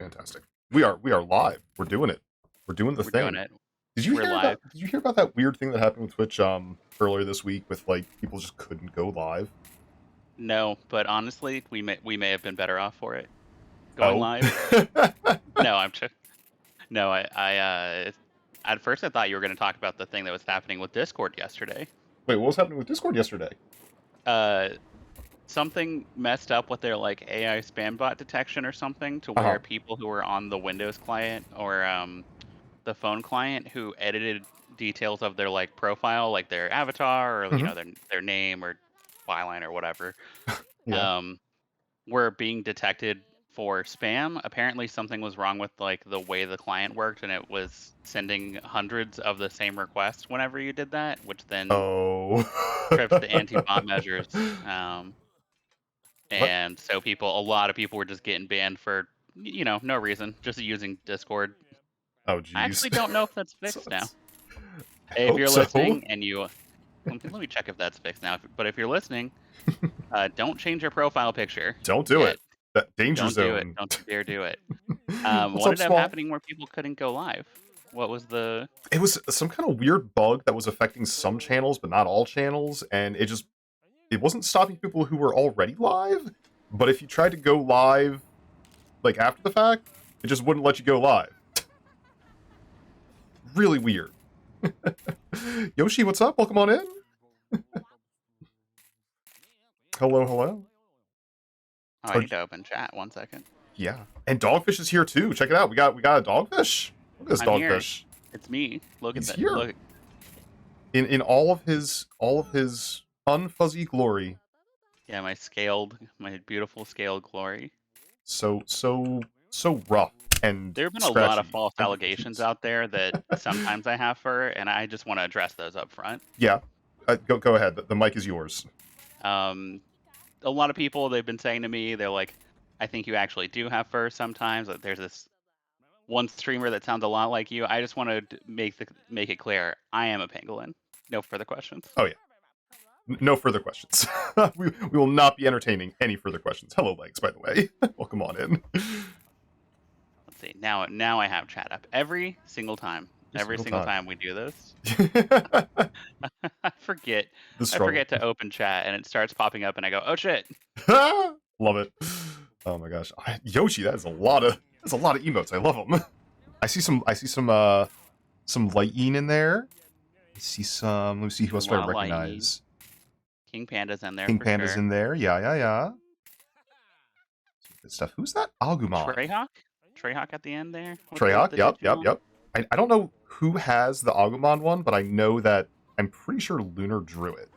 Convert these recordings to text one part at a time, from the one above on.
Fantastic. We are live. We're doing it. We're doing the We're doing thing. it. Did you We're hear live. about did you hear about that weird thing that happened with Twitch earlier this week with like people just couldn't go live? No, but honestly, we may have been better off for it going Oh. live. No, I'm just no. At first I thought you were going to talk about the thing that was happening with Discord yesterday. Wait, what was happening with Discord yesterday? Uh, Something messed up with their like AI spam bot detection or something to Uh-huh. where people who were on the Windows client or the phone client who edited details of their like profile, like their avatar or Hmm. their name or byline or whatever. Yeah. Um, were being detected for spam. Apparently something was wrong with like the way the client worked and it was sending hundreds of the same requests whenever you did that, which then Oh. trips the anti-bot measures. What? And so a lot of people were just getting banned for, no reason, just using Discord. Oh I geez. actually don't know if that's So fixed now. it's- I Hey, if hope you're so. listening and let me check if that's fixed now. But if you're listening, don't change your profile picture Don't do it. yet. That danger Don't do it. zone. Don't you dare do it. What's What up, ended up Small? happening where people couldn't go live? What was the? It was some kind of weird bug that was affecting some channels, but not all channels, and it wasn't stopping people who were already live, but if you tried to go live like after the fact, it just wouldn't let you go live. Really weird. Yoshi, what's up? Welcome on in. Hello, hello. Oh, I Oh, need to open chat. 1 second. yeah. And Dogfish is here too. Check it out. We got a Dogfish. Look at this I'm here. Dogfish. It's me. Look at He's that. here. Look. In all of his unfuzzy glory. Yeah, my beautiful scaled glory. So rough and There have been a lot of scratchy. false allegations Implications. out there that sometimes I have fur, and I just want to address those up front. Yeah. Go ahead. The mic is yours. Um, a lot of people they've been saying to me, they're like, "I think you actually do have fur sometimes." Like, there's this one streamer that sounds a lot like you. I just want to make it clear, I am a pangolin. No further questions. Oh yeah. No further questions. we will not be entertaining any further questions. Hello, Legs, by the way. Welcome on in. Let's see. Now I have chat up every single time. Every single time we do this, I forget. The I struggle. forget to open chat, and it starts popping up, and I go, "Oh shit!" Love it. Oh my gosh, Yoshi, that's a lot of emotes. I love them. I see some lightning in there. I see some. Let me see who A else do I lot of lightning. recognize. King Panda's in there King for Panda's sure. in there. Yeah. Good stuff. Who's that? Agumon. Treyhawk? Treyhawk at the end there with Treyhawk. the Yep. Digimon? I don't know who has the Agumon one, but I know that I'm pretty sure Lunar drew it.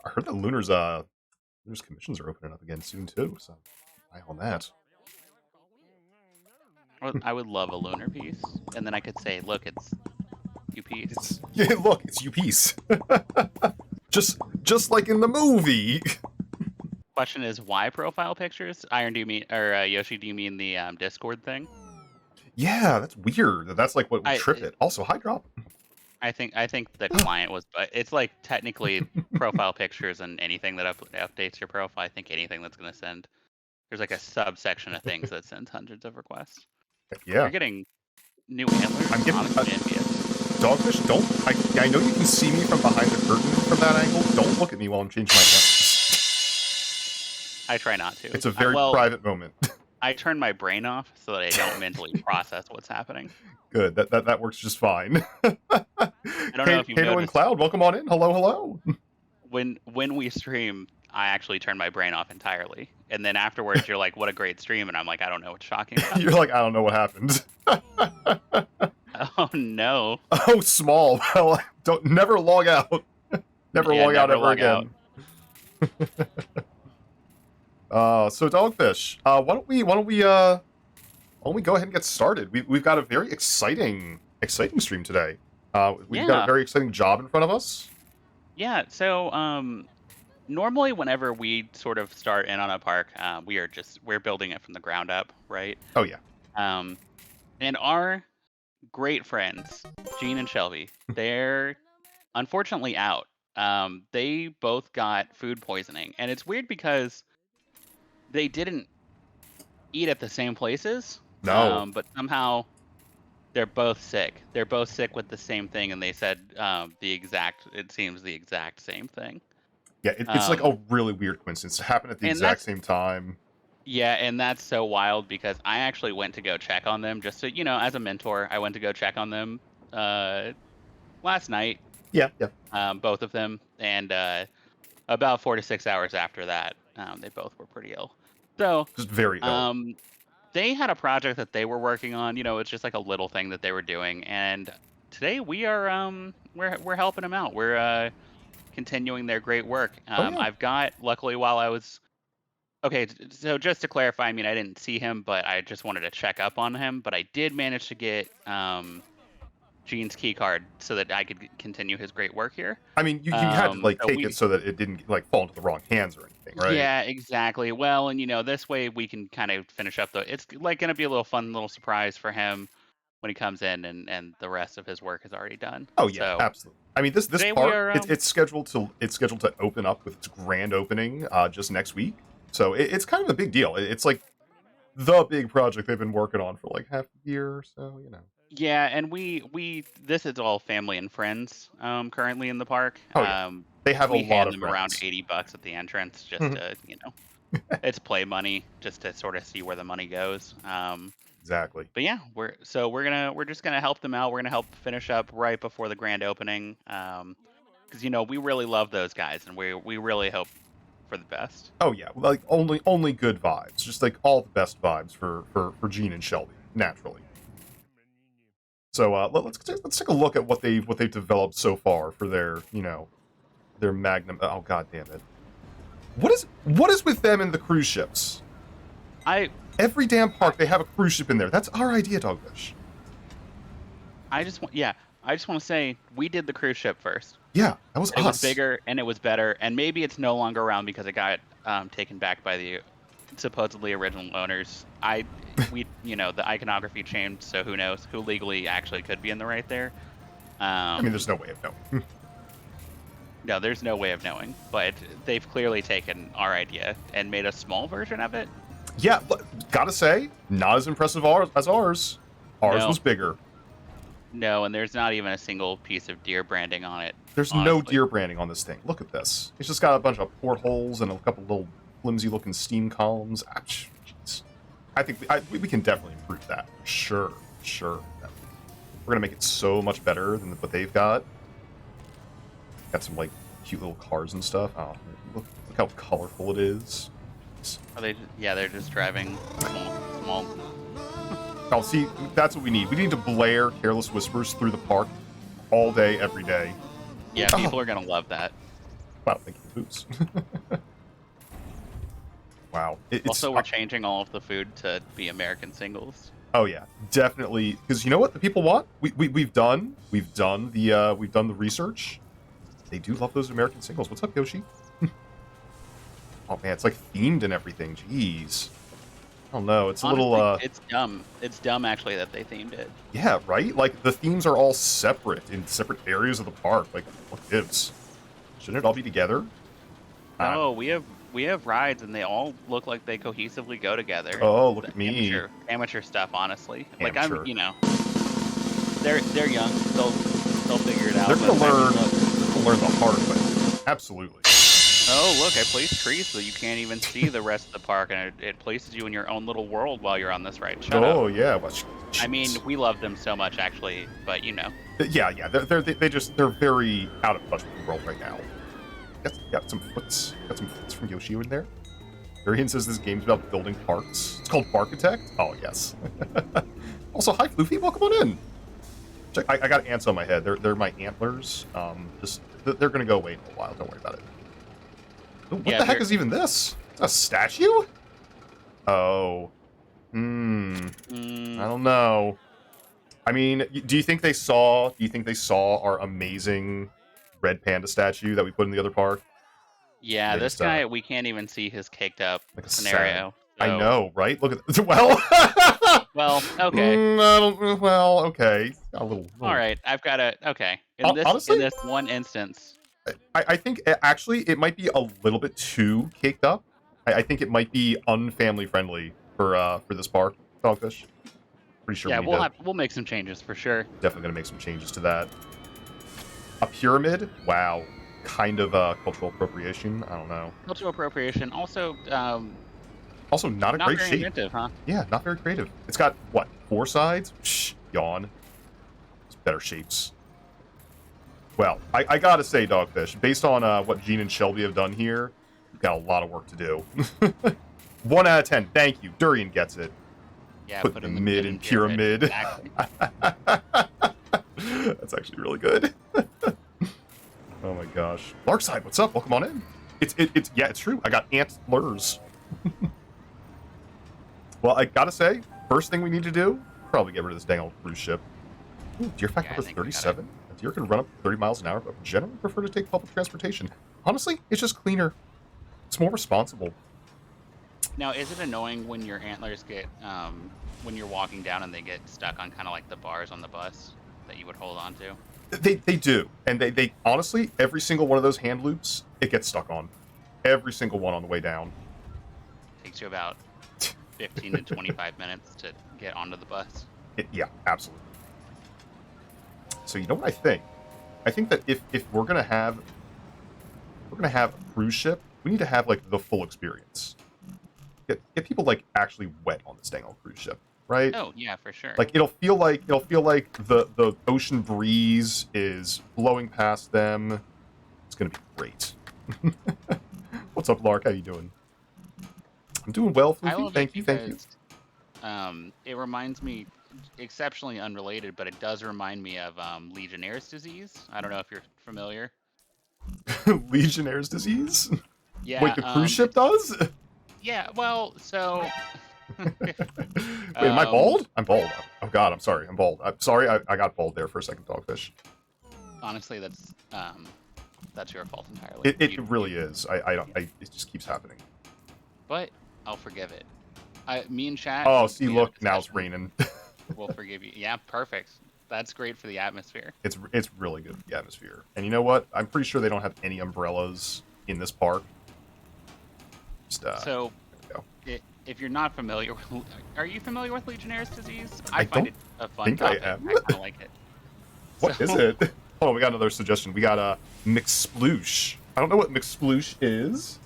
I heard that Lunar's commissions are opening up again soon too, so eye on that. I would love a lunar piece, and then I could say, look, it's you piece. Look, it's you piece. just like in the movie. Question is, why profile pictures? Iron, do you mean, or Yoshi, do you mean the Discord thing? Yeah, that's weird. That's like what would trip it. Also, high drop. I think the client was, but it's like technically profile pictures and anything that updates your profile. I think anything that's going to send, there's like a subsection of things that sends hundreds of requests. Yeah. You're getting new antlers. I'm getting honestly envious. Dogfish. Don't. I know you can see me from behind the curtain from that angle. Don't look at me while I'm changing my antlers. I try not to. It's a very private moment. I turn my brain off so that I don't mentally process what's happening. Good. That works just fine. I don't know if you've Kato and noticed. Cloud, welcome on in. Hello. When we stream, I actually turn my brain off entirely, and then afterwards, you're like, "What a great stream!" And I'm like, "I don't know what's shocking." You're like, I don't know what happened. Oh no. Oh, Small. Well, never log out. Never log out ever again. So Dogfish, why don't we go ahead and get started? We've got a very exciting stream today. We've got a very exciting job in front of us. Yeah. So normally whenever we sort of start in on a park, we're building it from the ground up, right? Oh yeah. And our great friends, Gene and Shelby, they're unfortunately out. They both got food poisoning, and it's weird because they didn't eat at the same places, No. but somehow they're both sick. They're both sick with the same thing, and they said it seems the exact same thing. Yeah, it's like Um, a really weird coincidence. It happened at the and exact that's same time. Yeah, and that's so wild because I actually went to go check on them just to, as a mentor, I went to go check on them uh last night, Yeah, yeah. both of them, and about 4 to 6 hours after that, they both were pretty ill. So, Just very ill. um, they had a project that they were working on. It's just like a little thing that they were doing, and today we're helping them out. We're continuing their great work. Oh yeah. I've got luckily while I was Okay, so just to clarify, I mean, I didn't see him, but I just wanted to check up on him. But I did manage to get Gene's key card so that I could continue his great work here. I mean, you had to like So take it we, so that it didn't like fall into the wrong hands or anything, right? yeah, exactly. Well, and this way we can kind of finish up the. It's like going to be a little fun, little surprise for him when he comes in, and the rest of his work is already done. Oh yeah, So absolutely. I mean, this today we park are. it's scheduled to open up with its grand opening just next week. So it's kind of a big deal. It's like the big project they've been working on for like half a year or so, you know. Yeah, and we this is all family and friends currently in the park. Oh yeah, they have a We lot hand of them around friends. 80 bucks at the entrance just Mhm. to, it's play money just to sort of see where the money goes. Exactly. But yeah, we're just gonna help them out. We're gonna help finish up right before the grand opening. Because we really love those guys and we really hope for the best. Oh yeah, like only good vibes, just like all the best vibes for Gene and Shelby, naturally. So let's take a look at what they've developed so far for their their Magnum. Oh god damn it! What is with them and the cruise ships? I Every damn park they have a cruise ship in there. That's our idea, Dogfish. I just want yeah, I just want to say we did the cruise ship first. Yeah, that was It was us. bigger and it was better, and maybe it's no longer around because it got taken back by the supposedly original owners. The iconography changed, so who knows who legally actually could be in the right there. I mean, there's no way of knowing. No, there's no way of knowing, but they've clearly taken our idea and made a small version of it. Yeah, but gotta say, not as impressive as ours. Ours No, was bigger. no, and there's not even a single piece of deer branding on it, There's no honestly. deer branding on this thing. Look at this. It's just got a bunch of portholes and a couple little flimsy-looking steam columns. Ouch. Jeez. I think we can definitely improve that. Sure, sure. We're gonna make it so much better than what they've got. Got some like cute little cars and stuff. Oh, look how colorful it is. Are they? Yeah, they're just driving small. Oh, see, that's what we need. We need to blare careless whispers through the park all day, every day. Yeah, Oh, people are gonna love that. wow, thank you, Boots. Wow, it's Also, we're changing all of the food to be American singles. oh yeah, definitely. Because you know what the people want? We've done the research. They do love those American singles. What's up, Yoshi? Oh man, it's like themed and everything. Jeez. I don't know. It's a little Honestly, it's dumb. It's dumb actually that they themed it. yeah, right? Like the themes are all separate in separate areas of the park. Like what gives? Shouldn't it all be together? No, we have rides and they all look like they cohesively go together. Oh, look The at me. amateur stuff, honestly. Like Amateur. they're young. They'll figure it out. They're by gonna the time learn they look. the hard way. Absolutely. Oh, look! I placed trees so you can't even see the rest of the park, and it places you in your own little world while you're on this ride. Shut up. Oh yeah. Well, I mean, jeez. we love them so much, actually, but Yeah. They're very out of touch with the world right now. Got some foots. Got some foots from Yoshi in there. Varian says this game's about building parks. It's called Parkitect. Oh yes. Also, hi Floofy, welcome on in. Check, I got ants on my head. They're my antlers. They're gonna go away in a while. Don't worry about it. Ooh, what yeah. the heck is even this? It's a statue? Oh. I don't know. I mean, do you think they saw our amazing red panda statue that we put in the other park? Yeah, They this just guy, we can't even see his caked up like a sad. scenario. I So, know, right? Look at well. well, okay, Well, okay. A little. all right. I've got to. Okay, in Honestly, this one instance, I think actually it might be a little bit too caked up. I think it might be unfamily friendly for this park, Dogfish. Pretty sure Yeah, we need to, we'll make some changes for sure. definitely gonna make some changes to that. A pyramid? Wow. Kind of cultural appropriation. I don't know. Cultural appropriation. Also, Also, not a not great very shape. inventive, huh? Yeah, not very creative. It's got what, 4 sides? Shh, yawn. It's better shapes. Well, I gotta say, Dogfish, based on what Gene and Shelby have done here, we've got a lot of work to do. 1 out of 10. Thank you. Durian gets it. Yeah, Put the mid in pyramid. Exactly. That's actually really good. Oh my gosh. Larkside, what's up? Welcome on in. It's yeah, it's true. I got antlers. Well, I gotta say, first thing we need to do, probably get rid of this dang old cruise ship. Ooh, deer fact Yeah, I number think we 37. A deer can run up to 30 miles an hour, but generally prefer to take public transportation. Honestly, it's just cleaner. It's more responsible. Now, is it annoying when your antlers get when you're walking down and they get stuck on kind of like the bars on the bus that you would hold on to? They do. And they honestly, every single one of those hand loops, it gets stuck on. Every single one on the way down. Takes you about 15 to 25 minutes to get onto the bus. Yeah, absolutely. So you know what I think? I think that if we're gonna have a cruise ship, we need to have like the full experience. Get people like actually wet on this dang old cruise ship, right? Oh yeah, for sure. Like it'll feel like the ocean breeze is blowing past them. It's gonna be great. What's up, Lark? How you doing? I'm doing well, I Floofy. love Thank it you, thank you. because it reminds me, exceptionally unrelated, but it does remind me of Legionnaire's disease. I don't know if you're familiar. Legionnaire's disease? Yeah. Wait, the cruise ship does? Yeah. Well, so. Wait, am I bald? I'm bald. Oh god, I'm sorry. I'm bald. I'm sorry. I got bald there for a second, Dogfish. Honestly, that's your fault entirely. It really is. It just keeps happening. But I'll forgive it. Me and chat. Oh, see, we had a look, now it's discussion. raining. We'll forgive you. Yeah, perfect. That's great for the atmosphere. It's really good for the atmosphere. And you know what? I'm pretty sure they don't have any umbrellas in this park. Just, So, there we go. if you're not familiar with, are you familiar with Legionnaire's disease? I find don't it a fun think I topic. am. I kind of like it. What is it? Hold on, we got another suggestion. We got a McSploosh. I don't know what McSploosh is,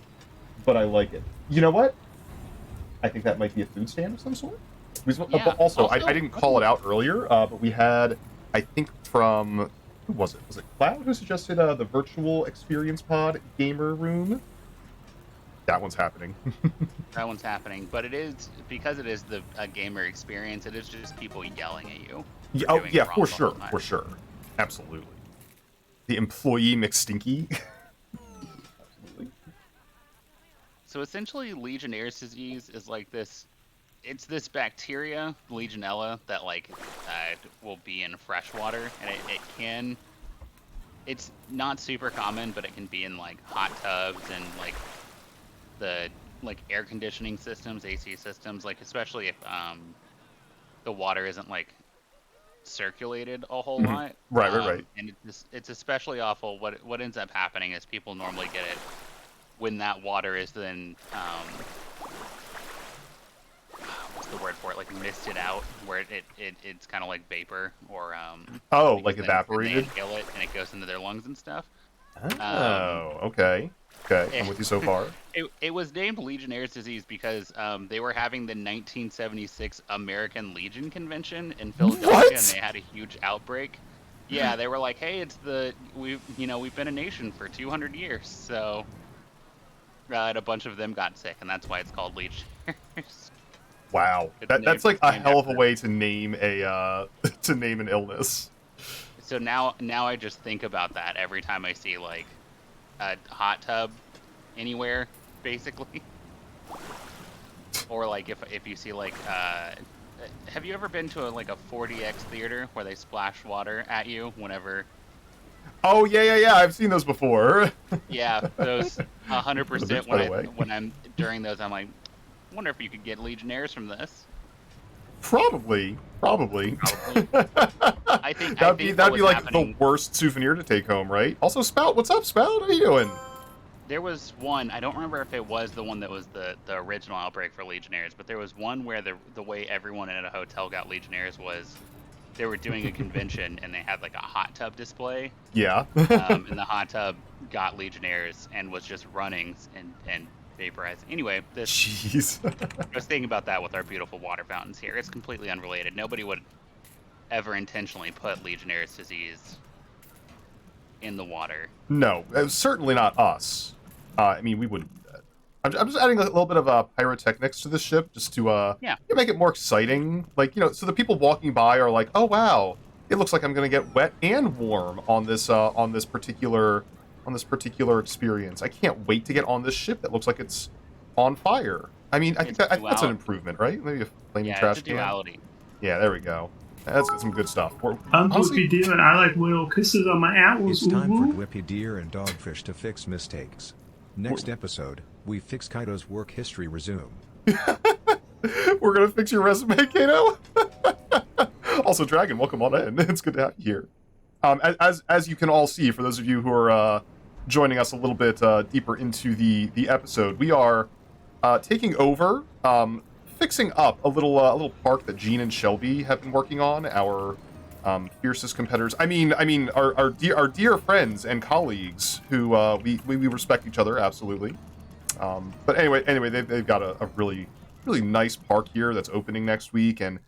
but I like it. You know what? I think that might be a food stand of some sort. Yeah, But also, I also- didn't call it out earlier, but we had, I think from, who was it? Was it Cloud who suggested the virtual experience pod gamer room? That one's happening. That one's happening, but it is because it is a gamer experience. It is just people yelling at you. Yeah, oh, doing yeah, it wrong for the sure, whole time. for sure. Absolutely. The employee McStinky. Absolutely. So essentially, Legionnaire's disease is like this. It's this bacteria, Legionella, that like will be in fresh water, and it can. It's not super common, but it can be in like hot tubs and like the air conditioning systems, AC systems, like especially if the water isn't like circulated a whole lot. Right. And it's especially awful. What ends up happening is people normally get it when that water is then what's the word for it? Like misted out, where it's kind of like vapor or Oh, because like then evaporated? They inhale it and it goes into their lungs and stuff. Oh, okay. Okay, I'm with you so far. It was named Legionnaire's disease because they were having the 1976 American Legion convention in Philadelphia, What? and they had a huge outbreak. Yeah, they were like, "Hey, we've been a nation for 200 years," so and a bunch of them got sick, and that's why it's called Legionnaires. Wow, that's like a hell of a way to name a to name an illness. So now I just think about that every time I see like a hot tub anywhere, basically. Or like if you see like have you ever been to a 4DX theater where they splash water at you whenever? Oh yeah. I've seen those before. Yeah, those 100%. By the way. When I'm during those, I'm like, I wonder if you could get Legionnaires from this. Probably. Probably. That'd be like the worst. Probably. South. I think That'd be like the worst souvenir to take home, right? Also, Spout, what's up, Spout? How you doing? There was one, I don't remember if it was the one that was the original outbreak for Legionnaires, but there was one where the way everyone in a hotel got Legionnaires was they were doing a convention and they had like a hot tub display. Yeah. And the hot tub got Legionnaires and was just running and vaporizing. Anyway, Jeez. I was thinking about that with our beautiful water fountains here. It's completely unrelated. Nobody would ever intentionally put Legionnaire's disease in the water. No, certainly not us. I mean, we wouldn't do that. I'm just adding a little bit of pyrotechnics to the ship just to make it more exciting. Like, so the people walking by are like, oh wow, it looks like I'm gonna get wet and warm on this particular experience. I can't wait to get on this ship that looks like it's on fire. I mean, I think that's an improvement, right? Maybe a flaming trash it's a can. duality. Yeah, there we go. That's some good stuff. I'm Whippy Deer, and I like little kisses on my apples. It's time for Whippy Deer and Dogfish to fix mistakes. Next episode, we fix Kaido's work history resume. We're gonna fix your resume, Kato. Also, Dragon, welcome on in. It's good to have you here. As you can all see, for those of you who are joining us a little bit deeper into the episode, we are taking over, fixing up a little park that Gene and Shelby have been working on. Our fiercest competitors. I mean, our dear friends and colleagues who we respect each other absolutely. But anyway, they've got a really nice park here that's opening next week, and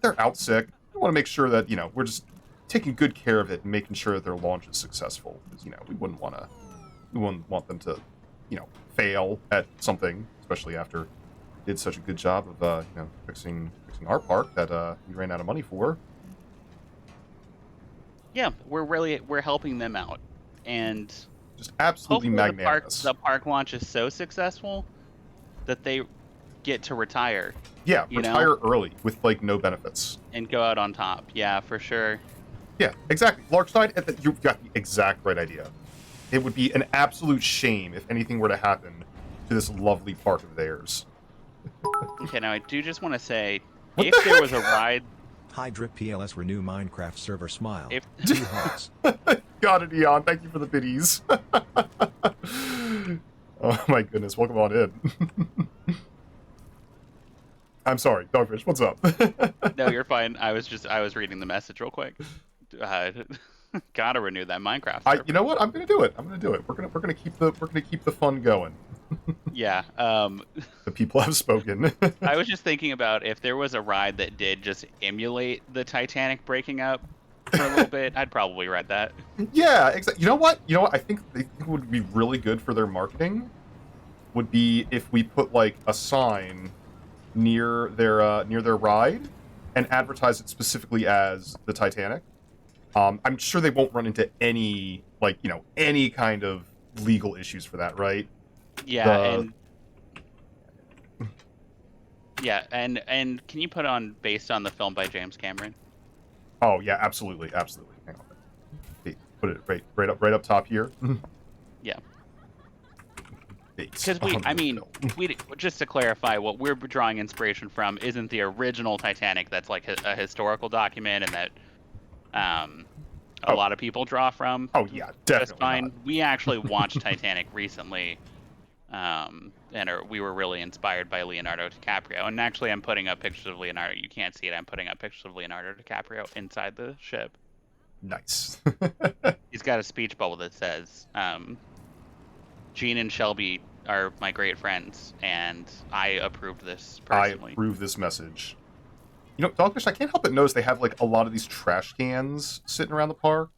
they're out sick. We want to make sure that we're just taking good care of it and making sure that their launch is successful. Because we wouldn't want them to fail at something, especially after did such a good job of fixing our park that we ran out of money for. Yeah, we're helping them out, and just absolutely magnanimous. The park launch is so successful that they get to retire. Yeah, retire early with no benefits and go out on top. Yeah, for sure. Yeah, exactly. Larkside, you've got the exact right idea. It would be an absolute shame if anything were to happen to this lovely park of theirs. Okay, now I do just want to say, if there was a ride. Hydra PLS renew Minecraft server smile. If... Got it, Eon. Thank you for the biddies. Oh my goodness, welcome on in. I'm sorry, Dogfish, what's up? No, you're fine. I was reading the message real quick. Gotta renew that Minecraft server. You know what? I'm gonna do it. We're gonna keep the fun going. Yeah. The people have spoken. I was just thinking about if there was a ride that did just emulate the Titanic breaking up for a little bit, I'd probably ride that. Yeah, exactly. You know what? I think it would be really good for their marketing. Would be if we put a sign near their ride and advertise it specifically as the Titanic. I'm sure they won't run into any any kind of legal issues for that, right? Yeah, and can you put on based on the film by James Cameron? Oh yeah, absolutely. Hang on. Hey, put it right up top here. Yeah. Because we just to clarify, what we're drawing inspiration from isn't the original Titanic. That's like a historical document, and that a lot of people draw from. Oh yeah, definitely. That's fine. Not. We actually watched Titanic recently, and we were really inspired by Leonardo DiCaprio. And actually, I'm putting up pictures of Leonardo. You can't see it. I'm putting up pictures of Leonardo DiCaprio inside the ship. Nice. He's got a speech bubble that says, Gene and Shelby are my great friends, and I approved this personally. I approve this message. Dogfish, I can't help but notice they have a lot of these trash cans sitting around the park.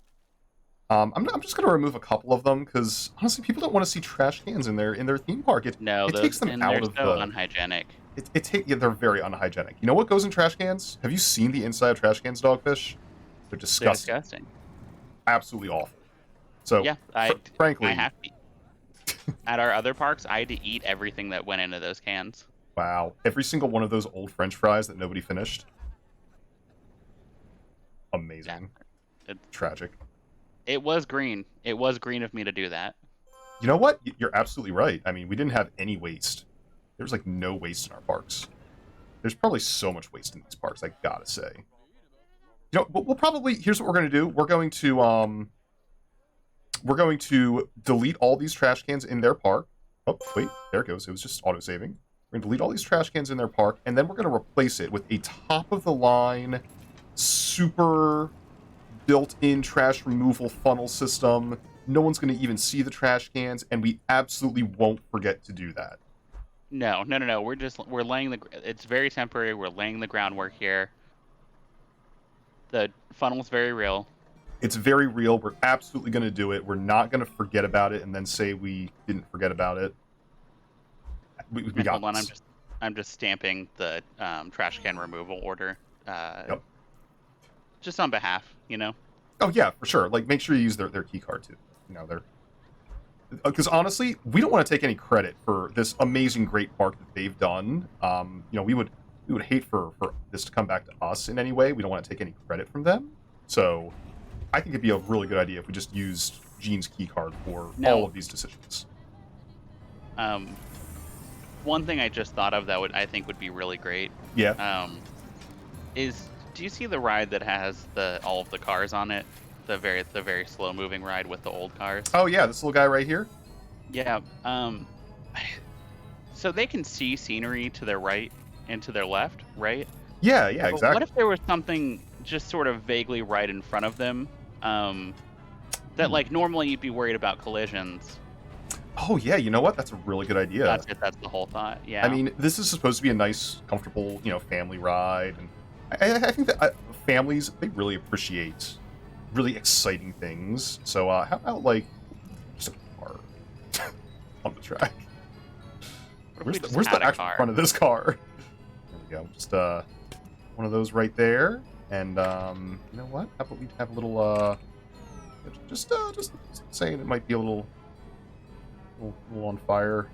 I'm just going to remove a couple of them because honestly, people don't want to see trash cans in their theme park. It takes them out of so unhygienic. They're very unhygienic. You know what goes in trash cans? Have you seen the inside of trash cans, Dogfish? They're disgusting. They're disgusting. Absolutely awful. So yeah, frankly, I have to. At our other parks, I had to eat everything that went into those cans. Wow. Every single one of those old French fries that nobody finished. Amazing. Yeah. Tragic. It was green. It was green of me to do that. You know what? You're absolutely right. I mean, we didn't have any waste. There was no waste in our parks. There's probably so much waste in these parks, I gotta say. We'll probably... Here's what we're going to do. We're going to we're going to delete all these trash cans in their park. Oh, wait, there it goes. It was just auto-saving. We're going to delete all these trash cans in their park, and then we're going to replace it with a top-of-the-line, super built-in trash removal funnel system. No one's going to even see the trash cans, and we absolutely won't forget to do that. No. We're laying it's very temporary. We're laying the groundwork here. The funnel's very real. It's very real. We're absolutely going to do it. We're not going to forget about it and then say we didn't forget about it. We got Hold on, this. I'm just stamping the trash can removal order. Yep. Just on behalf, Oh yeah, for sure. Like, make sure you use their key card too. They're because honestly, we don't want to take any credit for this amazing, great park that they've done. We would hate for this to come back to us in any way. We don't want to take any credit from them. So, I think it'd be a really good idea if we just used Gene's key card for all of these decisions. One thing I just thought of that I think would be really great. Yeah. Is do you see the ride that has all of the cars on it? The very slow moving ride with the old cars. Oh yeah, this little guy right here. Yeah. So they can see scenery to their right and to their left, right? Yeah, But exactly. what if there was something just sort of vaguely right in front of them? That like normally you'd be worried about collisions. Oh yeah, you know what? That's a really good idea. That's it. That's the whole thought. Yeah. I mean, this is supposed to be a nice, comfortable, family ride, and I think that families, they really appreciate really exciting things. So how about like just a car on the track? What if we Where's just had the a actual car? front of this car? There we go. Just one of those right there, and you know what? How about we have a little just saying it might be a little on fire,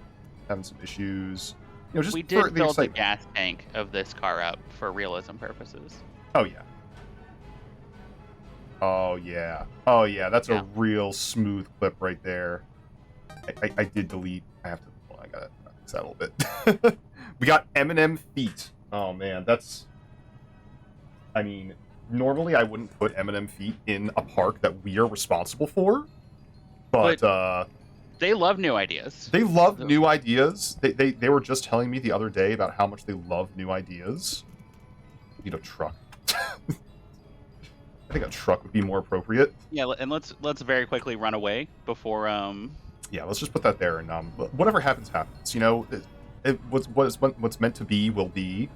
having some issues. Just We for did the fill the excitement. gas tank of this car up for realism purposes. Oh yeah. Oh yeah. Oh yeah. That's Yeah. a real smooth clip right there. I did delete. I have to. Well, I gotta fix that a little bit. We got M&M feet. Oh man, that's. I mean, normally I wouldn't put M&M feet in a park that we are responsible for, but They love new ideas. they love new ideas. They were just telling me the other day about how much they love new ideas. Need a truck. I think a truck would be more appropriate. Yeah, and let's very quickly run away before Yeah, let's just put that there, and whatever happens, happens. What's meant to be will be.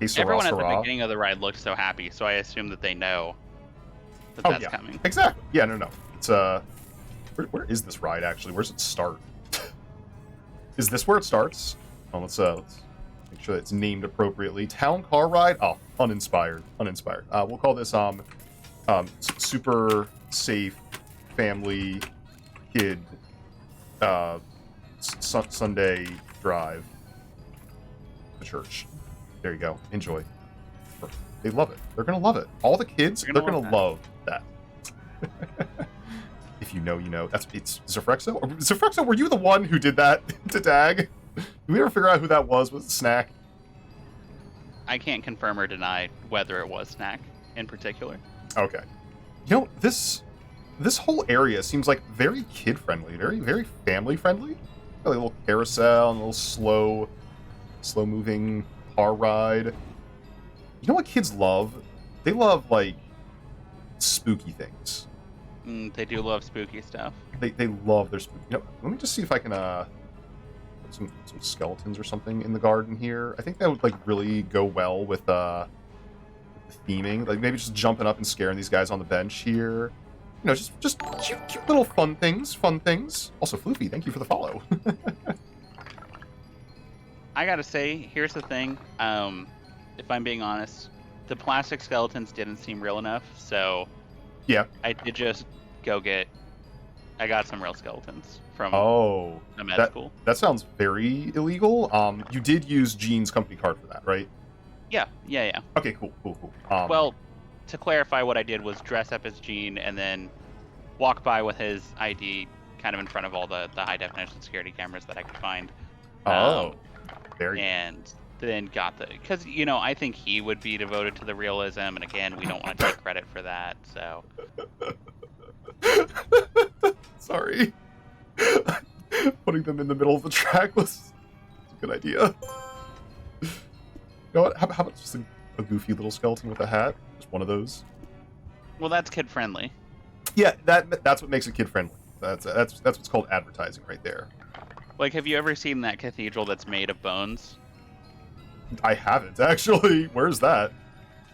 Hey, Sarah, everyone at the Sarah. beginning of the ride looked so happy, so I assume that they know that Oh, that's yeah. coming. Exactly. Yeah, no. It's where is this ride actually? Where's it start? Is this where it starts? Oh, let's make sure that it's named appropriately. Town car ride. Oh, uninspired. We'll call this super safe family kid Sunday drive to church. There you go. Enjoy. They love it. They're gonna love it. All the kids, they're gonna love that. If you know, you know. It's Zafrexo? Zafrexo, were you the one who did that to Dag? Did we ever figure out who that was? Was it Snack? I can't confirm or deny whether it was Snack in particular. Okay. This whole area seems like very kid-friendly, very, very family-friendly. Got like a little carousel and a little slow-moving car ride. You know what kids love? They love, like, spooky things. They do love spooky stuff. They love their spooky. Let me just see if I can put some skeletons or something in the garden here. I think that would like really go well with the theming. Like maybe just jumping up and scaring these guys on the bench here. Just cute little fun things. Also, Floofy, thank you for the follow. I gotta say, here's the thing. If I'm being honest, the plastic skeletons didn't seem real enough, so Yeah. I did just I got some real skeletons from Oh, the med school. that sounds very illegal. You did use Gene's company card for that, right? Yeah. Okay, cool. Well, to clarify, what I did was dress up as Gene and then walk by with his ID kind of in front of all the high definition security cameras that I could find. Very. And then got because I think he would be devoted to the realism, and again, we don't want to take credit for that. So Sorry. Putting them in the middle of the track was a good idea. You know what? How about just a goofy little skeleton with a hat? Just one of those. Well, that's kid friendly. Yeah, that's what makes it kid friendly. That's what's called advertising right there. Like, have you ever seen that cathedral that's made of bones? I haven't actually. Where's that?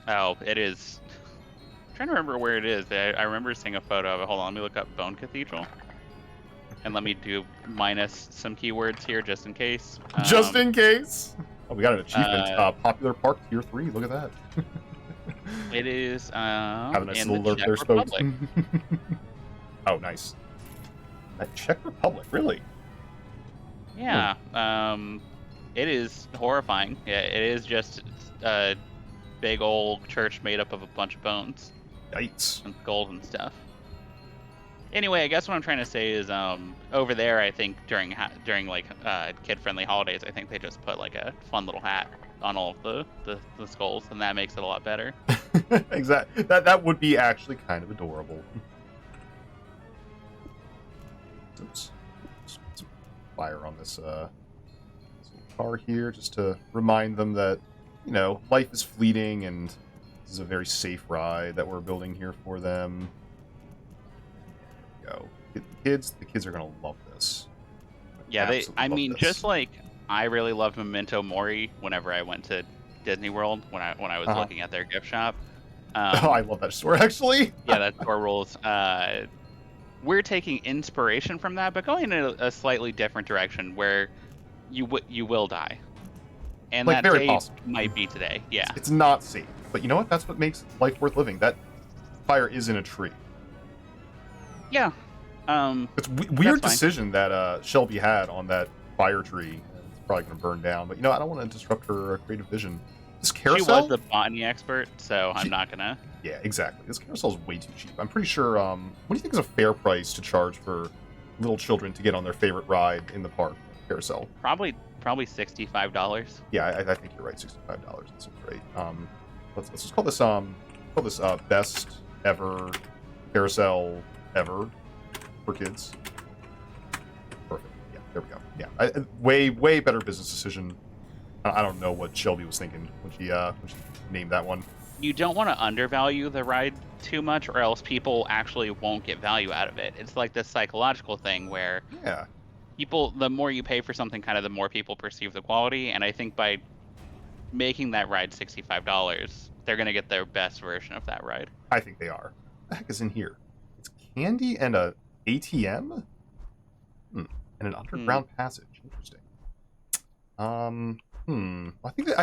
Oh, it is. I'm trying to remember where it is. I remember seeing a photo of it. Hold on, let me look up Bone Cathedral. And let me do minus some keywords here just in case. Just in case. Oh, we got an achievement. Popular Park Tier 3. Look at that. It is Have a nice in little the alert Czech there, folks. Republic. Oh, nice. That Czech Republic, really? Yeah. It is horrifying. Yeah, it is just a big old church made up of a bunch of bones Yikes. and gold and stuff. Anyway, I guess what I'm trying to say is, over there, I think during like kid-friendly holidays, I think they just put like a fun little hat on all of the skulls, and that makes it a lot better. Exactly. That would be actually kind of adorable. Oops. Just put some fire on this car here, just to remind them that, you know, life is fleeting, and this is a very safe ride that we're building here for them. Go. The kids are gonna love this. Yeah, Absolutely love this. just like I really loved Memento Mori whenever I went to Disney World when I was looking at their gift shop. I love that store actually. Yeah, that store rules. We're taking inspiration from that, but going in a slightly different direction where you will die, and Like, that very day possible. might be today. Yeah, It's not safe, but you know what? That's what makes life worth living. That fire is in a tree. yeah. It's weird fine. decision that Shelby had on that fire tree. It's probably going to burn down, but you know, I don't want to disrupt her creative vision. This She carousel? was the botany expert, so I'm not gonna. Yeah, exactly. This carousel is way too cheap. I'm pretty sure. What do you think is a fair price to charge for little children to get on their favorite ride in the park carousel? Probably $65. Yeah, I think you're right. $65. That seems right. Let's just call this best ever carousel ever for kids. Perfect. Yeah, there we go. Yeah, way better business decision. I don't know what Shelby was thinking when she named that one. You don't want to undervalue the ride too much, or else people actually won't get value out of it. It's like this psychological thing where Yeah. people, the more you pay for something, kind of the more people perceive the quality. And I think by making that ride $65, they're going to get their best version of that ride. I think they are. What the heck is in here? It's candy and a ATM? And an underground passage. Interesting. I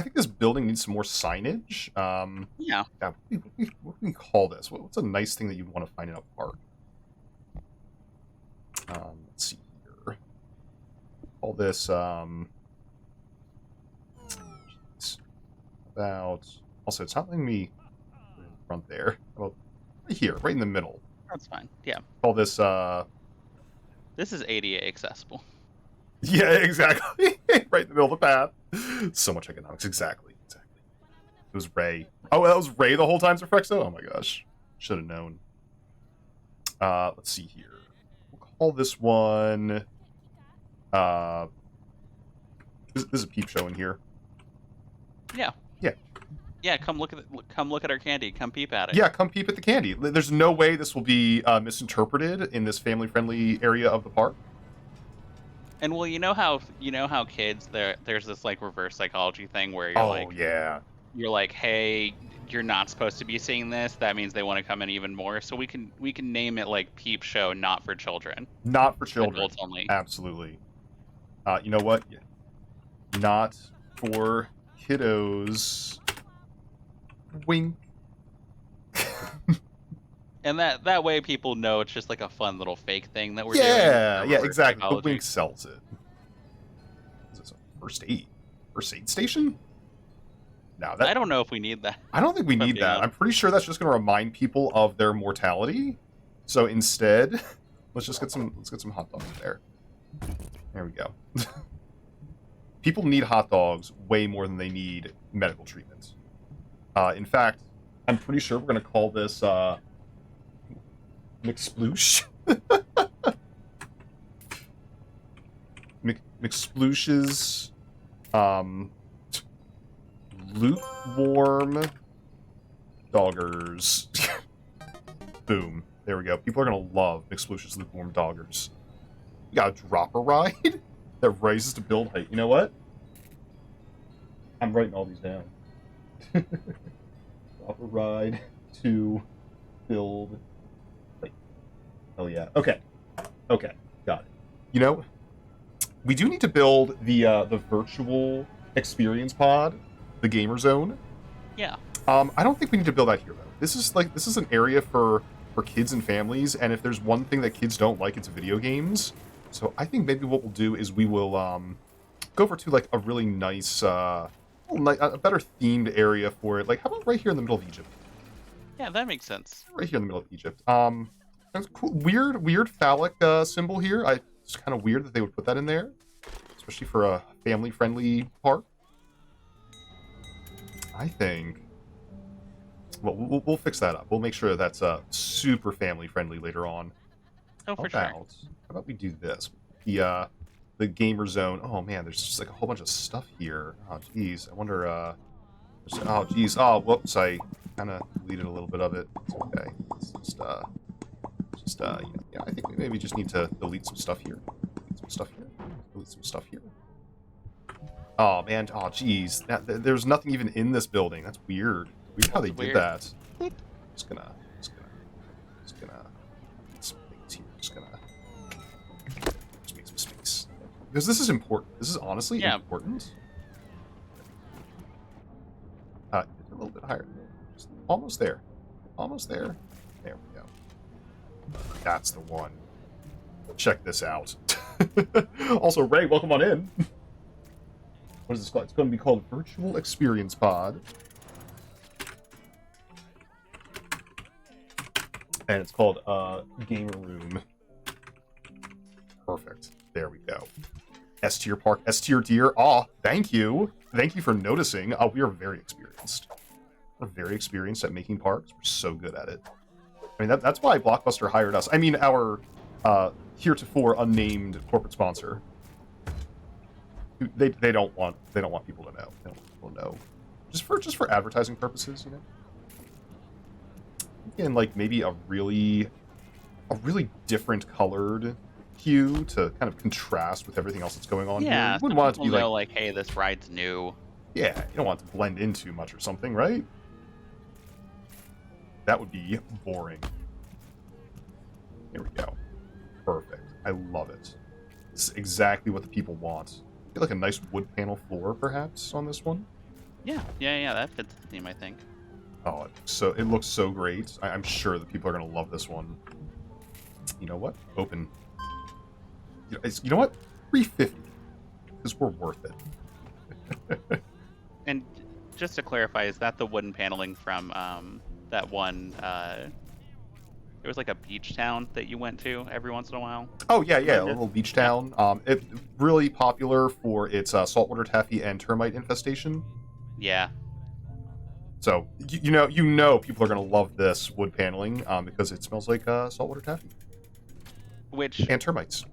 think this building needs some more signage. Yeah. What do we call this? What's a nice thing that you'd want to find in a park? Let's see here. Call this also, it's not letting me put it in front there. How about right here, right in the middle. That's fine. Yeah. Call this This is ADA accessible. yeah, exactly. Right in the middle of the path. So much economics. Exactly. It was Ray. Oh, that was Ray the whole time, Zerfrexo? Oh my gosh. Should have known. Let's see here. We'll call this one this is a peep show in here. Yeah. Yeah. Yeah, come look at our candy. Come peep at it. Yeah, come peep at the candy. There's no way this will be misinterpreted in this family-friendly area of the park. And well, you know how kids there's this like reverse psychology thing where you're you're like, hey, you're not supposed to be seeing this. That means they want to come in even more. So we can name it like Peep Show, not for children. Not for children. Adults only. Absolutely. You know what? Not for kiddos. Wink. And that way people know it's just like a fun little fake thing that we're doing. Yeah, Reverse exactly. The psychology. Wink sells it. Is this a first aid station? No, I don't know if we need that. I don't think we If I'm need being that. honest. I'm pretty sure that's just going to remind people of their mortality. So instead, let's get some hot dogs there. There we go. People need hot dogs way more than they need medical treatment. In fact, I'm pretty sure we're going to call this McSploosh. McSplooshes, lukewarm doggers. Boom. There we go. People are gonna love McSplooshes lukewarm doggers. We got a dropper ride that raises to build height. You know what? I'm writing all these down. Dropper ride to build height. Oh yeah. Okay. Okay. Got it. You know, we do need to build the virtual experience pod, the gamer zone. Yeah. I don't think we need to build that here though. This is an area for kids and families, and if there's one thing that kids don't like, it's video games. So I think maybe what we'll do is we will go over to like a really nice, a better themed area for it. Like, how about right here in the middle of Egypt? Yeah, that makes sense. Right here in the middle of Egypt. That's cool. Weird phallic symbol here. It's kind of weird that they would put that in there, especially for a family-friendly park. I think. Well, we'll fix that up. We'll make sure that's super family-friendly later on. Oh, for sure. How about we do this? The gamer zone. Oh man, there's just like a whole bunch of stuff here. Oh geez, I wonder. Oh geez. Oh whoops, I kind of deleted a little bit of it. It's okay. It's just you know, yeah. I think we maybe just need to delete some stuff here. Delete some stuff here. Delete some stuff here. Oh man. Oh geez. There's nothing even in this building. That's weird. Weird how they did that. Just gonna some things here. Just make some space. Because this is important. This is honestly important. A little bit higher. Just almost there. Almost there. There we go. That's the one. Check this out. Also, Ray, welcome on in. What is this called? It's going to be called Virtual Experience Pod. And it's called Gamer Room. Perfect. There we go. S-tier park, S-tier deer. Aw, thank you. Thank you for noticing. We are very experienced. We're very experienced at making parks. We're so good at it. I mean, that's why Blockbuster hired us. I mean, our heretofore unnamed corporate sponsor. They don't want people to know. They don't want people to know. Just for advertising purposes, you know. And like maybe a really different colored hue to kind of contrast with everything else that's going on here. You wouldn't want it to be like, hey, this ride's new. Yeah, you don't want it to blend in too much or something, right? That would be boring. Here we go. Perfect. I love it. This is exactly what the people want. Get like a nice wood panel floor, perhaps, on this one. Yeah, that fits the theme, I think. Oh, it looks so great. I'm sure that people are gonna love this one. You know what? Open. You know what? 350, because we're worth it. And just to clarify, is that the wooden paneling from that one? It was like a beach town that you went to every once in a while. Oh yeah, a little beach town. It really popular for its saltwater taffy and termite infestation. Yeah. So you know people are gonna love this wood paneling because it smells like saltwater taffy. And termites.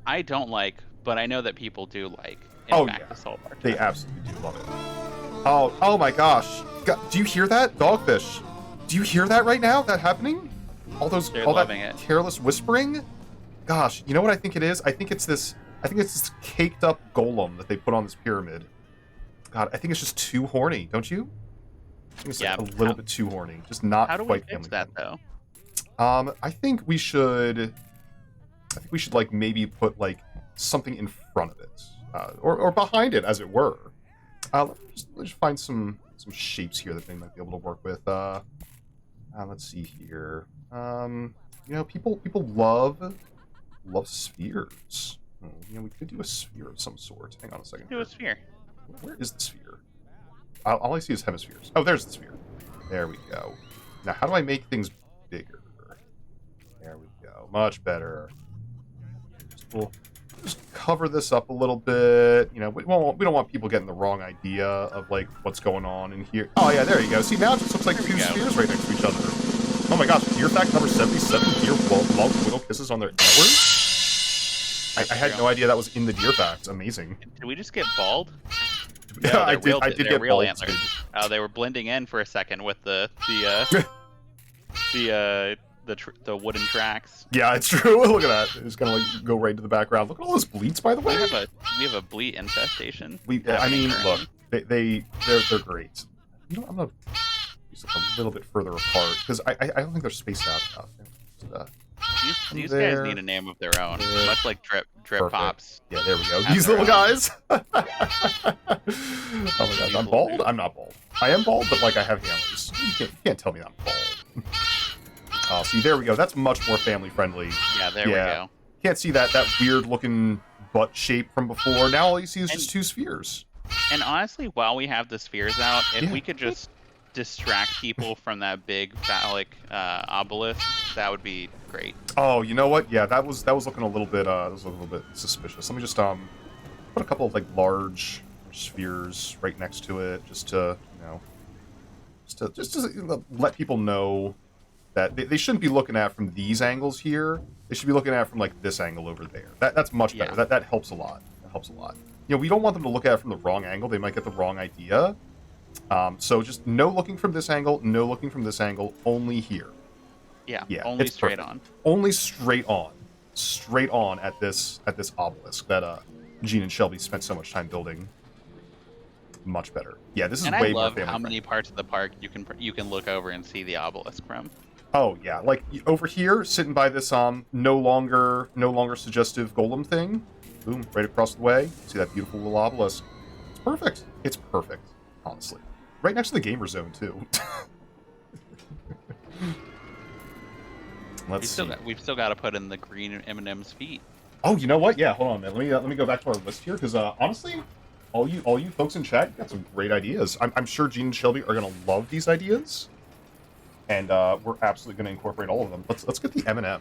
I don't like, but I know that people do like. The saltwater taffy. They absolutely do love it. Oh my gosh! Do you hear that, Dogfish? Do you hear that right now? That happening? All that careless whispering. Gosh, you know what I think it is? I think it's this caked up golem that they put on this pyramid. God, I think it's just too horny, don't you? I think it's like a little bit too horny. Just not how do quite we fix that though? I think we should like maybe put like something in front of it. Or behind it, as it were. Let's just find some shapes here that they might be able to work with. Let's see here. People love spheres. We could do a sphere of some sort. Hang on a second. Do a sphere. Where is the sphere? All I see is hemispheres. Oh, there's the sphere. There we go. Now, how do I make things bigger? There we go. Much better. We'll just cover this up a little bit. We don't want people getting the wrong idea of like what's going on in here. Oh yeah, there you go. See, now it just looks like two spheres right next to each other. Oh my gosh, deer fact number 77, deer love wiggle kisses on their antlers. I had no idea that was in the deer facts. Amazing. Did we just get bald? Yeah, No, I they're did they're get real bald. antlers. Oh, they were blending in for a second with the the wooden tracks. Yeah, it's true. Look at that. It's gonna like go right into the background. Look at all those bleats, by the way. We have a bleat infestation. I mean, currently. look, they're great. You know, I'm gonna use it a little bit further apart because I don't think they're spaced out enough. These there. guys need a name of their own, much like Drip Perfect. Pops. Yeah, there we go. Have These their little own. guys. Oh my gosh, I'm bald? I'm not bald. I am bald, but like I have antlers. You can't tell me I'm bald. Oh, see, there we go. That's much more family friendly. Yeah, there we go. Can't see that weird looking butt shape from before. Now all you see is just two spheres. And honestly, while we have the spheres out, if Yeah. we could just distract people from that big phallic obelisk, that would be great. Oh, you know what? Yeah, that was looking a little bit suspicious. Let me just put a couple of like large spheres right next to it, just to let people know that they shouldn't be looking at from these angles here. They should be looking at from like this angle over there. That's much better. Yeah. That helps a lot. That helps a lot. You know, we don't want them to look at it from the wrong angle. They might get the wrong idea. So just no looking from this angle, no looking from this angle, only here. Yeah, Yeah, only it's straight perfect. on. Only straight on at this obelisk that Gene and Shelby spent so much time building. Much better. Yeah, this is And way I more love family how friendly. many parts of the park you can look over and see the obelisk from. Oh yeah, like over here, sitting by this no longer suggestive golem thing. Boom, right across the way. See that beautiful little obelisk. It's perfect. It's perfect, honestly. Right next to the gamer zone too. Let's see. We've still got to put in the green M&M's feet. Oh, you know what? Yeah, hold on, man. Let me go back to our list here because honestly, all you folks in chat, you got some great ideas. I'm sure Gene and Shelby are gonna love these ideas, and we're absolutely gonna incorporate all of them. Let's get the M&M.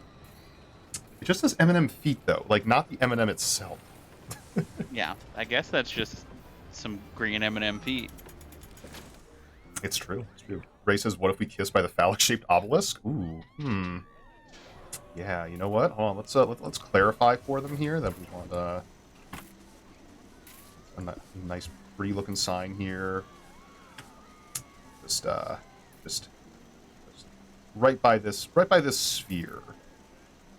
It just says M&M feet though, like not the M&M itself. Yeah, I guess that's just some green M&M feet. It's true. It's true. Ray says, "What if we kiss by the phallic-shaped obelisk?" Ooh. Yeah. You know what? Hold on. Let's clarify for them here that we want a nice, pretty-looking sign here. Just right by this sphere.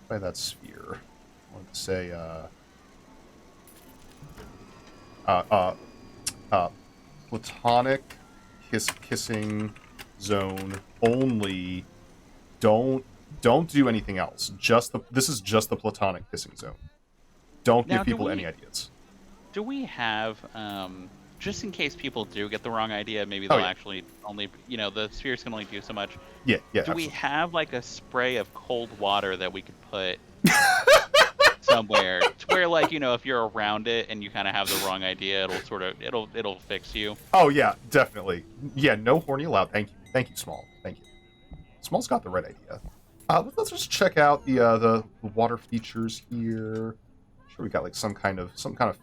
By that sphere. I want to say platonic kissing zone only. Don't do anything else. This is just the platonic kissing zone. Don't Now, give people any ideas. Do we have, just in case people do get the wrong idea, maybe they'll actually only, the spheres can only do so much. Yeah. Do Absolutely. we have like a spray of cold water that we could put somewhere to where, like, if you're around it and you kind of have the wrong idea, it'll fix you. Oh yeah, definitely. Yeah, no horny allowed. Thank you, Small. Thank you. Small's got the right idea. Let's just check out the water features here. Sure, we got like some kind of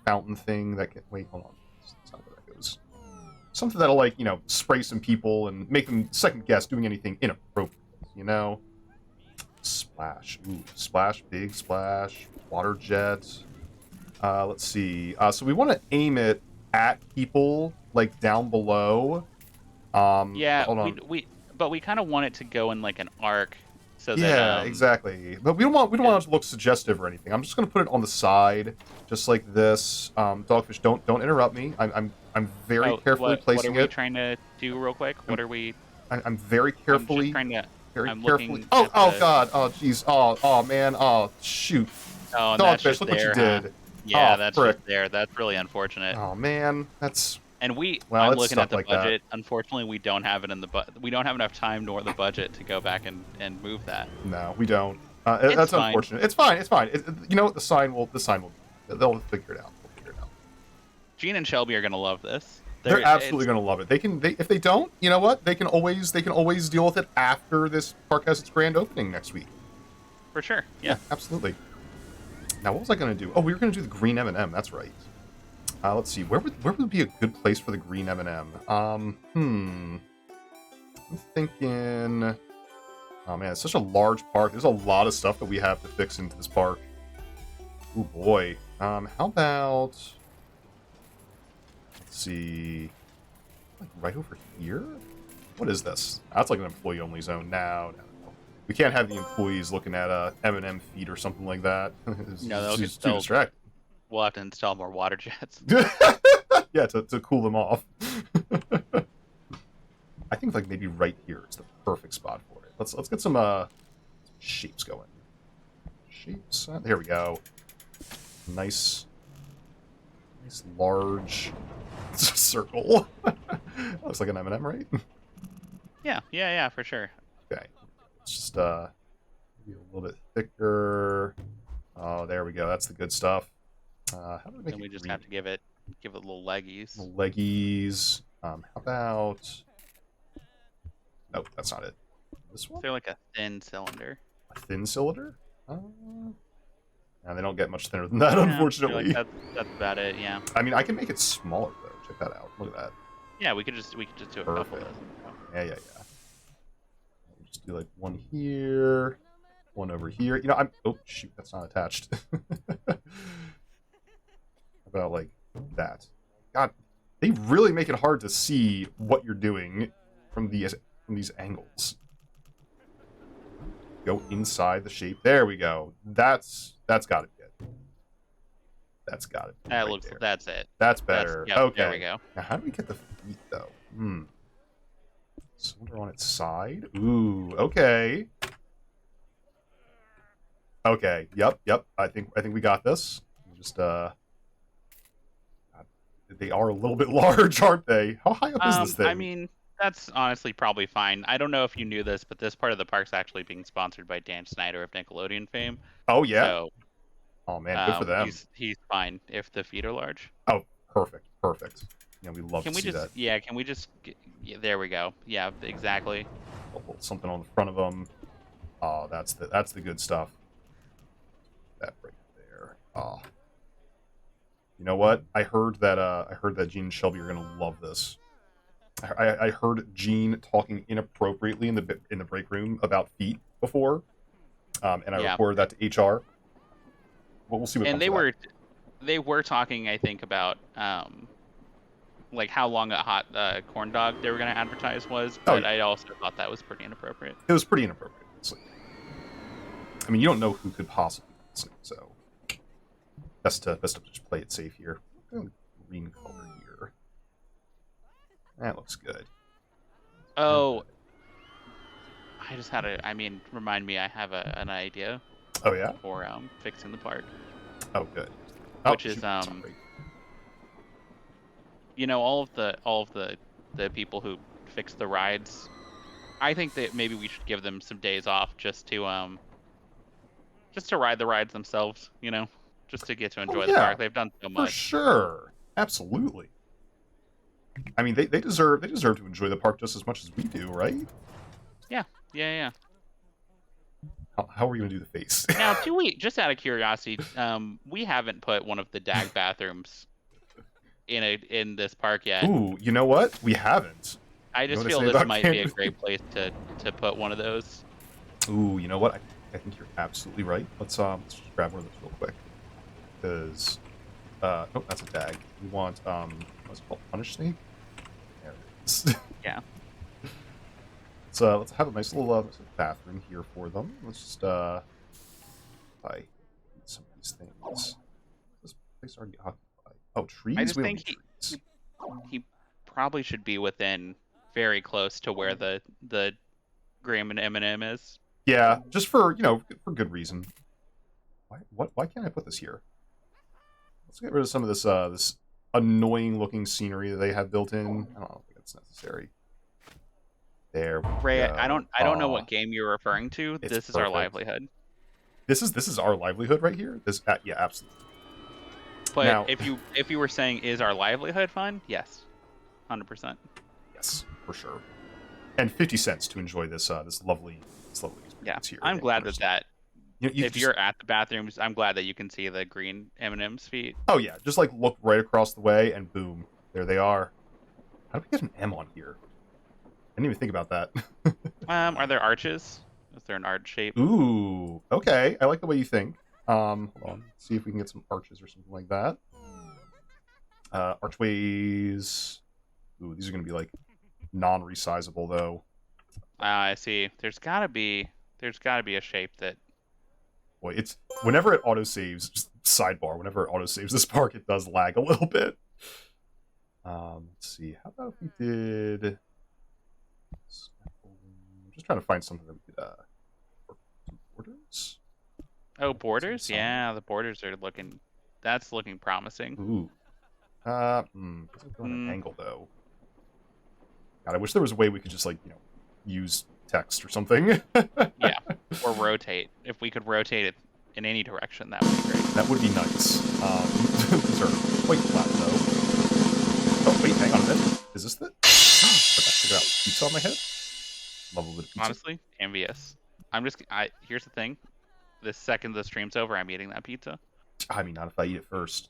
fountain thing that can. Wait, hold on. That's not where that goes. Something that'll like spray some people and make them second guess doing anything inappropriate. Splash. Ooh, splash. Big splash. Water jet. Let's see. So we want to aim it at people like down below. Yeah, hold on. but we kind of want it to go in like an arc. So Yeah, exactly. But we don't want it to look suggestive or anything. I'm just gonna put it on the side, just like this. Dogfish, don't interrupt me. I'm very carefully placing it. What are we trying to do real quick? What are we? I'm very carefully. I'm just trying to. Very I'm carefully. looking Oh at the- God. Oh jeez. Oh man. Oh shoot. Oh, and that's Dogfish, just look there, what you huh? did. Yeah, Oh, that's frick. just there. That's really unfortunate. Oh man. That's. And Well, I'm it's looking at stuff the like that. budget. Unfortunately, we don't have it in the we don't have enough time nor the budget to go back and move that. No, we don't. It's That's fine. unfortunate. It's fine. It's fine. You know what? The sign will. They'll figure it out. Gene and Shelby are gonna love this. They're absolutely going to love it. If they don't, you know what? They can always deal with it after this park has its grand opening next week. For sure. Yeah. Absolutely. Now, what was I going to do? Oh, we were going to do the green M&M. That's right. Let's see. Where would be a good place for the green M&M? I'm thinking. Oh man, it's such a large park. There's a lot of stuff that we have to fix into this park. Oh boy. How about... Let's see... Like right over here? What is this? That's like an employee-only zone. No. We can't have the employees looking at M&M feed or something like that. It's No, just too distracting. We'll have to install more water jets. Yeah, to cool them off. I think like maybe right here is the perfect spot for it. Let's get some shapes going. Shapes. There we go. Nice large circle. Looks like an M&M, right? Yeah, for sure. Okay. It's just maybe a little bit thicker. Oh, there we go. That's the good stuff. How do we make Then we it just green? have to give it little leggies. Little leggies. How about... Nope, that's not it. This one? They're like a thin cylinder. A thin cylinder? No, they don't get much thinner than that, Yeah, unfortunately. like that's about it. Yeah. I mean, I can make it smaller though. Check that out. Look at that. Yeah, we could just do a couple of Perfect. those. Yeah. We'll just do like one here, one over here. You know, oh shoot, that's not attached. How about like that? God, they really make it hard to see what you're doing from these angles. Go inside the shape. There we go. That's got to be it. That's got it. That looks. There. That's it. That's better. Yep, Okay. There we go. Now, how do we get the feet though? Cylinder on its side. Ooh. Okay. Okay. Yep. I think we got this. Just they are a little bit large, aren't they? How high up is this thing? I mean, that's honestly probably fine. I don't know if you knew this, but this part of the park's actually being sponsored by Dan Snyder of Nickelodeon fame. Oh yeah. So, oh man, good for them. He's fine if the feet are large. Oh, perfect. Yeah, we love to see that. Yeah, can we just? Yeah, there we go. Yeah, exactly. I'll put something on the front of them. Oh, that's the good stuff. That right there. Oh. You know what? I heard that Gene and Shelby are gonna love this. I heard Gene talking inappropriately in the break room about feet before, and I reported that to HR. Well, we'll see what. And they were talking, I think, about like how long a hot corn dog they were going to advertise was, but I also thought that was pretty inappropriate. It was pretty inappropriate. Honestly. I mean, you don't know who could possibly be listening, so best to just play it safe here. Green color here. That looks good. Oh, I just had remind me, I have an idea. Oh yeah. For fixing the park. Oh good. Which is you know, all of the people who fix the rides, I think that maybe we should give them some days off just to ride the rides themselves, you know, just to get to enjoy the park. They've done so much. For sure. Absolutely. I mean, they deserve to enjoy the park just as much as we do, right? Yeah. How are we gonna do the face? Now, just out of curiosity, we haven't put one of the DAG bathrooms in this park yet. Ooh, you know what? We haven't. I just feel this might be a great place to put one of those. Ooh, you know what? I think you're absolutely right. Let's just grab one of those real quick. Because nope, that's a DAG. We want what's it called? Punish snake? There it is. Yeah. Let's have a nice little bathroom here for them. Let's just buy some of these things. This place already occupied. Oh, trees. I just We think trees. he probably should be within very close to where the Graham and M&M is. Yeah, just for for good reason. Why can't I put this here? Let's get rid of some of this this annoying looking scenery that they have built in. I don't think it's necessary. There we Ray, go. I don't know what game you're referring to. This is our livelihood. This is our livelihood right here. Yeah, absolutely. But now, if you were saying is our livelihood fun? Yes. 100%. Yes, for sure. And 50 cents to enjoy this this lovely experience here. I'm glad that if you're at the bathrooms, I'm glad that you can see the green M&M's feet. Oh yeah, just like look right across the way and boom, there they are. How do we get an M on here? I didn't even think about that. Are there arches? Is there an arch shape? Ooh, okay. I like the way you think. Hold on. See if we can get some arches or something like that. Archways. Ooh, these are going to be like non-resizable though. I see. There's gotta be a shape that. Boy, it's whenever it autosaves. Just sidebar. Whenever it autosaves this park, it does lag a little bit. Let's see. How about if we did? I'm just trying to find something that we could work some borders. Oh, borders? Some Yeah, the borders are looking. That's looking promising. Ooh. Doesn't go on an angle though. God, I wish there was a way we could just like use text or something. Yeah, or rotate. If we could rotate it in any direction, that would be great. That would be nice. These are quite flat though. Oh wait, hang on a minute. Is this the? Check it out. Pizza on my head. Love a little bit of pizza. Honestly, envious. Here's the thing. The second the stream's over, I'm eating that pizza. I mean, not if I eat it first.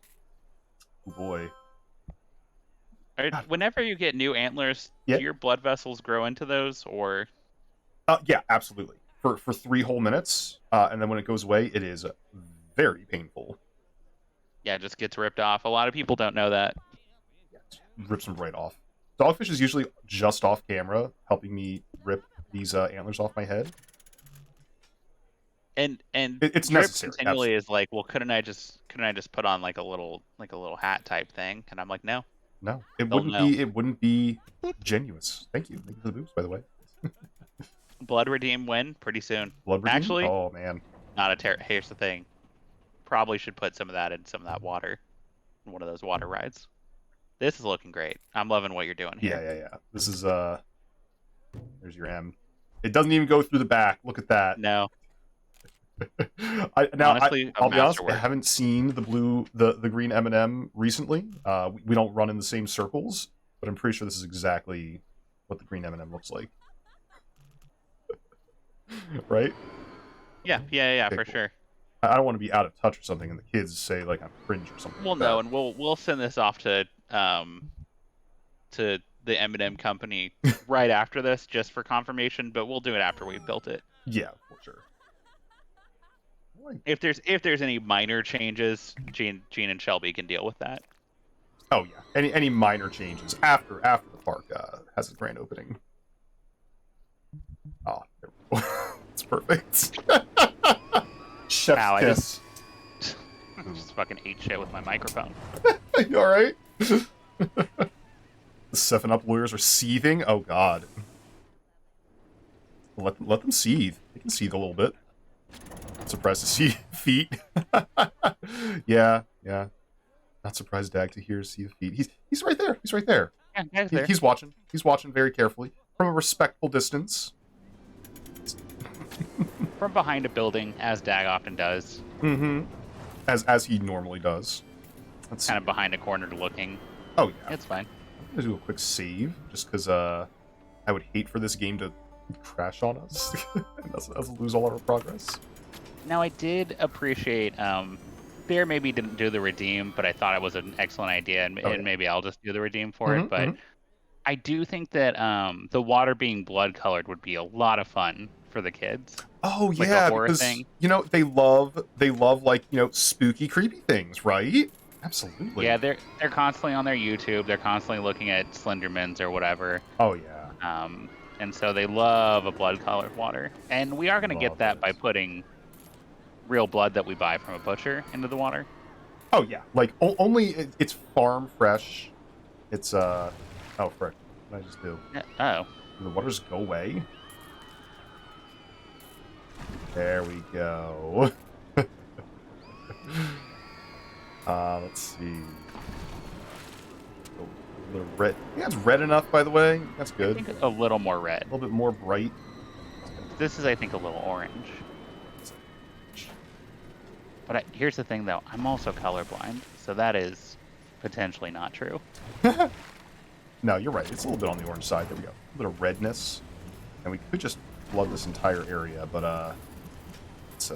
Oh boy. Whenever you get new antlers, Yeah. do your blood vessels grow into those, or? Yeah, absolutely. For 3 whole minutes, and then when it goes away, it is very painful. Yeah, it just gets ripped off. A lot of people don't know that. Yeah, it rips them right off. Dogfish is usually just off camera, helping me rip these antlers off my head. And It's Drip necessary. continually is like, well, couldn't I just put on like a little hat type thing? And I'm like, no. No, it They'll wouldn't know. be. It wouldn't be genuous. Thank you. Thank you for the boobs, by the way. Blood redeem when? Pretty soon. Blood redeem? Actually, Oh man. not a here's the thing. Probably should put some of that in some of that water. In one of those water rides. This is looking great. I'm loving what you're doing here. Yeah. This is There's your M. It doesn't even go through the back. Look at that. No. Honestly, I'll be honest. I masterwork. haven't seen the green M&M recently. We don't run in the same circles, but I'm pretty sure this is exactly what the green M&M looks like. Right? Yeah, Okay, for cool. sure. I don't want to be out of touch or something, and the kids say like I'm cringe or something. Well, like no, that. and we'll send this off to the M&M company right after this, just for confirmation. But we'll do it after we've built it. Yeah, for sure. If there's any minor changes, Gene and Shelby can deal with that. Oh yeah, any minor changes after the park has its grand opening. Oh, there we go. It's perfect. Chef's Ow, kiss. Just fucking ate shit with my microphone. You all right? The 7-Up lawyers are seething. Oh god. Let them seethe. They can seethe a little bit. I'm surprised to see feet. Yeah. Not surprised, Dag, to hear see the feet. He's right there. He's right there. Yeah, guys, there. He's watching. He's watching very carefully from a respectful distance. From behind a building, as Dag often does. Mm-hmm. As he normally does. Let's Kind of behind a corner looking. Oh yeah. It's fine. I'm gonna do a quick save just because I would hate for this game to crash on us and us lose all our progress. Now, I did appreciate Bear maybe didn't do the redeem, but I thought it was an excellent idea, and, yeah. maybe I'll just do the redeem for it. But I do think that the water being blood colored would be a lot of fun for the kids. Oh Like a yeah, horror because thing. they love like spooky, creepy things, right? Absolutely. Yeah, they're constantly on their YouTube. They're constantly looking at Slendermans or whatever. Oh yeah. And so they love a blood colored water, and we are going to get Love that it. by putting real blood that we buy from a butcher into the water. Oh yeah. Like only it's farm fresh. It's oh frick. What did I just do? Oh. Did the waters go away? There we go. Let's see. A little red. Yeah, it's red enough, by the way. That's I good. think a little more red. A little bit more bright. This is, I think, a little orange. But here's the thing, though. I'm also colorblind, so that is potentially not true. No, you're right. It's a little bit on the orange side. There we go. A little bit of redness. And we could just flood this entire area, but it's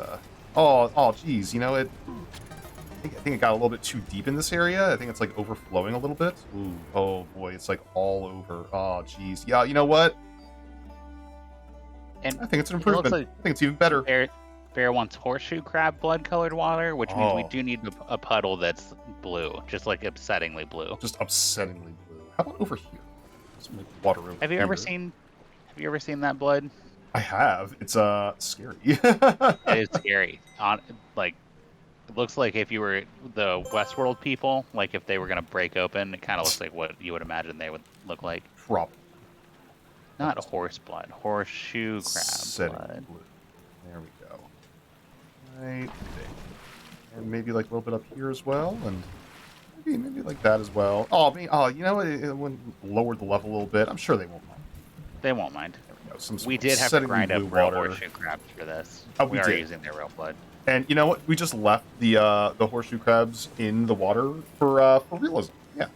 oh geez, it I think it got a little bit too deep in this area. I think it's like overflowing a little bit. Ooh, oh boy, it's like all over. Oh geez. Yeah, you know what? And I think it's an it looks improvement. like I think it's even better. Bear wants horseshoe crab blood-colored water, which means we Oh. do need a puddle that's blue, just like upsettingly blue. Just upsettingly blue. How about over here? Some like water over Have you ever here. seen? Have you ever seen that blood? I have. It's scary. It is scary. Like, it looks like if you were the Westworld people, like if they were gonna break open, it kind of looks like what you would imagine they would look like. Probably. Not horse blood, horseshoe crab Setting blood. blue. There we go. Right there. And maybe like a little bit up here as well, and maybe like that as well. Oh, you know what? It went lowered the level a little bit. I'm sure they won't mind. They won't mind. There we go. Some We sort of did have to setting grind up blue real water. horseshoe crabs for this. Oh, we we are did. using their real blood. And you know what? We just left the horseshoe crabs in the water for realism. Yeah,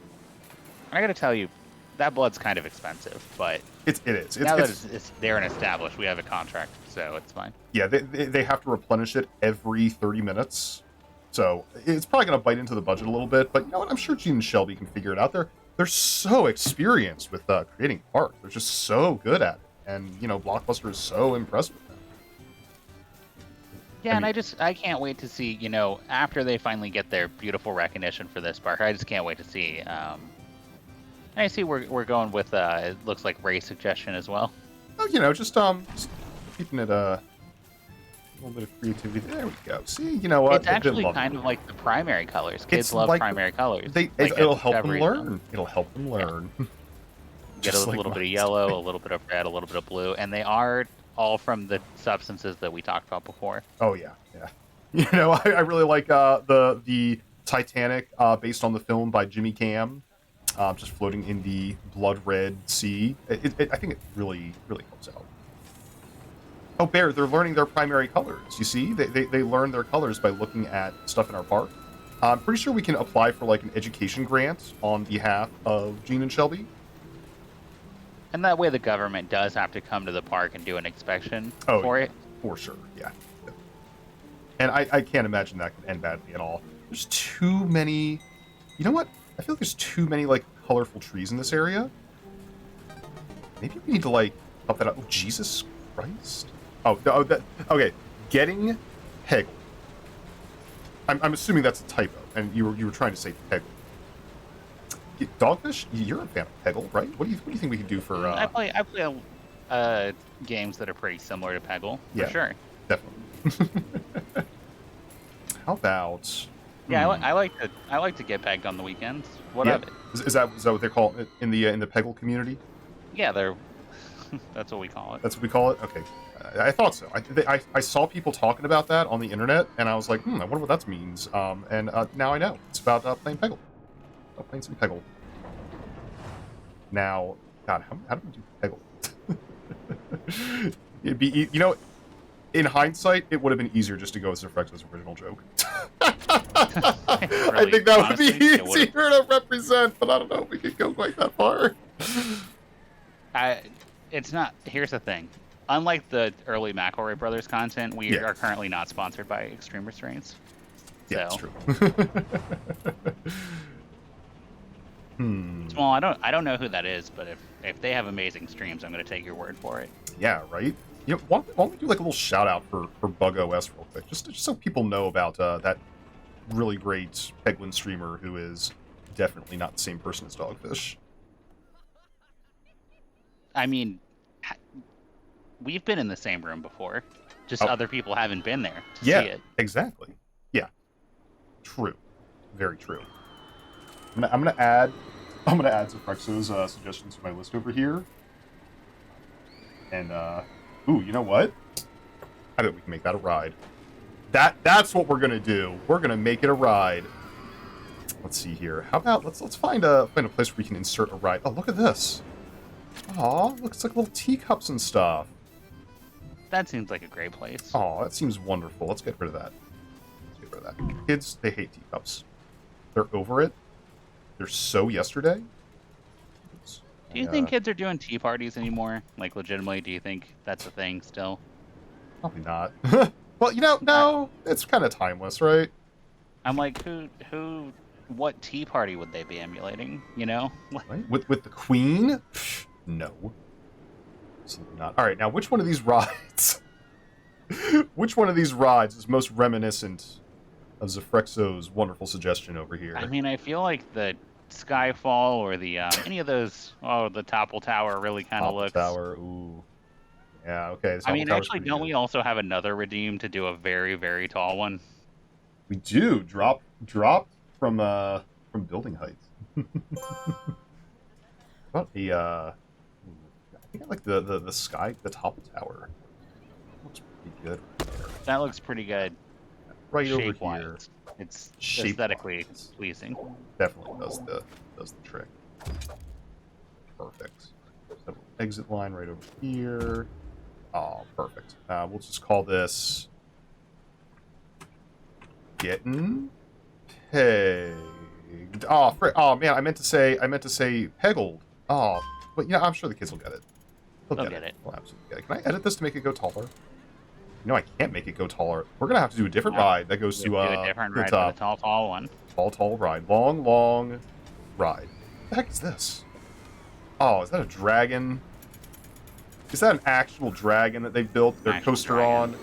I gotta tell you, that blood's kind of expensive, but it is. now that it's there and established, we have a contract, so it's fine. Yeah, they have to replenish it every 30 minutes. So it's probably going to bite into the budget a little bit, but you know what? I'm sure Gene and Shelby can figure it out. They're so experienced with creating art. They're just so good at it. And, you know, Blockbuster is so impressed with them. Yeah, I and I can't wait to see, you know, after they finally get their beautiful recognition for this park, I just can't wait to see. I see we're going with, it looks like Ray's suggestion as well. Oh, you know, just keeping it a little bit of creativity. There we go. See, you know what? It's actually kind of like the primary colors. Kids love like primary colors. It'll help them Discovery learn. Zone. It'll help them learn. Get Just a like little bit of mine's yellow, doing. a little bit of red, a little bit of blue, and they are all from the substances that we talked about before. Oh yeah, yeah. You know, I really like the Titanic based on the film by Jimmy Cam, just floating in the blood red sea. I think it really helps out. Oh, Bear, they're learning their primary colors. You see, they learn their colors by looking at stuff in our park. I'm pretty sure we can apply for like an education grant on behalf of Gene and Shelby. And that way the government does have to come to the park and do an inspection for yeah, it. For sure, yeah. And I can't imagine that could end badly at all. There's too many... You know what? I feel like there's too many, like, colorful trees in this area. Maybe we need to, like, up that up. Oh, Jesus Christ. Okay. Getting Peggle. I'm assuming that's a typo, and you were trying to say Peggle. Dogfish, you're a fan of Peggle, right? What do you think we can do for? I play games that are pretty similar to Peggle, Yeah. for sure. Definitely. How about? Yeah, I like to get pegged on the weekends. What Yeah. of it? Is that what they call it in the Peggle community? Yeah, they're that's what we call it. That's what we call it. Okay, I thought so. I saw people talking about that on the internet, and I was like, I wonder what that means. And now I know. It's about playing Peggle. Playing some Peggle. Now, God, how do we do Peggle? It'd be, you know, in hindsight, it would have been easier just to go with Zerfrex's original joke. I think that would be easier to represent, but I don't know if we could go quite that far. It's not. Here's the thing. Unlike the early McElroy Brothers content, we are currently not sponsored by Extreme Restraints. Yeah, So. that's true. Well, I don't know who that is, but if they have amazing streams, I'm going to take your word for it. Yeah, right? You know, why don't we do like a little shout out for Bug OS real quick, just so people know about that really great Peglin streamer who is definitely not the same person as Dogfish. I mean, we've been in the same room before, just other people haven't been there to see it. Exactly. Yeah, true, very true. I'm gonna add Zerfrex's suggestions to my list over here. And ooh, you know what? I bet we can make that a ride. That's what we're gonna do. We're gonna make it a ride. Let's see here. How about let's find a place where we can insert a ride. Oh, look at this. Aw, looks like little teacups and stuff. That seems like a great place. Oh, that seems wonderful. Let's get rid of that. Kids, they hate teacups. They're over it. They're so yesterday. Oops. Do you think kids are doing tea parties anymore? Like, legitimately, do you think that's a thing still? Probably not. Well, you know, no, it's kind of timeless, right? I'm like, what tea party would they be emulating? You know? Right? With the Queen? Psh, no. Absolutely not. All right, now which one of these rides Which one of these rides is most reminiscent of Zafrexo's wonderful suggestion over here? I mean, I feel like the Skyfall or the any of those. Oh, the Topple Tower really kind of Topple looks. Tower, ooh. Yeah, okay. The I Topple mean, Tower's actually, pretty don't good. we also have another redeem to do a very, very tall one? We do drop from building heights. About the I think I like the sky, the Topple Tower. Looks pretty good right there. That looks pretty good. Right over Shape-wise. here. It's Shape-wise. aesthetically pleasing. Definitely does the trick. Perfect. So exit line right over here. Oh, perfect. We'll just call this getting pegged. Oh, oh man, I meant to say peggled. Oh, but yeah, I'm sure the kids will get it. They'll get it. They'll absolutely get it. Can I edit this to make it go taller? No, I can't make it go taller. We're gonna have to do a different ride that goes to do a different the ride top. for the tall one. Tall ride. Long ride. What the heck is this? Oh, is that a dragon? Is that an actual dragon that they built their Actual coaster dragon. on?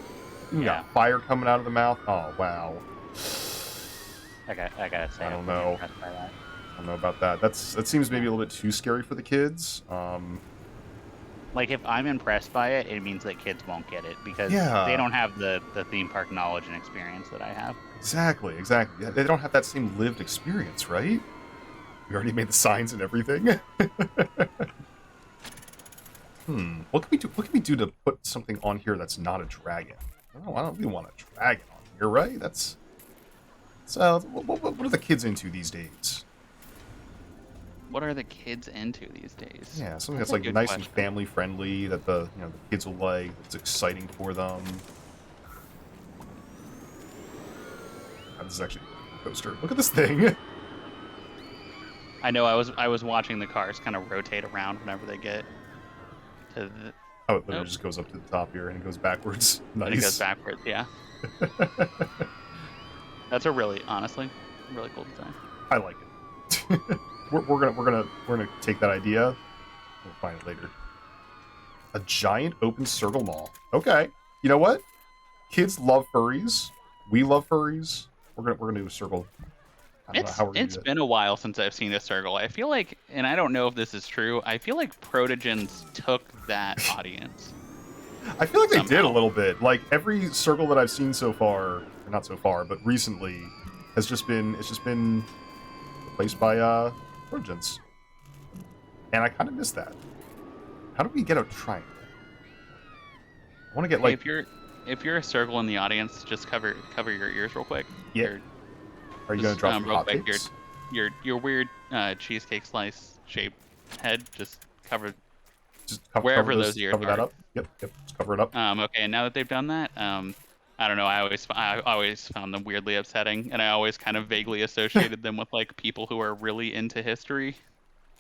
You Yeah. got fire coming out of the mouth. Oh wow. I gotta say, I don't I'm know. impressed by that. I don't know about that. That seems maybe a little bit too scary for the kids. Like, if I'm impressed by it, it means that kids won't get it because Yeah. they don't have the theme park knowledge and experience that I have. Exactly. Yeah, they don't have that same lived experience, right? We already made the signs and everything. What can we do? What can we do to put something on here that's not a dragon? I don't really want a dragon on here, right? That's what are the kids into these days? What are the kids into these days? Yeah, something That's that's a like good nice question. and family friendly that the kids will like. It's exciting for them. This is actually a coaster. Look at this thing. I know. I was watching the cars kind of rotate around whenever they get to the. Oh, it literally Nope. just goes up to the top here and it goes backwards. Nice. And it goes backwards. Yeah, that's honestly, really cool design. I like it. we're gonna take that idea. We'll find it later. A giant open circle mall. Okay. You know what? Kids love furries. We love furries. We're gonna do a circle. I don't know how we're gonna It's do that. been a while since I've seen a circle. I feel like, and I don't know if this is true, I feel like Protogens took that audience. I feel like they did a somehow. little bit. Like every circle that I've seen so far, or not so far, but recently, has just been replaced by Trojans. And I kind of miss that. How do we get a triangle? I want to get Hey, like if you're a circle in the audience, just cover your ears real quick. Yeah. Are you gonna drop some real quick, hotcakes? your weird cheesecake slice shaped head? Just cover. Just wherever cover those ears cover that are. up. Yep. Just cover it up. Okay, and now that they've done that, I don't know. I always found them weirdly upsetting, and I always kind of vaguely associated them with like people who are really into history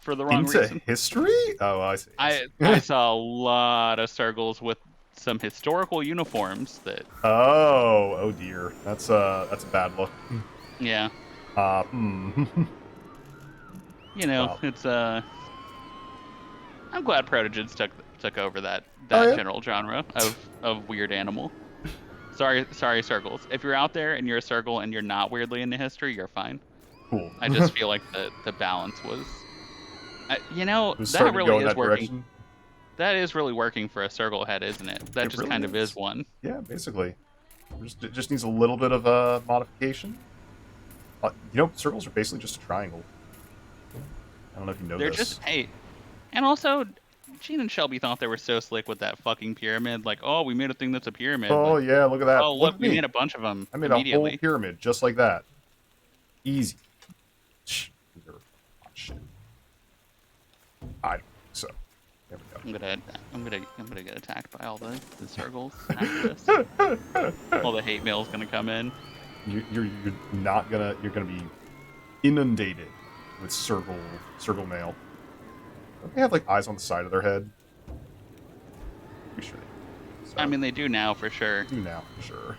for the wrong Into reason. history? Oh, I see. I saw a lot of circles with some historical uniforms that. Oh dear. That's a bad look. Yeah. You know, Wow. it's I'm glad Protogens took over that Oh, yeah? general genre of weird animal. Sorry, circles. If you're out there and you're a circle and you're not weirdly into history, you're fine. Cool. I just feel like the balance was, It was that starting to go really in is that working. direction. That is really working for a circle head, isn't it? That It just really kind of is. is one. Yeah, basically. It just needs a little bit of a modification. Circles are basically just a triangle. I don't know if you know They're this. just and also, Gene and Shelby thought they were so slick with that fucking pyramid. Like, oh, we made a thing that's a pyramid. Oh Like, yeah, look at that. oh, Look look, at we me. made a bunch of them I made a whole immediately. pyramid just like that. Easy. Shh. These are hot shit. I don't think so. There we I'm gonna get attacked by all the circles after this. All the hate mail's gonna come in. go. You're not gonna. You're gonna be inundated with circle mail. Don't they have like eyes on the side of their head? Pretty sure they do. I mean, they do now for sure. do now for sure.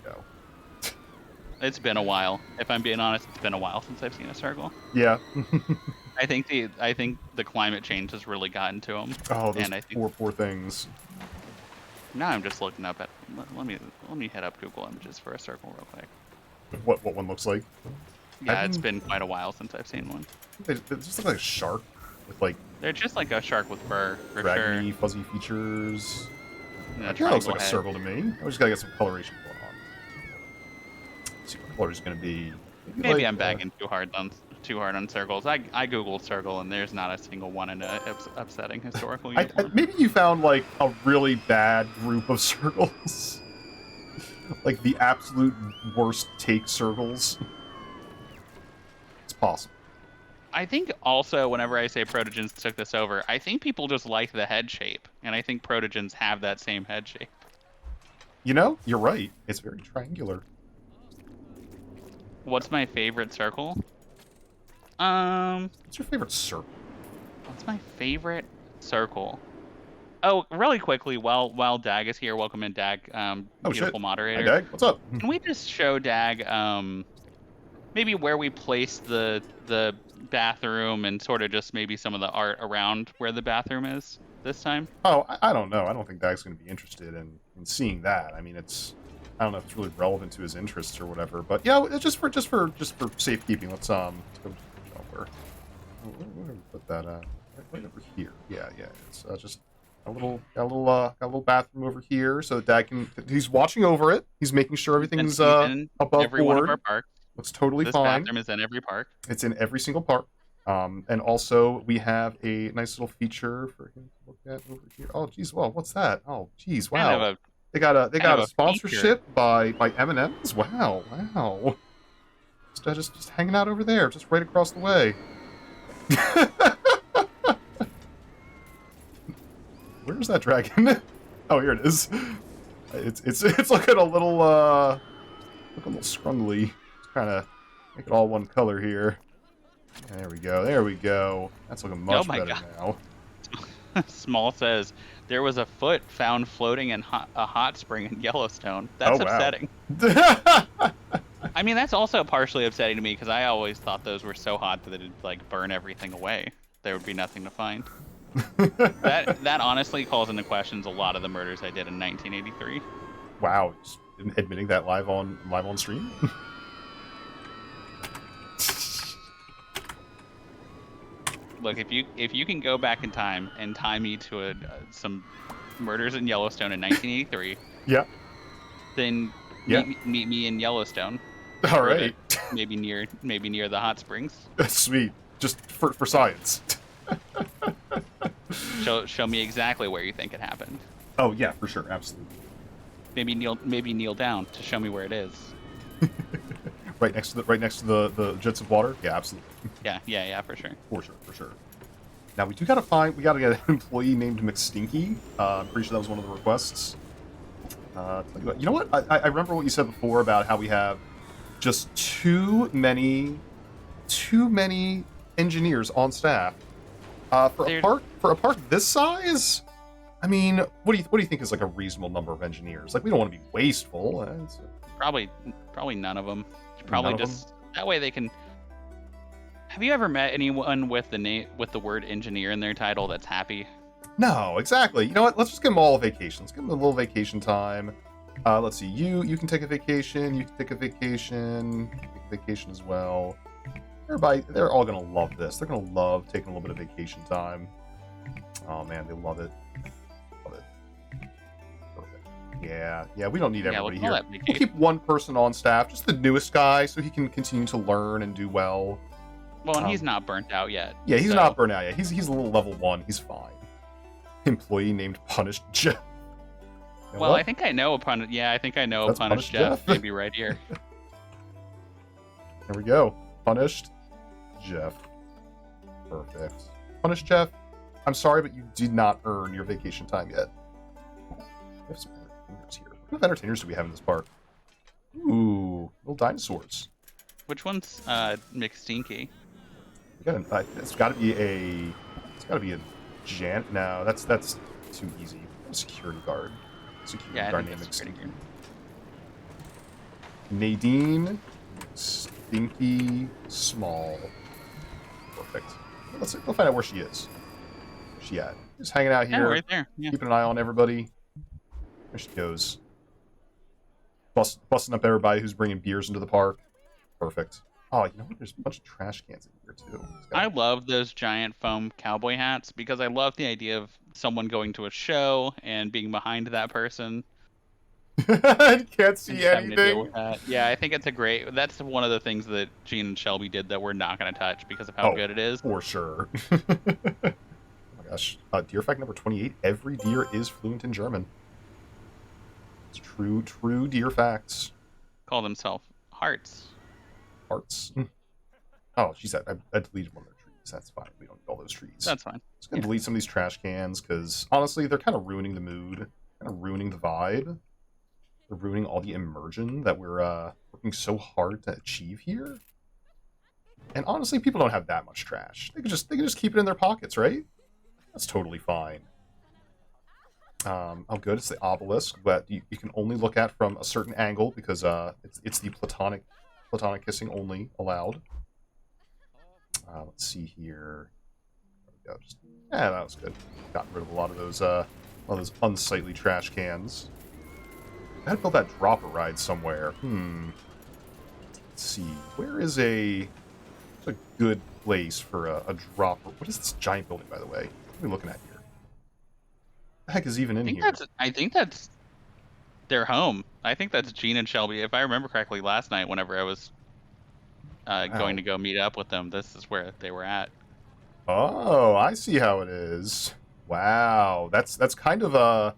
Go. It's been a while. If I'm being honest, it's been a while since I've seen a circle. Yeah. I think the climate change has really gotten to them. Oh, those And I think poor things. Now I'm just looking up at. Let me head up Google Images for a circle real quick. What one looks like? Yeah, I it's mean, been quite a while since I've seen one. they just look like a shark with like They're just like a shark with fur, for dragony, sure. fuzzy features. And a That looks triangle like a head. circle to me. We just gotta get some coloration going on. Let's see what color is gonna be. Maybe like, I'm bagging too hard on circles. I googled circle and there's not a single one in a upsetting historical uniform. maybe you found like a really bad group of circles, like the absolute worst take circles. It's possible. I think also whenever I say protogens took this over, I think people just like the head shape, and I think protogens have that same head shape. You know, you're right. It's very triangular. What's my favorite circle? What's your favorite circle? What's my favorite circle? Oh, really quickly, while Dag is here, welcome in Dag, Oh, beautiful shit. moderator. Hi, Dag. What's up? Can we just show Dag maybe where we place the bathroom and sort of just maybe some of the art around where the bathroom is this time? Oh, I don't know. I don't think Dag's going to be interested in seeing that. I mean, I don't know if it's really relevant to his interests or whatever. But yeah, it's just for safekeeping. Let's go over. We're gonna put that right over here. Yeah. It's just got a little bathroom over here, so that Dag can. He's watching over it. He's making sure everything's He's in above every one of board. our parks. Looks totally This fine. bathroom is in every park. It's in every single park. And also we have a nice little feature for him to look at over here. Oh, geez, well, what's that? Oh, geez, wow. Kind of They got a a sponsorship by M&M's. Wow. Just hanging out over there, just right across the way. Where's that dragon? Oh, here it is. It's looking a little scrungly. Just kind of make it all one color here. There we go. That's looking much better now. Small says there was a foot found floating in a hot spring in Yellowstone. That's upsetting. I mean, that's also partially upsetting to me because I always thought those were so hot that it'd like burn everything away. There would be nothing to find. That honestly calls into questions a lot of the murders I did in 1983. Wow, just admitting that live on stream. Look, if you can go back in time and tie me to some murders in Yellowstone in 1983, yeah, then meet me in Yellowstone. All right. Maybe near the hot springs. Sweet, just for science. Show me exactly where you think it happened. Oh yeah, for sure, absolutely. Maybe kneel down to show me where it is. right next to the jets of water. Yeah, absolutely. Yeah, for sure. For sure. Now we gotta get an employee named McStinky. I'm pretty sure that was one of the requests. You know what? I remember what you said before about how we have just too many engineers on staff. For a park this size, I mean, what do you think is like a reasonable number of engineers? Like, we don't want to be wasteful. Probably none of them. Probably just that way they can. Have you ever met anyone with the word engineer in their title that's happy? No, exactly. You know what? Let's just give them all a vacation. Let's give them a little vacation time. Let's see. You can take a vacation. You can take a vacation. Take a vacation as well. Everybody, they're all gonna love this. They're gonna love taking a little bit of vacation time. Oh man, they love it. Perfect. Yeah. We don't need everybody here. We'll keep one person on staff, just the newest guy, so he can continue to learn and do well. Well, and he's not burnt out yet. Yeah, he's not burnt out yet. He's a little level 1. He's fine. Employee named Punished Jeff. You know well, what? I think I know Punished Jeff. Maybe right here. There we go. Punished Jeff. Perfect. Punished Jeff, I'm sorry, but you did not earn your vacation time yet. We have some entertainers here. What kind of entertainers do we have in this park? Ooh, little dinosaurs. Which one's McStinky? It's got to be a Jan. No, that's too easy. A security guard. Security guard named McStinky. Nadine, Stinky, Small. Perfect. Let's find out where she is. Where's she at? Just hanging out here. Yeah, right there. Yeah. Keeping an eye on everybody. There she goes. Busting up everybody who's bringing beers into the park. Perfect. Oh, you know what? There's a bunch of trash cans in here, too. I love those giant foam cowboy hats because I love the idea of someone going to a show and being behind that person. I can't And see just having to deal anything. with that. Yeah, I think it's a great. That's one of the things that Gene and Shelby did that we're not going to touch because of how good it is. For sure. Oh my gosh. Deer fact number 28. Every deer is fluent in German. It's true deer facts. Call themselves hearts. Hearts. Oh, she said I deleted one of their trees. That's fine. We don't need all those trees. That's fine. Just gonna delete some of these trash cans because honestly, they're kind of ruining the mood, kind of ruining the vibe. They're ruining all the immersion that we're working so hard to achieve here. And honestly, people don't have that much trash. They can just keep it in their pockets, right? That's totally fine. Oh, good. It's the obelisk that you can only look at from a certain angle because it's the platonic kissing only allowed. Let's see here. There we go. Yeah, that was good. Got rid of a lot of those unsightly trash cans. I gotta build that dropper ride somewhere. Let's see. Where is a good place for a dropper? What is this giant building, by the way? What are we looking at here? What the heck is even in here? I think that's their home. I think that's Gene and Shelby. If I remember correctly, last night, whenever I was going to go meet up with them, this is where they were at. Oh, I see how it is. Wow, that's kind of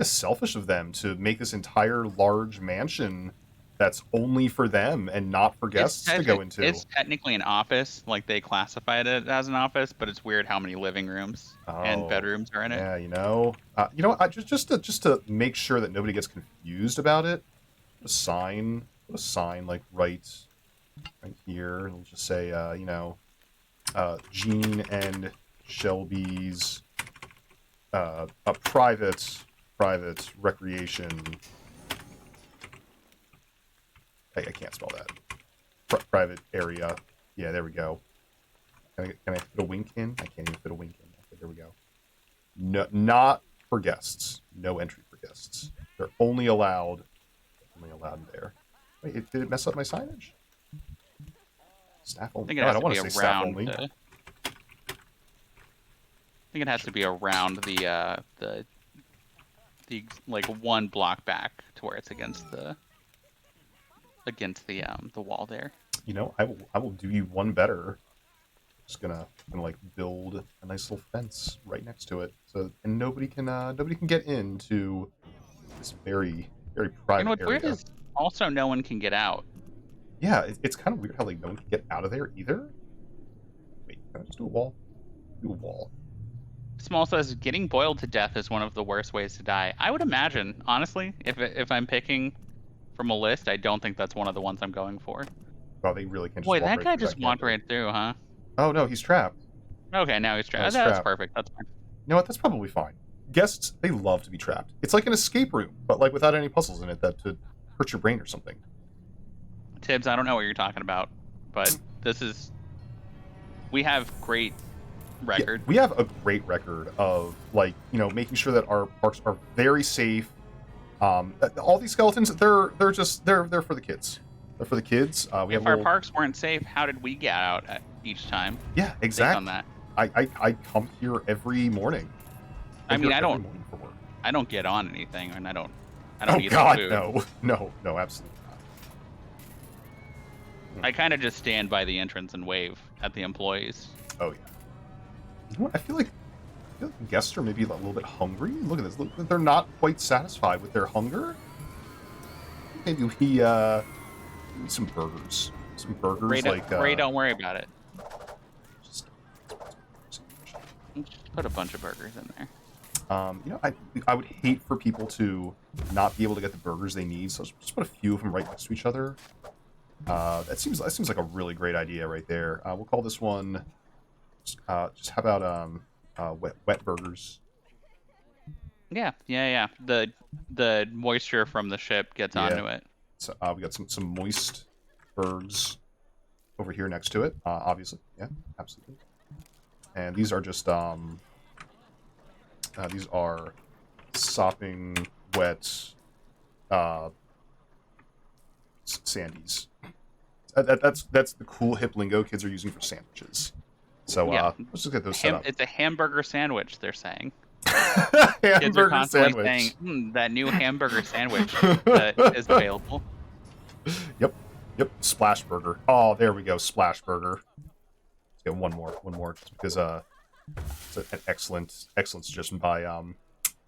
selfish of them to make this entire large mansion that's only for them and not for guests to go into. It's technically an office, like they classified it as an office, but it's weird how many living rooms and bedrooms are in it. Yeah, you know what? Just to make sure that nobody gets confused about it, put a sign like right here. It'll just say, Gene and Shelby's a private recreation. I can't spell that. Private area. Yeah, there we go. Can I fit a wink in? I can't even fit a wink in. Okay, there we go. No, not for guests. No entry for guests. They're only allowed there. Wait, did it mess up my signage? Staff only. I think it has I don't to want be to say staff around. only. I think it has to be around the like one block back to where it's against the wall there. You know, I will do you one better. Just gonna like build a nice little fence right next to it, so and nobody can get into this very private You know what's area. weird is also no one can get out. Yeah, it's kind of weird how like no one can get out of there either. Wait, can I just do a wall? Do a wall. Small says getting boiled to death is one of the worst ways to die. I would imagine, honestly, if I'm picking from a list, I don't think that's one of the ones I'm going for. Oh, they really can't. Boy, that guy just walked right through, huh? Oh no, he's trapped. Okay, now he's trapped. That's perfect. That's fine. You know what? That's probably fine. Guests, they love to be trapped. It's like an escape room, but like without any puzzles in it that to hurt your brain or something. Tibbs, I don't know what you're talking about, but we have great record. Yeah, we have a great record of like, making sure that our parks are very safe. All these skeletons, they're for the kids. They're for the kids. If our parks weren't safe, how did we get out each time? Yeah, exactly. On that. I come here every morning. I don't get on anything, and I don't eat God, food. No, absolutely not. I kind of just stand by the entrance and wave at the employees. Oh yeah. You know what? I feel like guests are maybe a little bit hungry. Look at this. Look, they're not quite satisfied with their hunger. Maybe we need some burgers. Some burgers. Ray, don't worry about it. Just put a bunch of burgers in there. I would hate for people to not be able to get the burgers they need, so just put a few of them right next to each other. That seems like a really great idea right there. We'll call this one. Just how about wet burgers? Yeah. The moisture from the ship gets onto it. So we got some moist burgers over here next to it. Obviously, yeah, absolutely. And these are just these are sopping wet sandies. That's the cool hip lingo kids are using for sandwiches. So Yeah. let's just get those set up. It's a hamburger sandwich, they're saying. Kids are Hamburger constantly sandwich. saying, that new hamburger sandwich that is available. Yep. Splash burger. Oh, there we go. Splash burger. Let's get one more, just because it's an excellent suggestion by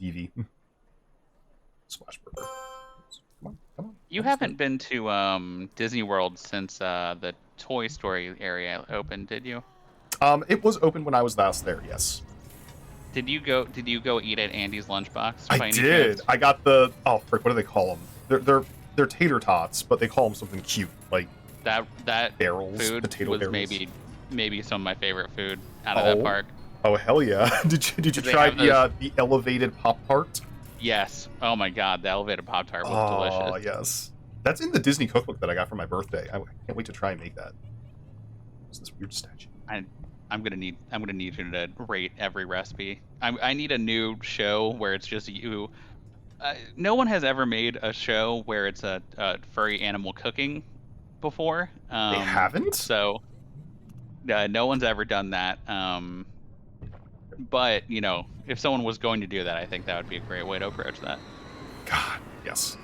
DV. Splash burger. Come on. You haven't been to Disney World since the Toy Story area opened, did you? It was open when I was last there. Yes. Did you go eat at Andy's lunchbox? by I any did. chance? I got the frick. What do they call them? They're tater tots, but they call them something cute, like That barrels, food potato was barrels. maybe some of my favorite food out of that park. Oh hell yeah! Did you They try have the elevated Pop Tart? Yes. Oh my God, the elevated Pop-Tart was Oh delicious. yes, that's in the Disney cookbook that I got for my birthday. I can't wait to try and make that. What's this weird statue? I'm gonna need you to rate every recipe. I need a new show where it's just you. No one has ever made a show where it's a furry animal cooking before. They haven't? So no one's ever done that. But if someone was going to do that, I think that would be a great way to approach that. God, yes.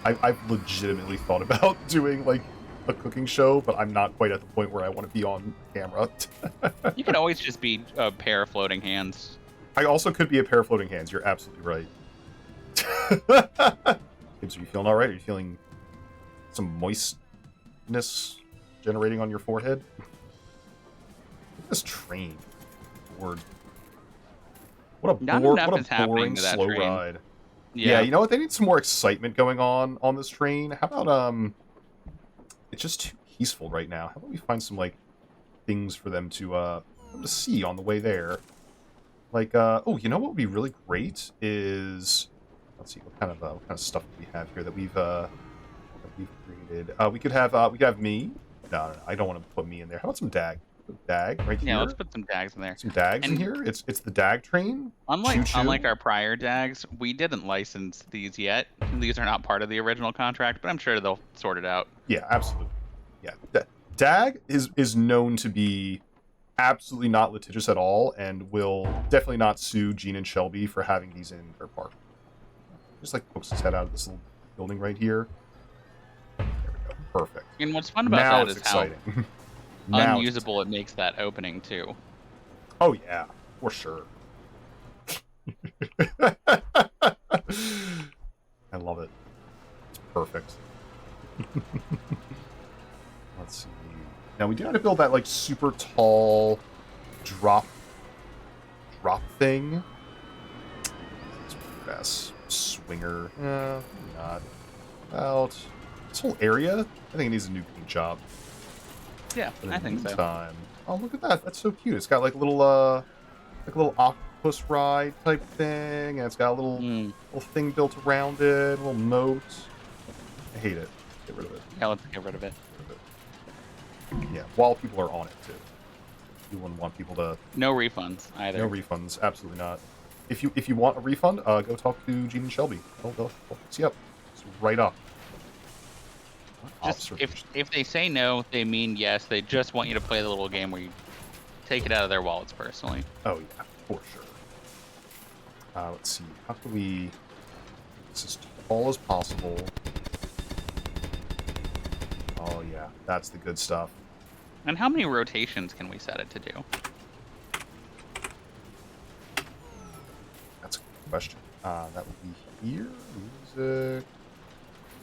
I've legitimately thought about doing like a cooking show, but I'm not quite at the point where I want to be on camera. You can always just be a pair of floating hands. I also could be a pair of floating hands. You're absolutely right. Gibbs, are you feeling all right? Are you feeling some moistness generating on your forehead? Look at this train. Lord. What Not a enough is happening boring to that slow train. ride. Yeah, you know what? They need some more excitement going on this train. How about it's just too peaceful right now. How about we find some like things for them to see on the way there? Like oh, you know what would be really great is, let's see, what kind of stuff do we have here that we've created. We could have me. No, I don't want to put me in there. How about some dag? Dag right here. Yeah, let's put some dags in there. Some dags in And- here. It's the dag train. Unlike Choo-choo. our prior dags, we didn't license these yet. These are not part of the original contract, but I'm sure they'll sort it out. Yeah, absolutely. Yeah, dag is known to be absolutely not litigious at all, and will definitely not sue Gene and Shelby for having these in their park. Just like pokes his head out of this little building right here. There we go. Perfect. And what's fun about Now that it's is how exciting. Now it's unusable it makes that opening too. Oh yeah, for sure. I love it. It's perfect. Let's see. Now we do have to build that like super tall drop thing. Best swinger. Not about this whole area. I think it needs a new paint job. Yeah, But in I the think so. meantime- Oh, look at that! That's so cute. It's got like a little octopus ride type thing, and it's got a little thing built around it, a little moat. I hate it. Get rid of it. Yeah, let's get rid of it. Yeah, while people are on it too. You wouldn't want people to. No refunds either. No refunds. Absolutely not. If you want a refund, go talk to Gene and Shelby. They'll fix you up. It's right up. Just if they say no, they mean yes. They just want you to play the little game where you take it out of their wallets personally. Oh yeah, for sure. Let's see. How can we make this as tall as possible? Oh yeah, that's the good stuff. And how many rotations can we set it to do? That's a good question. That would be here. Music.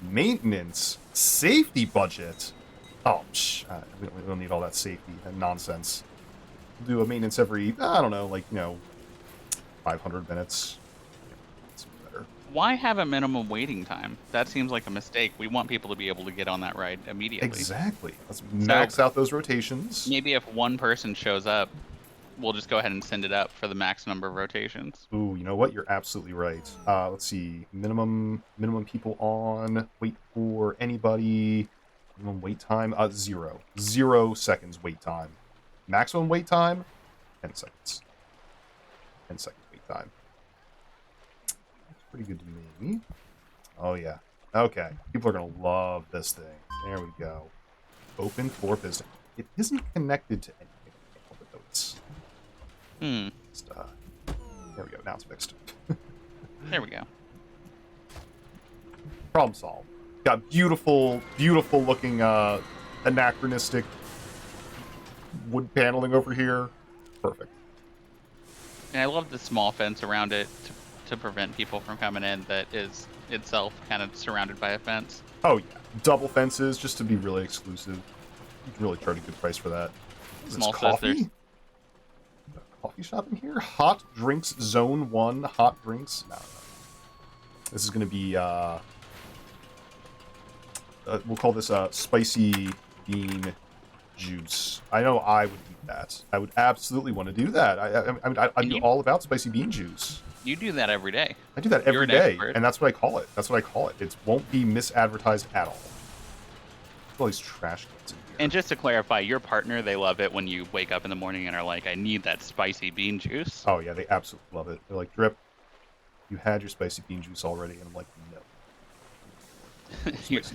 Maintenance. Safety budget. Oh, we don't need all that safety and nonsense. We'll do a maintenance every, I don't know, 500 minutes. That's better. Why have a minimum waiting time? That seems like a mistake. We want people to be able to get on that ride immediately. Exactly. Let's max out those rotations. Maybe if one person shows up, we'll just go ahead and send it up for the max number of rotations. Ooh, you know what? You're absolutely right. Let's see. Minimum people on. Wait for anybody. Minimum wait time. 0. 0 seconds wait time. Maximum wait time. 10 seconds. 10 seconds wait time. pretty good to me. Oh, yeah. Okay. People are going to love this thing. There we go. Open for business. It isn't connected to anything. But it's... Just, there we go. Now it's fixed. There we go. Problem solved. Got beautiful, beautiful looking anachronistic wood paneling over here. Perfect. And I love the small fence around it to prevent people from coming in that is itself kind of surrounded by a fence. Oh, yeah. Double fences just to be really exclusive. You can really charge a good price for that. Small coffee? sisters. Coffee shop in here? Hot drinks zone 1. Hot drinks? No. This is going to be, we'll call this spicy bean juice. I know I would eat that. I would absolutely want to do that. I'm all about spicy bean juice. You do that every day. I do that You're every an day, expert. and that's what I call it. That's what I call it. It won't be misadvertised at all. Look at all these trash cans in here. And just to clarify, your partner, they love it when you wake up in the morning and are like, I need that spicy bean juice. Oh, yeah, they absolutely love it. They're like, Drip, you had your spicy bean juice already. And I'm like, no.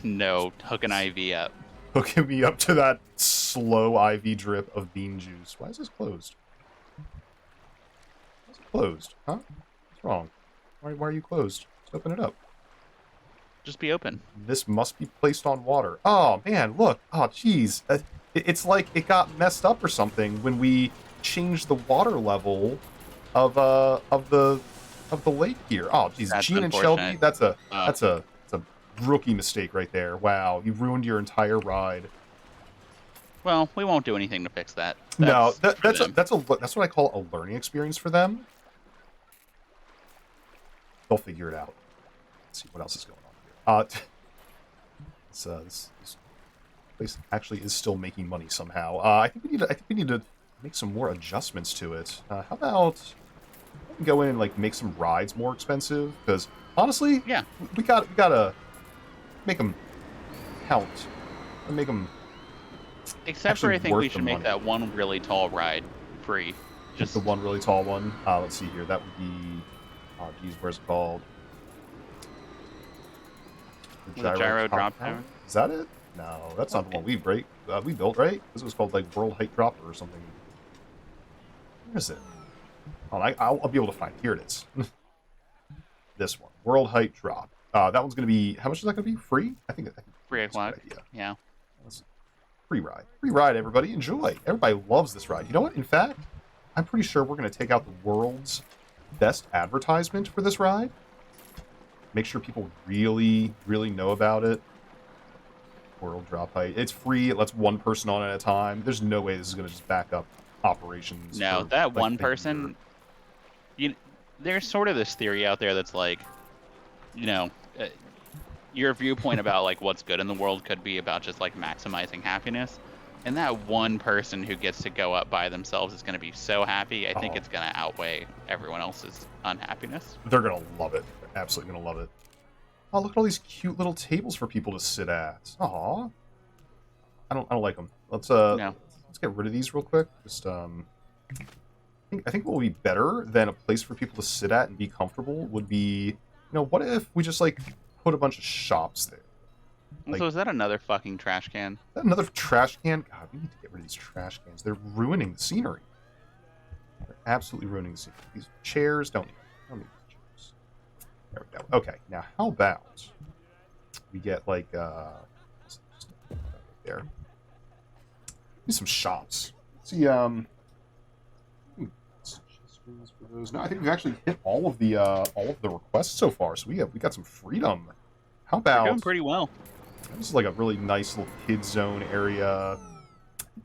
No, hook an IV up. Hooking me up to that slow IV drip of bean juice. Why is this closed? It's closed, huh? What's wrong? Why are you closed? Let's open it up. Just be open. This must be placed on water. Oh, man, look. Oh, jeez. It's like it got messed up or something when we changed the water level of the lake here. Oh, jeez. That's Gene and Shelby, unfortunate. that's a rookie mistake right there. Wow, you ruined your entire ride. Well, we won't do anything to fix that. No, for that's them. what I call a learning experience for them. They'll figure it out. Let's see what else is going on here. This place actually is still making money somehow. I think we need to make some more adjustments to it. How about we go in and like make some rides more expensive? Because honestly, Yeah. we gotta make them count and make them. Except for actually I think worth we the should make money. that one really tall ride free. Just the one really tall one. Let's see here. That would be. Oh, geez, where's it called? The gyro drop tower? tower? Is that it? No, that's not the one we built, right? This was called like World Height Dropper or something. Where is it? Oh, I'll be able to find it. Here it is. This one, World Height Drop. That one's going to be. How much is that going to be? Free? I think 3 that's a good o'clock. idea. Yeah. Free ride. Free ride, everybody. Enjoy. Everybody loves this ride. You know what? In fact, I'm pretty sure we're going to take out the world's best advertisement for this ride. Make sure people really, really know about it. World Drop Height. It's free. It lets one person on at a time. There's no way this is going to just back up operations. No, for, that like, one a person. There's sort of this theory out there that's like, your viewpoint about like what's good in the world could be about just like maximizing happiness, and that one person who gets to go up by themselves is going to be so happy. I think it's going to outweigh everyone else's unhappiness. They're going to love it. They're absolutely going to love it. Oh, look at all these cute little tables for people to sit at. Aw. I don't like them. Let's get rid of these real quick. Just I think what would be better than a place for people to sit at and be comfortable would be, what if we just like put a bunch of shops there? Like, So is that another fucking trash can? is that another trash can? God, we need to get rid of these trash cans. They're ruining the scenery. They're absolutely ruining the scenery. These chairs don't need these chairs. There we go. Okay, now how about we get like just right there. Maybe some shops. Let's see, no, I think we've actually hit all of the requests so far. So we got some freedom. How They're about doing pretty well. this is like a really nice little kid zone area.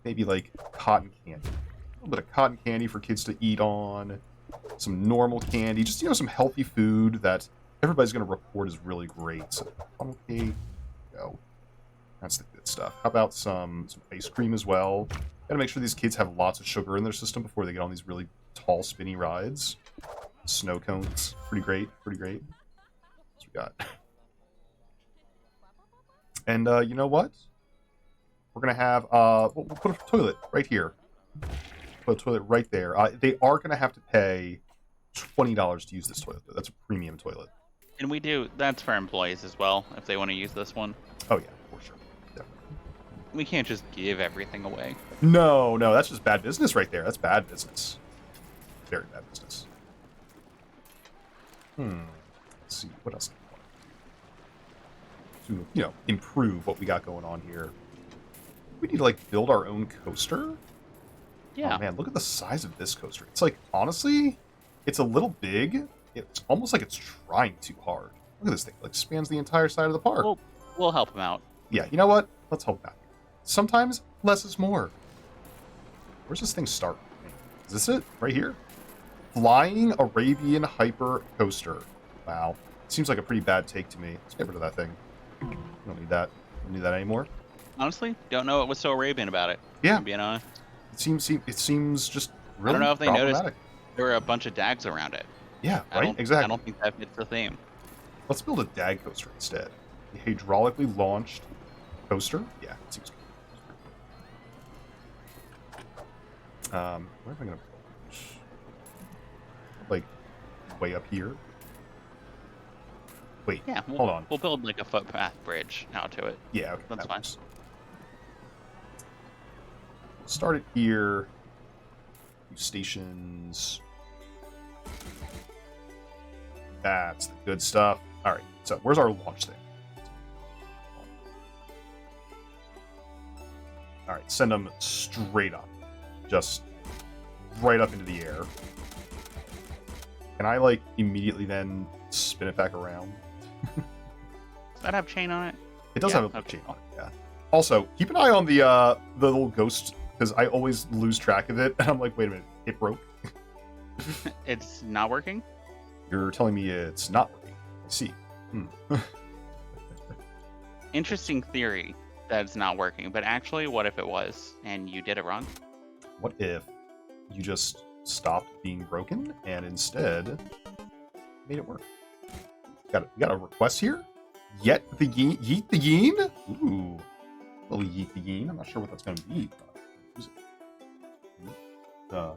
Maybe like cotton candy. A little bit of cotton candy for kids to eat on. Some normal candy. Just, some healthy food that everybody's going to report is really great. So, okay, go. That's the good stuff. How about some ice cream as well? Got to make sure these kids have lots of sugar in their system before they get on these really tall, spinny rides. Snow cones. Pretty great. Pretty great. What's we got? And you know what? We're going to have, we'll put a toilet right here. Put a toilet right there. They are going to have to pay $20 to use this toilet, though. That's a premium toilet. And we do, that's for employees as well, if they want to use this one. Oh yeah, for sure. Definitely. We can't just give everything away. No, that's just bad business right there. That's bad business. Very bad business. Let's see, what else? To, improve what we got going on here. We need to, like, build our own coaster? Yeah. Oh, man, look at the size of this coaster. It's like, honestly, it's a little big. It's almost like it's trying too hard. Look at this thing. It, like, spans the entire side of the park. We'll help them out. Yeah, you know what? Let's help out. Sometimes less is more. Where's this thing start? Is this it? Right here? Flying Arabian Hyper Coaster. Wow. Seems like a pretty bad take to me. Let's get rid of that thing. We don't need that. Don't need that anymore. Honestly, don't know what was so Arabian about it. Yeah. Being honest. It seems just really I don't know if they noticed problematic. there were a bunch of dags around it. Yeah, right? Exactly. I don't think that fits the theme. Let's build a dag coaster instead. A hydraulically launched coaster? Yeah, it seems good. Where am I going to build? Like, way up here? Wait, Yeah, hold on. We'll build like a footpath bridge out to it. Yeah, okay, That's that fine. works. Start it here. New stations. That's the good stuff. All right, so where's our launch thing? All right, send them straight up. Just right up into the air. Can I, like, immediately then spin it back around? Does that have chain on it? It does Yeah, have a okay. chain on it, yeah. Also, keep an eye on the little ghost, because I always lose track of it, and I'm like, wait a minute, it broke? It's not working? You're telling me it's not working. I see. Interesting theory that it's not working, but actually, what if it was, and you did it wrong? What if you just stopped being broken, and instead made it work? We got a request here? Yeet the yeen? Ooh. Little yeet the yeen. I'm not sure what that's going to be. Use it. All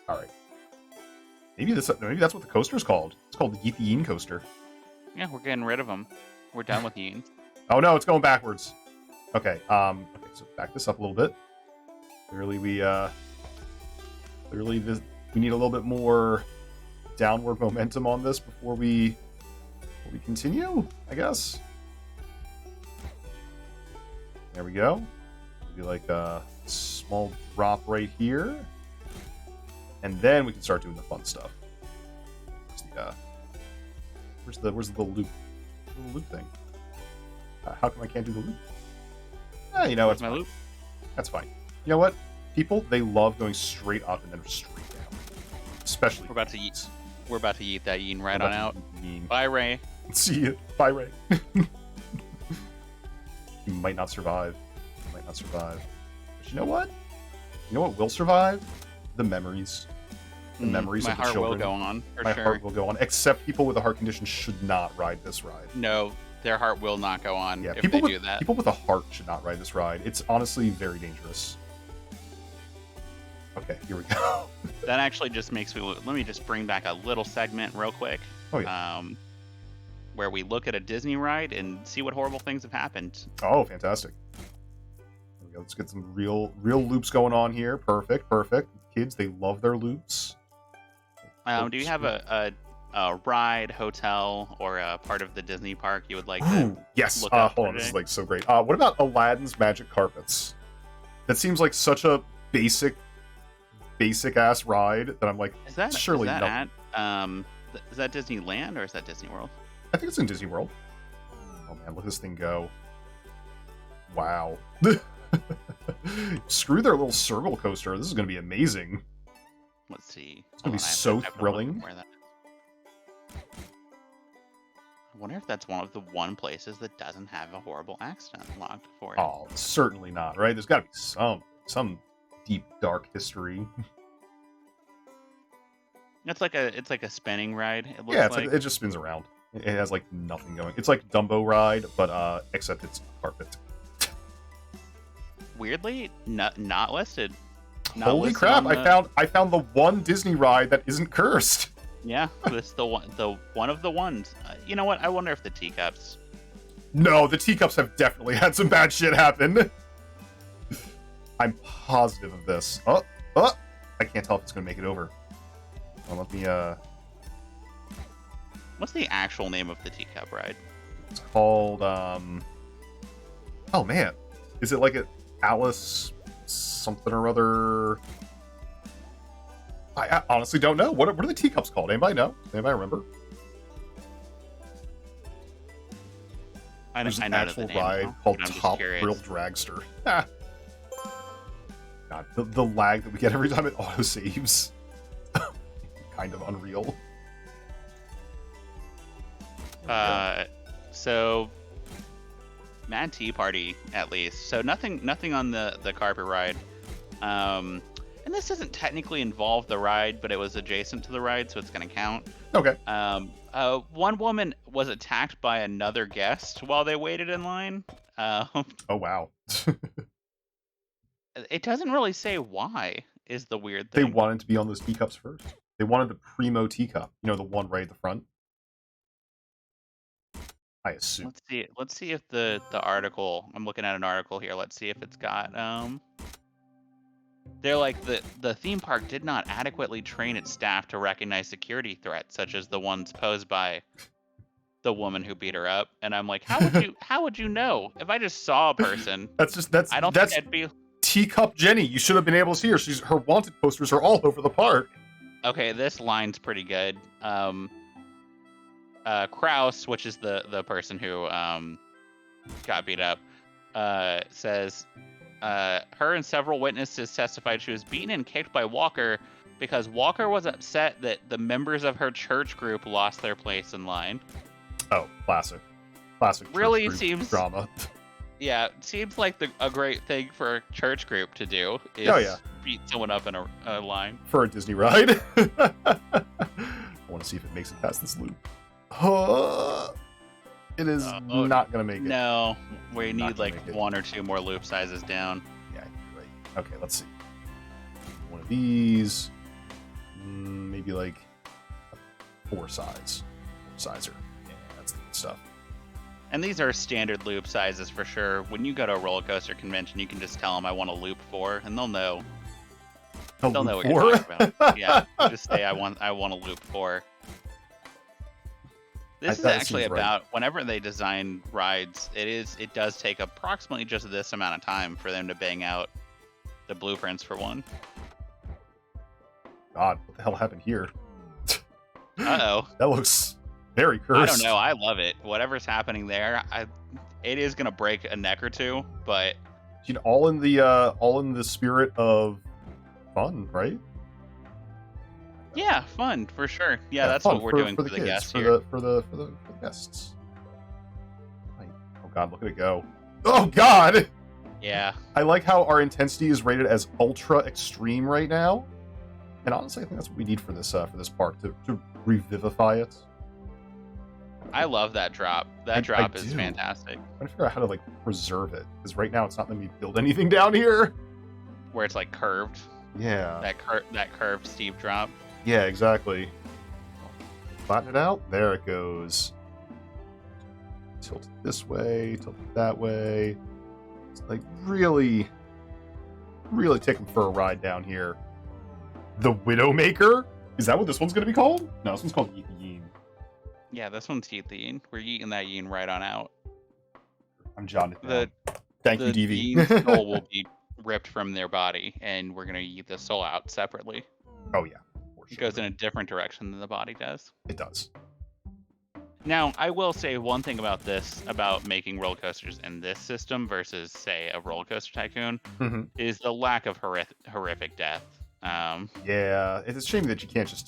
right. Maybe that's what the coaster's called. It's called the Yeet the Yeen coaster. Yeah, we're getting rid of them. We're done with Yeens. Oh no, it's going backwards. Okay. Okay. So back this up a little bit. Clearly, we need a little bit more downward momentum on this before we continue, I guess. There we go. Maybe like a small drop right here. And then we can start doing the fun stuff. Where's the little loop? Little loop thing. How come I can't do the loop? You know, it's My fine. loop. That's fine. You know what? People, they love going straight up and then straight down. Especially We're about to yeet. We're about to yeet that Yeen We're right about on to out. yeet. Bye, Ray. See you. Bye, Ray. You might not survive. You might not survive. But you know what? You know what will survive? The memories. The memories My of the heart children. will go on, for My sure. heart will go on. Except people with a heart condition should not ride this ride. No, their heart will not go on Yeah, if people they with do that. people with a heart should not ride this ride. It's honestly very dangerous. Okay, here we go. That actually just makes me. Let me just bring back a little segment real quick. Oh yeah. Where we look at a Disney ride and see what horrible things have happened. Oh, fantastic. There we go. Let's get some real loops going on here. Perfect. Kids, they love their loops. Do you have a ride, hotel, or a part of the Disney park you would like to Ooh, yes. look up Hold on, today? this is like so great. What about Aladdin's Magic Carpets? That seems like such a basic ass ride that I'm like, Is that surely is that no. is that Disneyland or is that Disney World? I think it's in Disney World. Oh man, look at this thing go. Wow. Screw their little circle coaster. This is going to be amazing. Let's see. It's going to be Hold on, I so have to look thrilling. where that is. I wonder if that's one of the places that doesn't have a horrible accident logged for it. Oh, certainly not, right? There's got to be some deep, dark history. It's like a spinning ride. It looks Yeah, it's like. like it just spins around. It has like nothing going. It's like Dumbo ride, but except it's carpet. Weirdly not listed. Not Holy listed crap! on the- I found the one Disney ride that isn't cursed. Yeah, this is the one of the ones. You know what? I wonder if the teacups. No, the teacups have definitely had some bad shit happen. I'm positive of this. Oh, I can't tell if it's gonna make it over. Well, let me What's the actual name of the teacup ride? It's called oh man, is it like a Alice something or other? I honestly don't know. What are the teacups called? Anybody know? Anybody remember? There's an know actual the name ride now, called but I'm just Top curious. Thrill Dragster. Ah. God, the lag that we get every time it auto saves, kind of unreal. So Mad Tea Party, at least. So nothing on the carpet ride. And this doesn't technically involve the ride, but it was adjacent to the ride, so it's going to count. Okay. One woman was attacked by another guest while they waited in line. Oh wow. It doesn't really say why, is the weird They thing. wanted to be on those teacups first. They wanted the primo teacup. You know, the one right at the front. I assume. Let's see if the article, I'm looking at an article here. Let's see if it's got they're like the theme park did not adequately train its staff to recognize security threats such as the ones posed by the woman who beat her up. And I'm like, how would you know? If I just saw a person, That's I don't that's think I'd be Teacup Jenny. You should have been able to see her. Her wanted posters are all over the park. okay. This line's pretty good. Kraus, which is the person who got beat up, says her and several witnesses testified she was beaten and kicked by Walker because Walker was upset that the members of her church group lost their place in line. Oh, classic Really church group seems drama. Yeah, it seems like a great thing for a church group to do is beat someone up in a line. For a Disney ride. I want to see if it makes it past this loop. It is not going to make it. No, we Not need gonna like make it. 1 or 2 more loop sizes down. Yeah, you're right. Okay, let's see. One of these. Maybe like a 4 size. 4 sizer. Yeah, that's the good stuff. And these are standard loop sizes for sure. When you go to a roller coaster convention, you can just tell them I want a loop 4, and they'll know. They'll know what you're talking about. Yeah, just say I want a loop 4. This is actually about whenever they design rides, it does take approximately just this amount of time for them to bang out the blueprints for one. God, what the hell happened here? Uh-oh. That looks very cursed. I don't know. I love it. Whatever's happening there, it is gonna break a neck or two, but You know, all in the spirit of fun, right? yeah, fun for sure. Yeah, that's fun what we're doing for the kids, guests for here. the guests. Right. Oh God, look at it go! Oh God! Yeah. I like how our intensity is rated as ultra extreme right now, and honestly, I think that's what we need for this park to revivify it. I love that drop. That drop is do. fantastic. I'm trying to figure out how to like preserve it because right now it's not letting me build anything down here. Where it's like curved. Yeah. That curved steep drop. Yeah, exactly. Flatten it out. There it goes. Tilt it this way, tilt it that way. It's like really take them for a ride down here. The Widowmaker? Is that what this one's going to be called? No, this one's called Yeet the Yeen. Yeah, this one's Yeet the Yeen. We're yeeting that Yeen right on out. I'm jotting it The down. Thank you, the DV. Yeen soul will be ripped from their body, and we're gonna yeet the soul out separately. Oh, yeah. For It sure. goes in a different direction than the body does. It does. Now, I will say one thing about this, about making roller coasters in this system versus, say, a roller coaster tycoon, Mhm. is the lack of horrific death. Yeah, it's a shame that you can't just,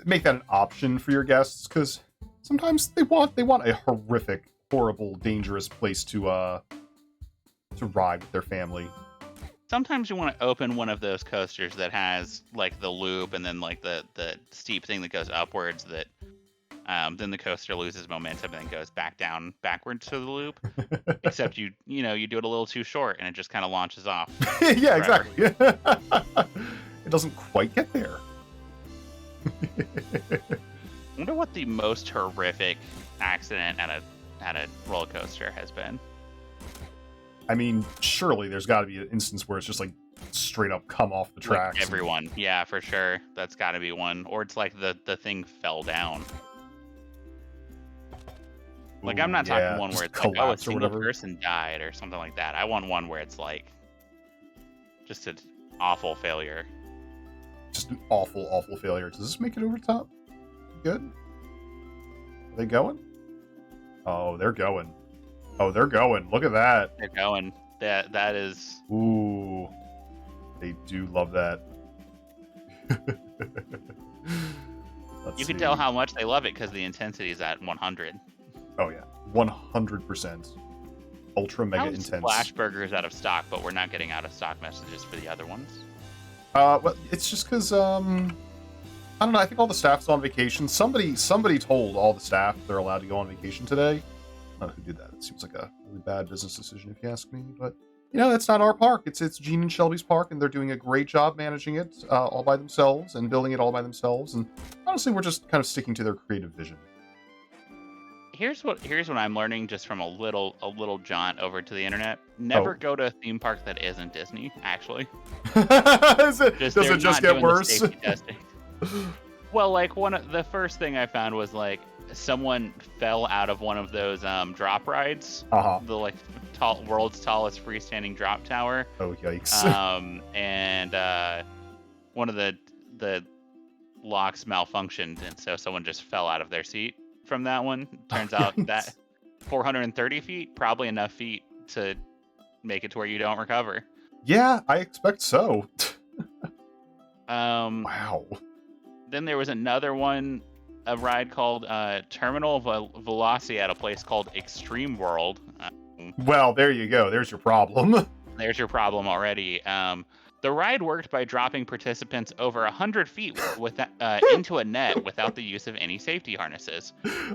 make that an option for your guests, because sometimes they want a horrific, horrible, dangerous place to ride with their family. Sometimes you want to open one of those coasters that has like the loop and then like the steep thing that goes upwards that then the coaster loses momentum and then goes backwards to the loop. Except you do it a little too short and it just kind of launches off. Yeah, forever. exactly. It doesn't quite get there. I wonder what the most horrific accident at a roller coaster has been. I mean, surely there's got to be an instance where it's just like straight up come off the tracks. Like everyone, yeah, for sure. That's got to be one. Or it's like the thing fell down. Like, I'm not talking one where it's like, oh, a single person died or something like that. I want one where it's like just an awful failure. Just an awful, awful failure. Does this make it over the top? Good? Are they going? Oh, they're going. Oh, they're going. Look at that. They're going. That is... Ooh. They do love that. You can tell how much they love it because the intensity is at 100. Oh, yeah. 100%. Ultra mega intense. Splash Burger is out of stock, but we're not getting out of stock messages for the other ones. Well, it's just because, I don't know, I think all the staff's on vacation. Somebody told all the staff they're allowed to go on vacation today. I don't know who did that. It seems like a really bad business decision, if you ask me. But, you know, that's not our park. It's Gene and Shelby's park, and they're doing a great job managing it all by themselves and building it all by themselves. And honestly, we're just kind of sticking to their creative vision. Here's what I'm learning just from a little jaunt over to the internet. Never go to a theme park that isn't Disney, actually. Does it just get worse? Well, like the first thing I found was like someone fell out of one of those drop rides. The like world's tallest freestanding drop tower. Oh yikes. And one of the locks malfunctioned, and so someone just fell out of their seat from that one. Turns out that 430 feet, probably enough feet to make it to where you don't recover. Yeah, I expect so. Wow. Then there was another one, a ride called Terminal Velocity at a place called Extreme World. Well, there you go. There's your problem. There's your problem already. The ride worked by dropping participants over 100 feet into a net without the use of any safety harnesses.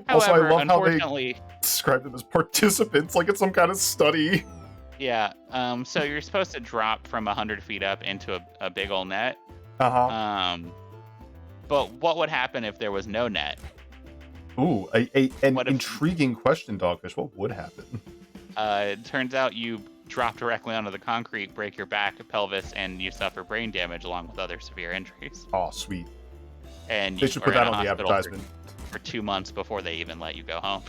Also, However, I love unfortunately, how they describe them as participants, like it's some kind of study. Yeah. So you're supposed to drop from 100 feet up into a big old net. But what would happen if there was no net? Ooh, an intriguing question, Dogfish. What would happen? It turns out you drop directly onto the concrete, break your back, pelvis, and you suffer brain damage along with other severe injuries. Oh, sweet. And they should put that on the advertisement. For 2 months before they even let you go home.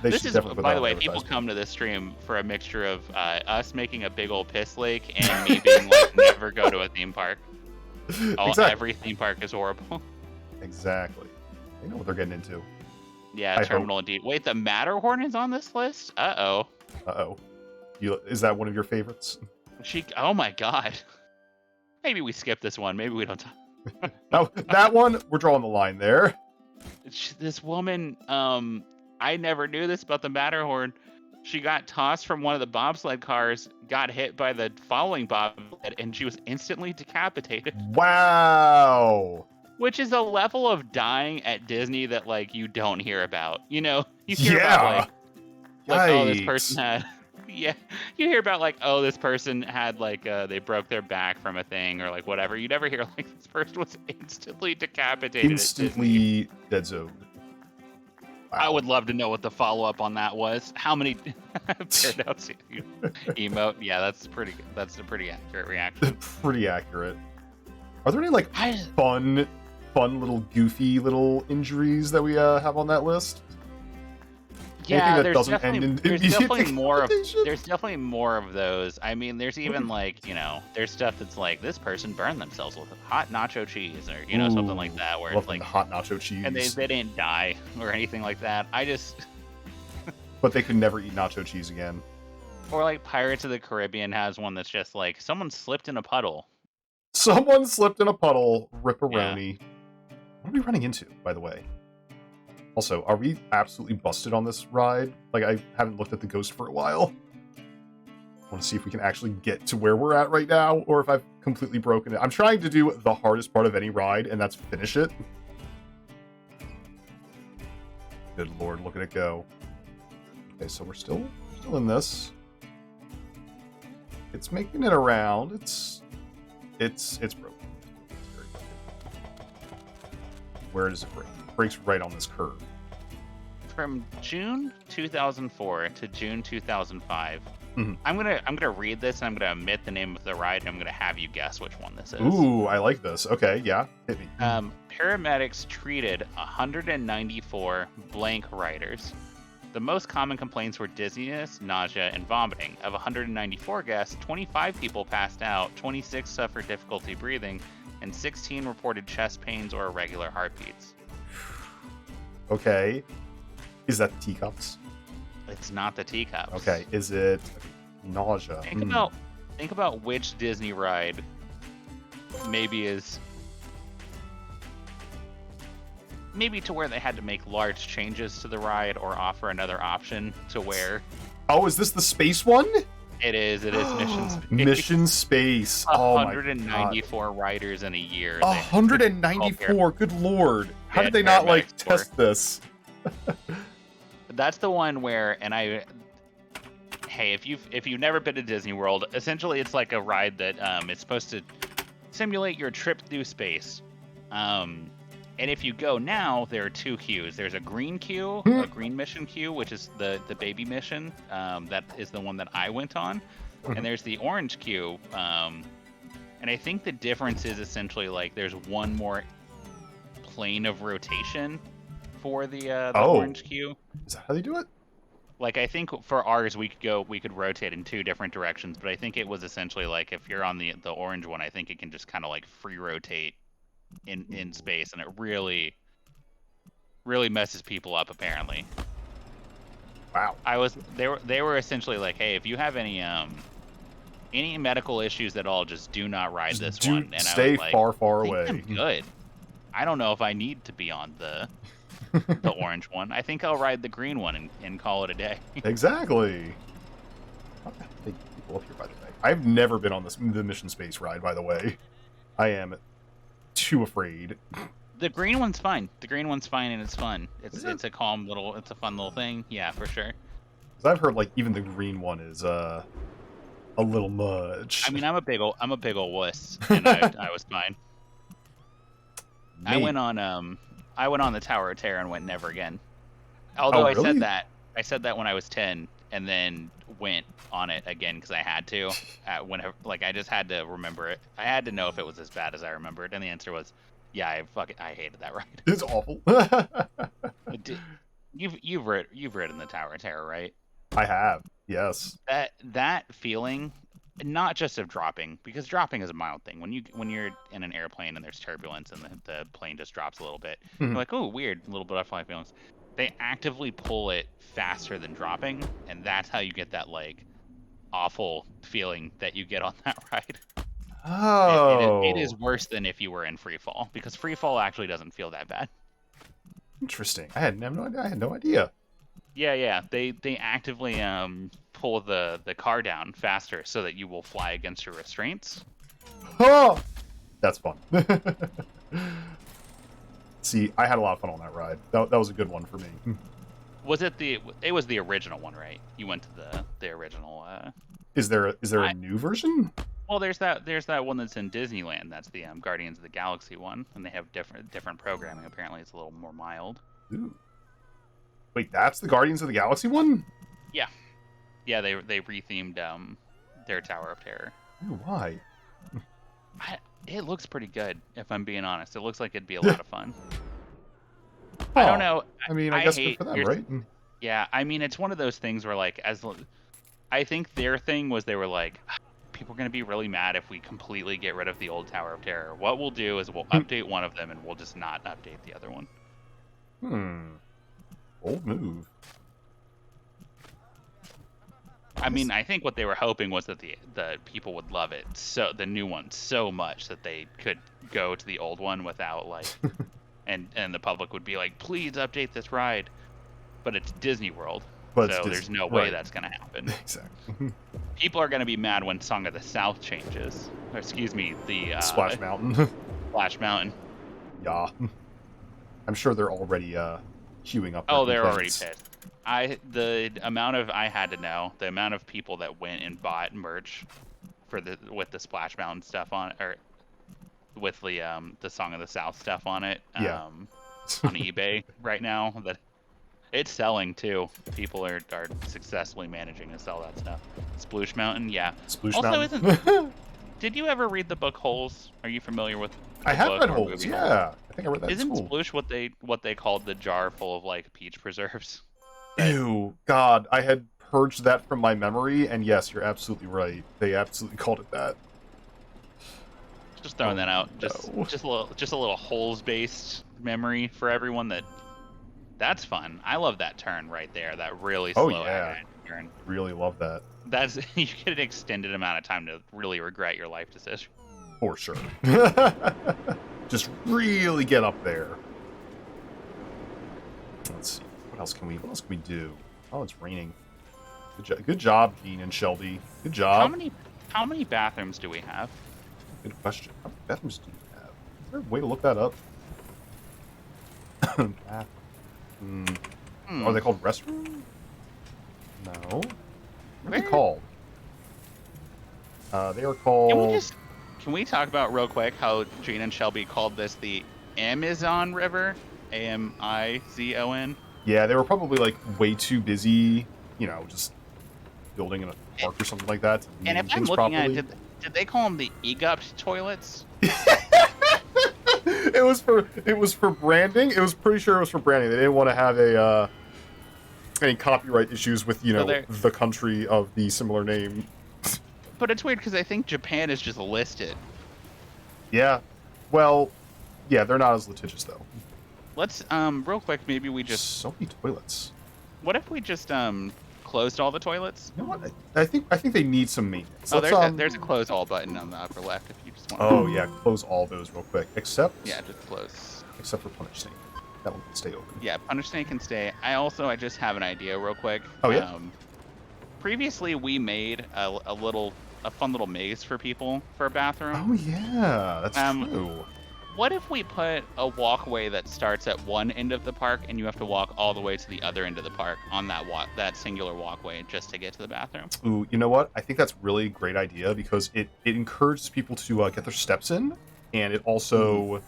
This is, by the way, people come to this stream for a mixture of us making a big old piss lake and me being like, never go to a theme park. Exactly. Every theme park is horrible. Exactly. They know what they're getting into. Yeah, Terminal indeed. Wait, the Matterhorn is on this list? Uh-oh. Uh-oh. Is that one of your favorites? Oh my god. Maybe we skip this one. Maybe we don't talk. No, that one, we're drawing the line there. This woman, I never knew this about the Matterhorn. She got tossed from one of the bobsled cars, got hit by the following bobsled, and she was instantly decapitated. Wow. Which is a level of dying at Disney that, like, you don't hear about. You know, you hear about, like, oh, this person had... Yeah, you hear about, like, oh, this person had, like, they broke their back from a thing or, like, whatever. You never hear, like, this person was instantly decapitated. Instantly dead zoned. Wow. I would love to know what the follow-up on that was. How many emote? Yeah, that's a pretty accurate reaction. Pretty accurate. Are there any, like, fun little goofy little injuries that we have on that list? Yeah, there's definitely more of those. I mean, there's even like, you know, there's stuff that's like this person burned themselves with hot nacho cheese, or you know, something like that, where it's like hot nacho cheese, and they didn't die or anything like that. But they could never eat nacho cheese again. Or like Pirates of the Caribbean has one that's just like someone slipped in a puddle. Someone slipped in a puddle, ripperoni. Yeah. What are we running into, by the way? Also, are we absolutely busted on this ride? Like, I haven't looked at the ghost for a while. I want to see if we can actually get to where we're at right now, or if I've completely broken it. I'm trying to do the hardest part of any ride, and that's finish it. Good lord, look at it go. Okay, so we're still in this. It's making it around. It's broken. Where does it break? It breaks right on this curve. From June 2004 to June 2005. Mhm. I'm gonna read this and I'm gonna omit the name of the ride and I'm gonna have you guess which one this is. Ooh, I like this. Okay, yeah, hit me. Paramedics treated 194 blank riders. The most common complaints were dizziness, nausea, and vomiting. Of 194 guests, 25 people passed out, 26 suffered difficulty breathing, and 16 reported chest pains or irregular heartbeats. Okay, is that the teacups? It's not the teacups. Okay, is it nausea? Think about which Disney ride maybe to where they had to make large changes to the ride or offer another option to where Oh, is this the space one? it is Mission Space. Mission Space. Oh my god. 194 riders in a year. 194. Good lord. How Yeah, did they not like paramedics test this? That's the one where, hey, if you've never been to Disney World, essentially it's like a ride that it's supposed to simulate your trip through space. And if you go now, there are two queues. There's a green queue, a green mission queue, which is the baby mission. That is the one that I went on. And there's the orange queue. And I think the difference is essentially like there's one more plane of rotation for the orange queue. Is that how they do it? Like, I think for ours, we could rotate in two different directions, but I think it was essentially like if you're on the orange one, I think it can just kind of like free rotate in space, and it really messes people up apparently. Wow. They were essentially like, hey, if you have any medical issues at all, just do not ride this one. And stay I was like, far I think away. I'm good. I don't know if I need to be on the orange one. I think I'll ride the green one and call it a day. Exactly. How the heck are people up here, by the way? I've never been on the Mission Space ride, by the way. I am too afraid. The green one's fine. The green one's fine and it's fun. Is it? It's a fun little thing. Yeah, for sure. Because I've heard like even the green one is a little much. I mean, I'm a big ol' wuss, and I was fine. I went on the Tower of Terror and went never again. Although really? I said that when I was 10, and then went on it again because I had to. Whenever, like, I just had to remember it. I had to know if it was as bad as I remembered, and the answer was, yeah, I hated that ride. It's awful. You've ridden the Tower of Terror, right? I have, yes. That feeling, not just of dropping, because dropping is a mild thing. When you're in an airplane and there's turbulence and the plane just drops a little bit, you're like, oh, weird, little butterfly feelings. They actively pull it faster than dropping, and that's how you get that like awful feeling that you get on that ride. Oh, It is worse than if you were in free fall, because free fall actually doesn't feel that bad. interesting. I had no idea. Yeah. They actively pull the car down faster so that you will fly against your restraints. Oh, that's fun. See, I had a lot of fun on that ride. That was a good one for me. Was it it was the original one, right? You went to the original. Is there a new version? Well, there's that one that's in Disneyland. That's the Guardians of the Galaxy one, and they have different programming. Apparently, it's a little more mild. Ooh. Wait, that's the Guardians of the Galaxy one? Yeah, they rethemed their Tower of Terror. Ooh, why? It looks pretty good, if I'm being honest. It looks like it'd be a lot of fun. I don't know. I mean, I guess good for them, right? Yeah, I mean, it's one of those things where, like, I think their thing was they were like, people are going to be really mad if we completely get rid of the old Tower of Terror. What we'll do is we'll update one of them and we'll just not update the other one. Bold move. I mean, I think what they were hoping was that the people would love it, so the new one so much that they could go to the old one without like, and the public would be like, please update this ride, but it's Disney World, But so it's there's Disney, no way right. that's gonna happen. Exactly. People are gonna be mad when Song of the South changes, or excuse me, the Splash Mountain. Splash Mountain. Yeah. I'm sure they're already queuing up. Oh, they're already complaints. pissed. I had to know the amount of people that went and bought merch for with the Splash Mountain stuff on, or with the Song of the South stuff on it. Yeah. on eBay right now that it's selling too. People are successfully managing to sell that stuff. Sploosh Mountain, yeah. Sploosh Also, Mountain. did you ever read the book Holes? Are you familiar with I have book read or Holes, movie yeah. I think I read that in Isn't school. Sploosh what they called the jar full of like peach preserves? Ew, God, I had purged that from my memory, and yes, you're absolutely right. They absolutely called it that. Just throwing that out. No. Just a little holes based memory for everyone that's fun. I love that turn right there. That really Oh, slow yeah. agonizing turn. Really love that. That's you get an extended amount of time to really regret your life decision. For sure. Just really get up there. Let's see. What else can we do? Oh, it's raining. Good job, Gene and Shelby. Good job. How many bathrooms do we have? Good question. How many bathrooms do you have? Is there a way to look that up? Are they called restrooms? No. What are they called? They are called... Can we talk about real quick how Gene and Shelby called this the Amazon River? Amizon? Yeah, they were probably like way too busy, you know, just building in a park or something like that. And if I'm looking at it, did they call them the EGUPT toilets? It was for branding. It was pretty sure it was for branding. They didn't want to have any copyright issues with, you know, the country of the similar name. But it's weird because I think Japan is just listed. Yeah. Well, yeah, they're not as litigious though. Let's real quick, maybe we just so many toilets. What if we just closed all the toilets? You know what? I think they need some maintenance. Oh, there's a close all button on the upper left if you just want. Oh yeah, close all those real quick. Except yeah, just close. Except for Punish Snake. That one can stay open. Yeah, Punish Snake can stay. I just have an idea real quick. Oh yeah. Previously we made a fun little maze for people for a bathroom. Oh yeah, that's true. What if we put a walkway that starts at one end of the park and you have to walk all the way to the other end of the park on that singular walkway just to get to the bathroom? Ooh, you know what? I think that's really a great idea because it encourages people to get their steps in, and it also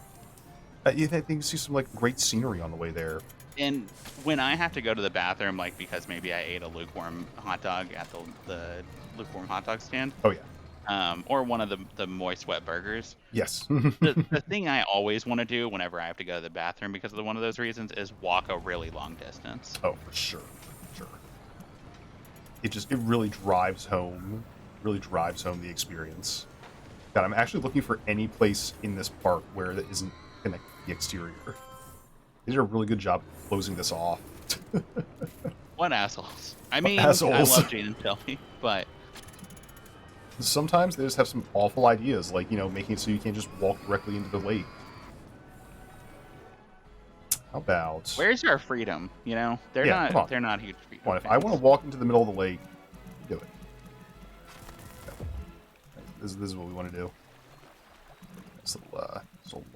I think you see some like great scenery on the way there. And when I have to go to the bathroom, like because maybe I ate a lukewarm hot dog at the lukewarm hot dog stand. Oh yeah. Or one of the moist wet burgers. Yes. the thing I always want to do whenever I have to go to the bathroom because of one of those reasons is walk a really long distance. Oh, for sure. It really drives home the experience. God, I'm actually looking for any place in this park where that isn't connected to the exterior. They did a really good job of closing this off. What assholes. I mean, assholes. I love Gene and Shelby, but sometimes they just have some awful ideas, like, you know, making it so you can't just walk directly into the lake. How about... Where's our freedom? You know, they're not huge freedom. Come on, if I want to walk into the middle of the lake, do it. This is what we want to do. It's a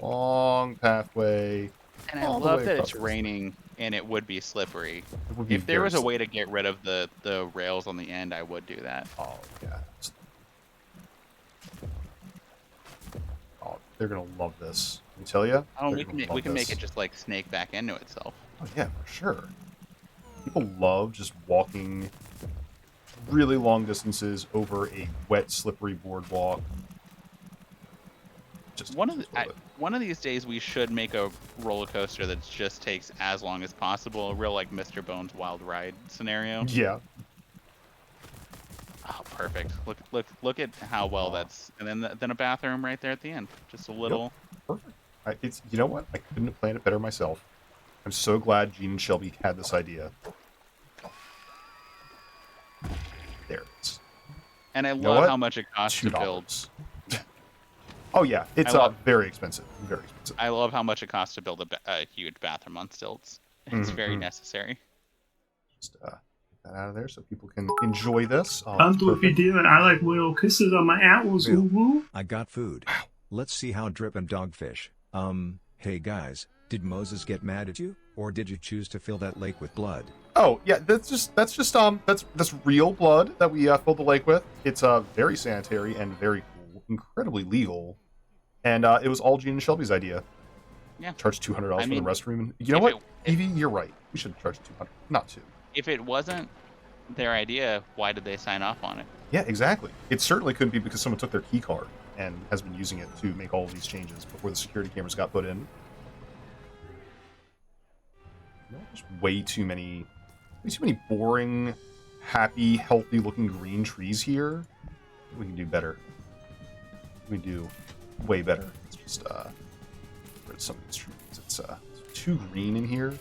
long pathway. And I love that it's raining and it would be slippery. If there was a way to get rid of the rails on the end, I would do that. Oh yeah. Oh, they're gonna love this. Let me tell you. Oh, we can make it just like snake back into itself. Oh yeah, for sure. People love just walking really long distances over a wet, slippery boardwalk. One of these days we should make a roller coaster that just takes as long as possible, a real like Mr. Bones Wild Ride scenario. Yeah. Oh, perfect. Look at how well that's, and then a bathroom right there at the end. Just a little. Yep. Perfect. You know what? I couldn't have planned it better myself. I'm so glad Gene and Shelby had this idea. There it is. And I love how much it costs to build. Oh yeah, it's very expensive. Very expensive. I love how much it costs to build a huge bathroom on stilts. It's very necessary. Just get that out of there so people can enjoy this. Oh, I'm through and I like little kisses on my apples. Ooh. I got food. Let's see how Drip and Dogfish. Hey guys, did Moses get mad at you, or did you choose to fill that lake with blood? Oh yeah, that's real blood that we filled the lake with. It's very sanitary and very cool, incredibly legal, and it was all Gene and Shelby's idea. Yeah. Charge $200 I for mean, the restroom. And you know what, Evie, you're right. We should charge 200, not 2. If it wasn't their idea, why did they sign off on it? Yeah, exactly. It certainly couldn't be because someone took their key card and has been using it to make all of these changes before the security cameras got put in. There's way too many boring, happy, healthy-looking green trees here. We can do better. We can do way better. Let's just get rid of some of these trees. It's too green in here.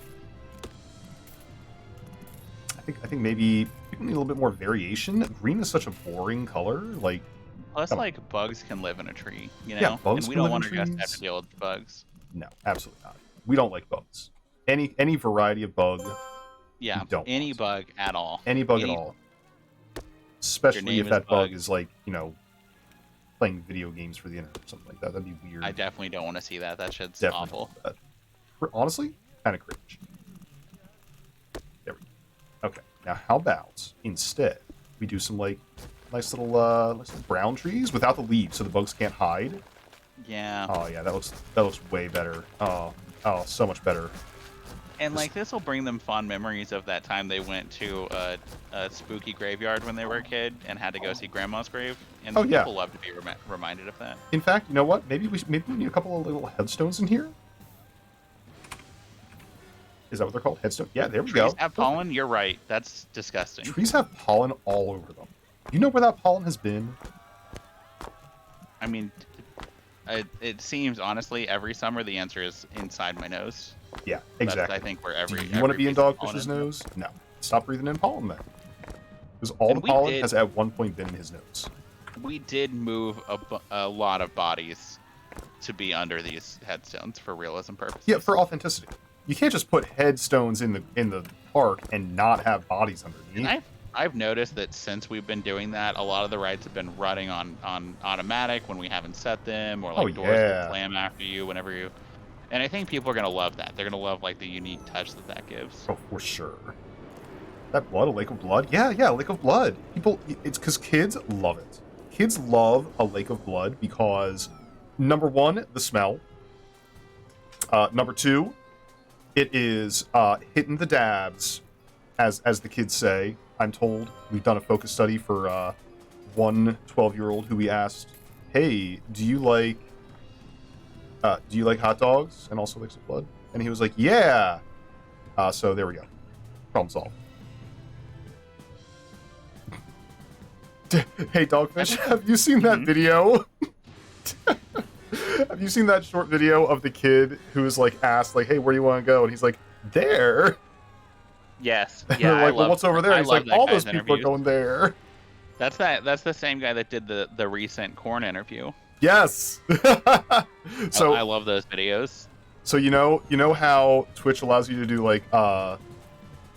I think maybe we need a little bit more variation. Green is such a boring color. Like, plus, like, bugs can live in a tree, you know? Yeah, bugs and we can don't live in want our guests to have trees. to deal with bugs. No, absolutely not. We don't like bugs. Any variety of bug. Yeah, we don't any want. bug at all. Any bug at all. Especially name if that is bug bug. is like, playing video games for the internet or something like that. That'd be weird. I definitely don't want to see that. That shit's Definitely awful. don't want that. Honestly, kind of cringe. There we go. Okay, now how about instead we do some like nice little brown trees without the leaves, so the bugs can't hide. Yeah. Oh yeah, that looks way better. Oh, so much better. And like this will bring them fond memories of that time they went to a spooky graveyard when they were a kid and had to go see Grandma's grave. And Oh, yeah. people love to be reminded of that. In fact, you know what? Maybe we need a couple of little headstones in here. Is that what they're called? Headstone? Yeah, there we Trees go. have pollen. You're right. That's disgusting. Trees have pollen all over them. You know where that pollen has been? I mean, it seems honestly every summer the answer is inside my nose. Yeah, That's, exactly. I think where every. Do you want to be in piece of pollen Dogfish's is. nose? No. Stop breathing in pollen then. Because all And the we pollen did- has at one point been in his nose. We did move a lot of bodies to be under these headstones for realism purposes. Yeah, for authenticity. You can't just put headstones in the park and not have bodies underneath. And I've noticed that since we've been doing that, a lot of the rides have been running on automatic when we haven't set them, or like doors yeah. that slam after you whenever you. And I think people are gonna love that. They're gonna love like the unique touch that gives. Oh, for sure. That blood, a lake of blood? Yeah, a lake of blood. It's because kids love it. Kids love a lake of blood because, number one, the smell. Number two, it is hitting the dabs, as the kids say. I'm told we've done a focus study for one 12-year-old who we asked, "Hey, do you like hot dogs and also lakes of blood?" And he was like, "Yeah." So there we go. Problem solved. Hey, Dogfish, have you seen that video? Have you seen that short video of the kid who was like asked, like, "Hey, where do you want to go?" And he's like, "There." Yes. And Yeah. they're like, "Well, what's over there?" I And he's love like, that "All guy's those people are interviews. going there." That's the same guy that did the recent corn interview. Yes. So I love those videos. So you know how Twitch allows you to do like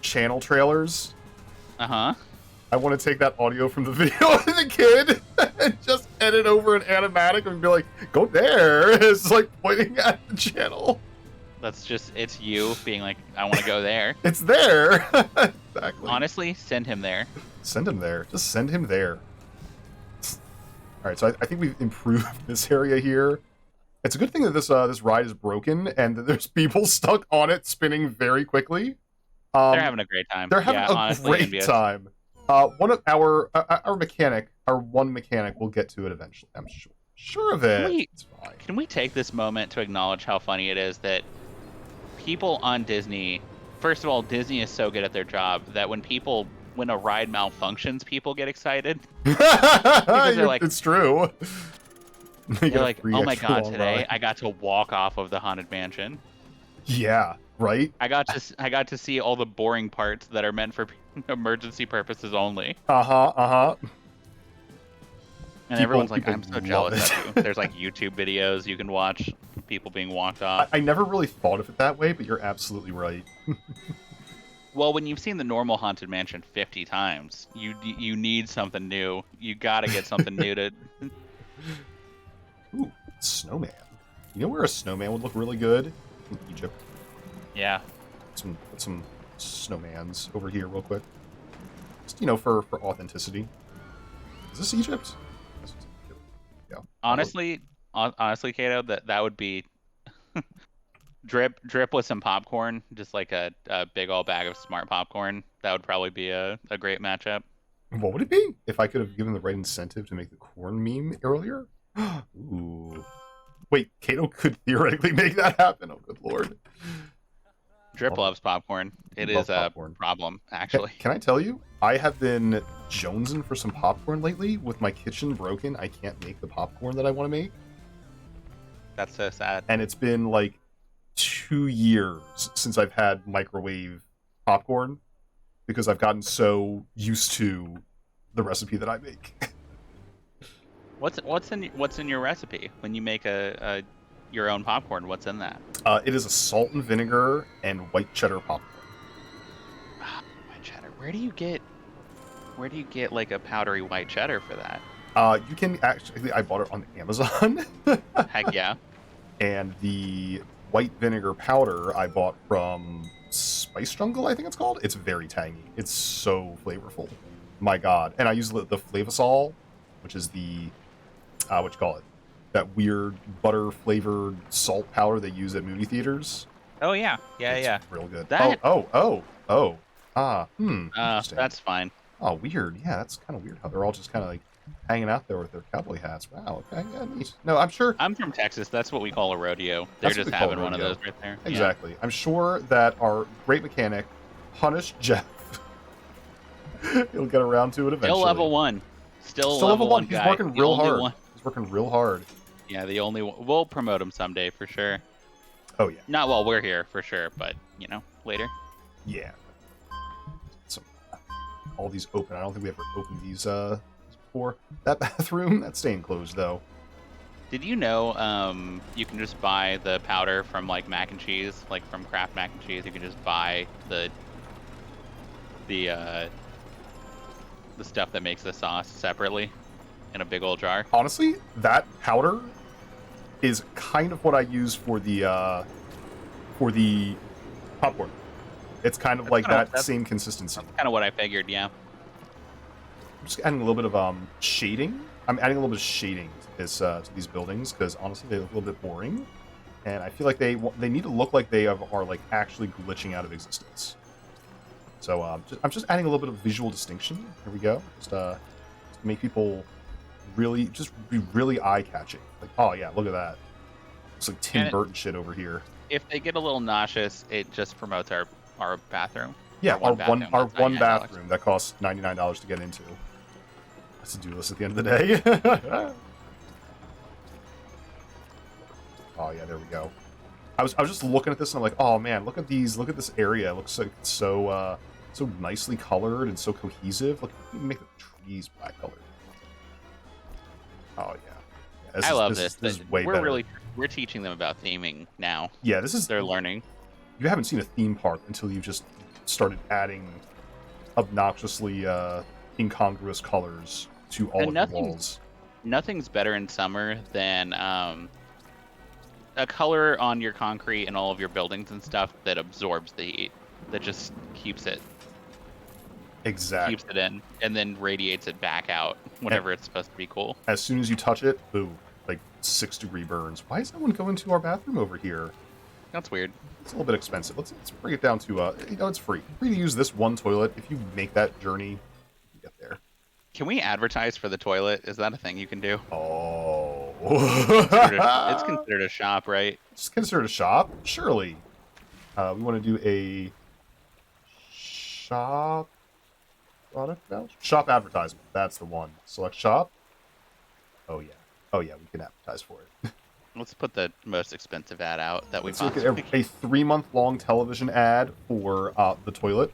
channel trailers? Uh-huh. I want to take that audio from the video of the kid and just edit over an animatic and be like, "Go there." It's like pointing at the channel. It's you being like, I want to go there. It's there. Exactly. Honestly, send him there. Send him there. Just send him there. All right, so I think we've improved this area here. It's a good thing that this ride is broken and that there's people stuck on it spinning very quickly. They're having a great time. They're having a honestly, great envious. time. One of our mechanic, our one mechanic, will get to it eventually. I'm sure of it. It's fine. Can we take this moment to acknowledge how funny it is that people on Disney, first of all, Disney is so good at their job that when a ride malfunctions, people get excited. they're like- It's true. They get They're a like, free oh my extra god, long today ride. I got to walk off of the Haunted Mansion. Yeah, right? I got to see all the boring parts that are meant for emergency purposes only. Uh-huh. And everyone's like, people I'm so love jealous it. of you. There's like YouTube videos you can watch, people being walked off. I never really thought of it that way, but you're absolutely right. Well, when you've seen the normal Haunted Mansion 50 times, you need something new. You gotta get something new to... Ooh, snowman. You know where a snowman would look really good? In Egypt. Yeah. Put some snowmans over here real quick. Just, for authenticity. Is this Egypt? This is Egypt. Yeah. Honestly, Kato, that would be drip with some popcorn, just like a big old bag of smart popcorn. That would probably be a great matchup. What would it be if I could have given the right incentive to make the corn meme earlier? Ooh. Wait, Kato could theoretically make that happen. Oh, good lord. Drip loves popcorn. It Love is a popcorn. problem, actually. Can I tell you? I have been jonesing for some popcorn lately. With my kitchen broken, I can't make the popcorn that I want to make. That's so sad. And it's been like 2 years since I've had microwave popcorn because I've gotten so used to the recipe that I make. What's in your recipe when you make your own popcorn? What's in that? It is a salt and vinegar and white cheddar popcorn. White cheddar. Where do you get like a powdery white cheddar for that? You can actually, I bought it on Amazon. Heck yeah. And the white vinegar powder I bought from Spice Jungle, I think it's called. It's very tangy. It's so flavorful. My god. And I use the Flavasol, which is the, what you call it? That weird butter flavored salt powder they use at movie theaters. Oh yeah. Yeah. Real good. That... Oh. Interesting. That's fine. Oh, weird. Yeah, that's kind of weird how they're all just kind of like hanging out there with their cowboy hats. Wow, okay, yeah, neat. No, I'm sure... I'm from Texas. That's what we call a rodeo. They're just having one of those right there. Exactly. Yeah. I'm sure that our great mechanic, Punish Jeff, he'll get around to it eventually. Still level 1. Still level 1. Guy. He's working real hard. One. He's working real hard. Yeah, the only one. We'll promote him someday for sure. Oh, yeah. Not while we're here, for sure, but, later. Yeah. All these open. I don't think we ever opened these before. That bathroom, that's staying closed, though. Did you know you can just buy the powder from, like, mac and cheese? Like, from Kraft Mac and Cheese, you can just buy the stuff that makes the sauce separately in a big old jar? Honestly, that powder is kind of what I use for the popcorn. It's kind of that's like kinda, that same consistency. That's kind of what I figured, yeah. I'm just adding a little bit of shading. I'm adding a little bit of shading to these buildings because honestly they look a little bit boring, and I feel like they need to look like they are like actually glitching out of existence. So I'm just adding a little bit of visual distinction. Here we go. Just to make people really be really eye catching. Like, oh yeah, look at that. It's like Tim Burton shit over here. If they get a little nauseous, it just promotes our bathroom. Yeah, our one $99. bathroom that costs $99 to get into. That's a do list at the end of the day. Oh yeah, there we go. I was just looking at this and I'm like, oh man, look at this area. It looks like it's so nicely colored and so cohesive. Look, you can make the trees black colored. Oh yeah. I love this. This is way better. We're teaching them about theming now. Yeah, they're learning. You haven't seen a theme park until you've just started adding obnoxiously incongruous colors to all of the walls. Nothing's better in summer than a color on your concrete and all of your buildings and stuff that absorbs the heat, that just keeps it in, and then radiates it back out whenever it's supposed to be cool. As soon as you touch it, boom, like 6-degree burns. Why is no one going to our bathroom over here? That's weird. It's a little bit expensive. Let's bring it down to it's free. Free to use this one toilet. If you make that journey, you get there. Can we advertise for the toilet? Is that a thing you can do? Oh. It's considered a shop, right? It's considered a shop? Surely. We want to do a shop product now? Shop advertisement. That's the one. Select shop. Oh yeah. Oh yeah, we can advertise for it. Let's put the most expensive ad out that we possibly can. A 3-month-long television ad for the toilet.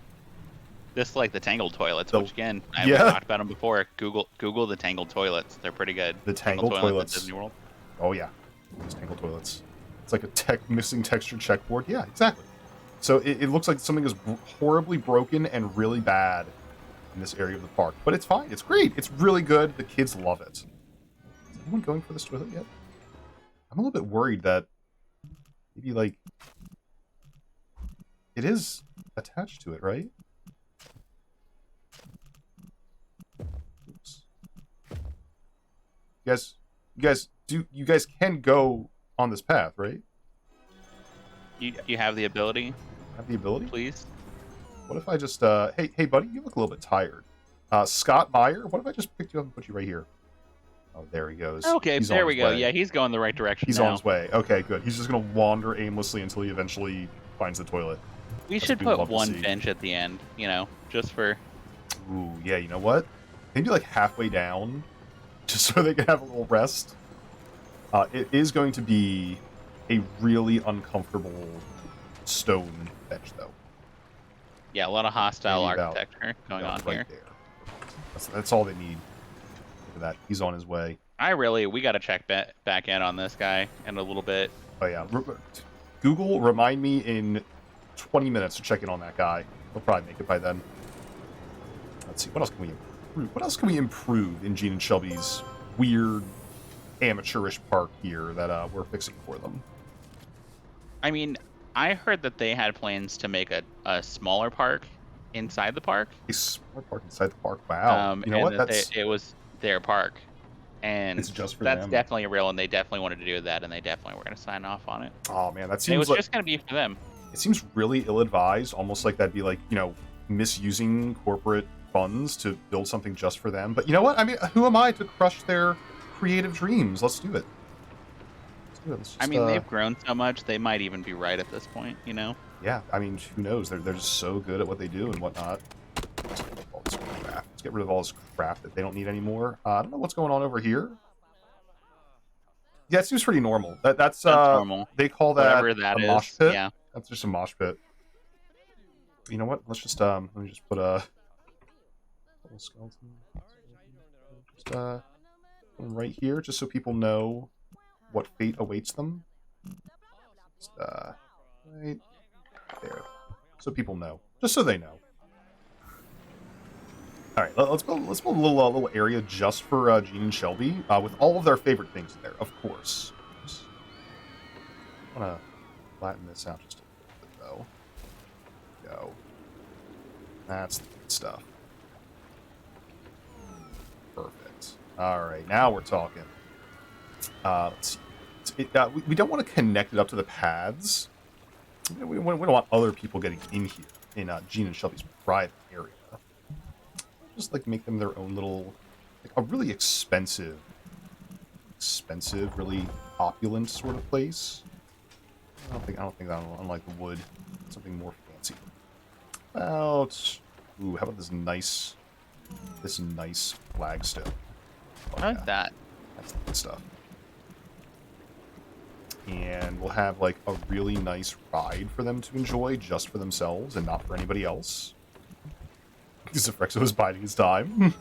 Just like the Tangled toilets, which again, I've talked about them before. Google the Tangled toilets; they're pretty good. The Tangled toilets. At Disney World. Oh yeah, those Tangled toilets. It's like a missing texture checkboard. Yeah, exactly. So it looks like something is horribly broken and really bad in this area of the park, but it's fine. It's great. It's really good. The kids love it. Is anyone going for this toilet yet? I'm a little bit worried that maybe like it is attached to it, right? Oops. You guys can go on this path, right? You have the ability, Have the ability? please. What if I just, hey, buddy, you look a little bit tired. Scott Meyer, what if I just picked you up and put you right here? Oh, there he goes. Okay, He's there on we his go. way. Yeah, he's going the right direction He's now. on his way. Okay, good. He's just gonna wander aimlessly until he eventually finds the toilet. We That's should what we'd put love to one see. bench at the end, just for... Ooh, yeah, you know what? Maybe like halfway down, just so they can have a little rest. It is going to be a really uncomfortable stone bench, though. Yeah, a lot of hostile Maybe about- architecture going on right here. there. That's all they need. Look at that. He's on his way. We got to check back in on this guy in a little bit. Oh yeah. Google, remind me in 20 minutes to check in on that guy. He'll probably make it by then. Let's see. What else can we improve? What else can we improve in Gene and Shelby's weird, amateurish park here that we're fixing for them? I mean, I heard that they had plans to make a smaller park inside the park. A smart park inside the park. Wow. You know and what? that That's it was their park. And It's just for that's them. definitely real, and they definitely wanted to do that, and they definitely were going to sign off on it. oh man, that And it seems was like just going to be for them. it seems really ill-advised. Almost like that'd be like misusing corporate funds to build something just for them. But you know what? I mean, who am I to crush their creative dreams? Let's do it. Let's do it. Let's just, I mean, they've grown so much, they might even be right at this point, Yeah, I mean, who knows? They're just so good at what they do and whatnot. Let's get rid of all this crap that they don't need anymore. I don't know what's going on over here. Yeah, it seems pretty normal. That's normal. They call that Whatever that a is. mosh pit. Yeah. That's just a mosh pit. You know what? Let's just let me just put a little skeleton. Just one right here, just so people know what fate awaits them. Just right there, so people know, just so they know. All right, let's build a little area just for Gene and Shelby, with all of their favorite things in there, of course. I want to flatten this out just a little bit, though. Go. That's the good stuff. Perfect. All right, now we're talking. Let's see. We don't want to connect it up to the paths. We don't want other people getting in here in Gene and Shelby's private area. Just like make them their own little, like a really expensive, really opulent sort of place. I don't think that, unlike the wood, something more fancy. How about this nice flagstone? I like that. That's the good stuff. And we'll have like a really nice ride for them to enjoy just for themselves and not for anybody else. Because Frexo is biding his time.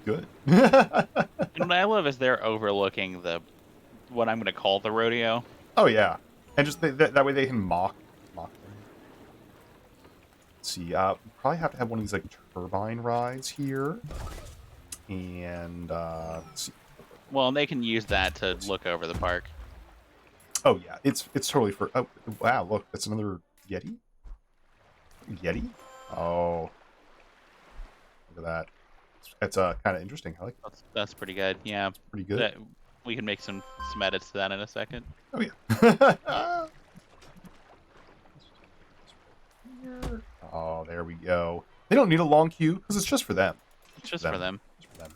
Good. And what I love is they're overlooking what I'm going to call the rodeo. Oh yeah, and just that way they can mock them. Let's see, we probably have to have one of these like turbine rides here, and let's see. Well, and they can use that to look over the park. Oh yeah, it's totally for. Oh wow, look, that's another Yeti. Yeti. Oh, look at that. It's kind of interesting. I like it. That's pretty good. Yeah, Pretty good. We can make some edits to that in a second. Oh yeah. Oh, there we go. They don't need a long queue because it's just for them. It's just for them. Just for them.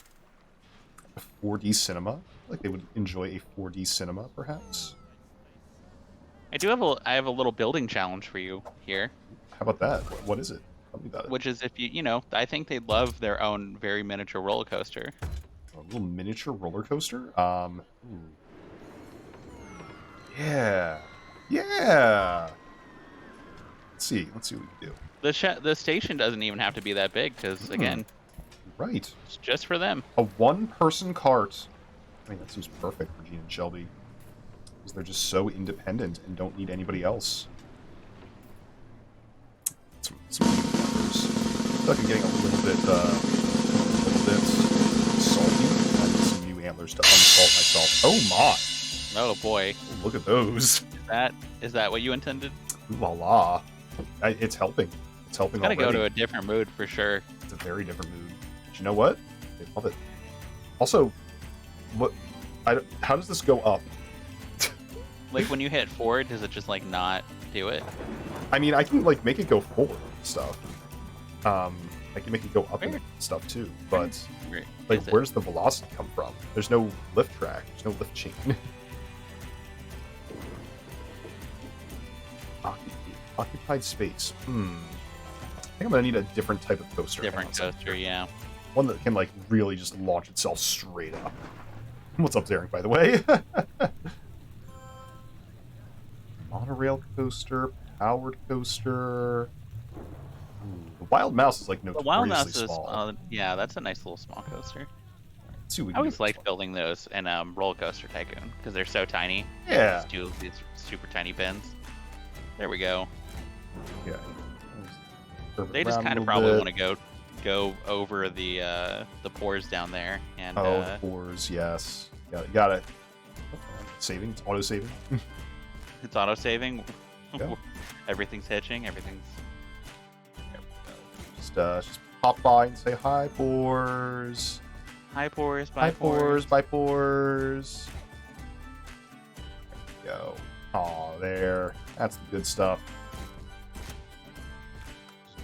A 4D cinema. Like they would enjoy a 4D cinema, perhaps. I have a little building challenge for you here. How about that? What is it? Tell me about it. Which is if I think they'd love their own very miniature roller coaster. A little miniature roller coaster. Ooh. Yeah. Yeah. Let's see what we can do. The station doesn't even have to be that big because again, Right. it's just for them. A one-person cart. I mean, that seems perfect for Gene and Shelby. Because they're just so independent and don't need anybody else. Some numbers. I feel like I'm getting a little bit salty. I need some new antlers to unsalt myself. Oh my! Oh boy, Look at those. is that what you intended? Ooh la la. It's helping. It's helping Gotta already. go to a different mood for sure. It's a very different mood. But you know what? I love it. Also, how does this go up? Like when you hit forward, does it just like not do it. I mean, I can like make it go forward and stuff. I can make it go up and stuff too, but like, where's the velocity come from? There's no lift track. There's no lift chain. Occupied space. I think I'm gonna need a different type of coaster. Different coaster, yeah. One that can like really just launch itself straight up. What's up, Zarek, by the way? Monorail coaster, powered coaster. The Wild Mouse is like The Wild Mouse is small. yeah, that's a nice little small coaster. Let's see what we I can always do liked with this building those in Roller Coaster Tycoon because they're so tiny. Yeah. Just do these super tiny bins. There we go. one. Yeah. They just kind of probably want to go over the pores down there and pores, yes. Got it. Saving, it's auto saving. it's auto saving. Yeah. Everything's hitching. Everything's. Just pop by and say hi, pores. Hi pores, Hi, pores, bye, pores. There we go. Aw, there. That's the good stuff.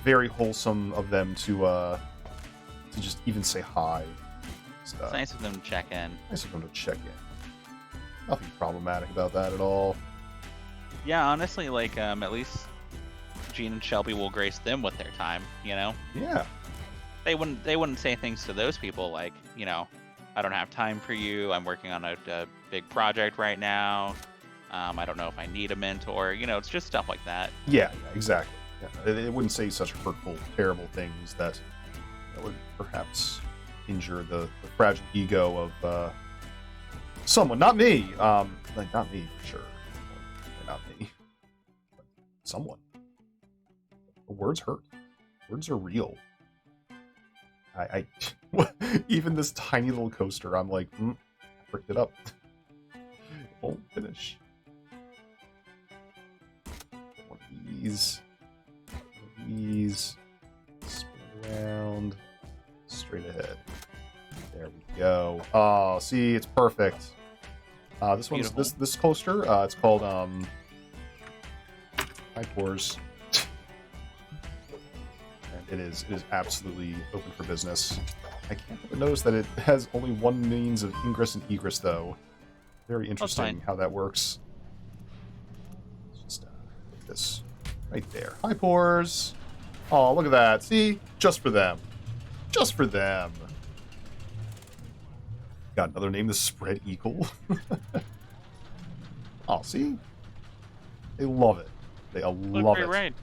Very wholesome of them to just even say hi. It's nice of them to check in. Nice of them to check in. Nothing problematic about that at all. Yeah, honestly, like at least Gene and Shelby will grace them with their time. You know. Yeah. They wouldn't say things to those people like, you know, I don't have time for you. I'm working on a big project right now. I don't know if I need a mentor. You know, it's just stuff like that. Yeah, exactly. Yeah. It wouldn't say such hurtful, terrible things that would perhaps injure the fragile ego of someone. Not me. Like, not me, for sure. Not me. But someone. The words hurt. Words are real. I even this tiny little coaster, I'm like, fricked it up. Won't finish. One of these. Spin around. Straight ahead. There we go. Oh, see, it's perfect. This one's Beautiful. this coaster. It's called High Pores. It is absolutely open for business. I can't help but notice that it has only one means of ingress and egress, though. Very interesting how that works. Just put this right there. Hi, pores. Oh, look at that. See? Just for them. Just for them. Got another name, the Spread Eagle. Oh, see? They love it. They love it. Right.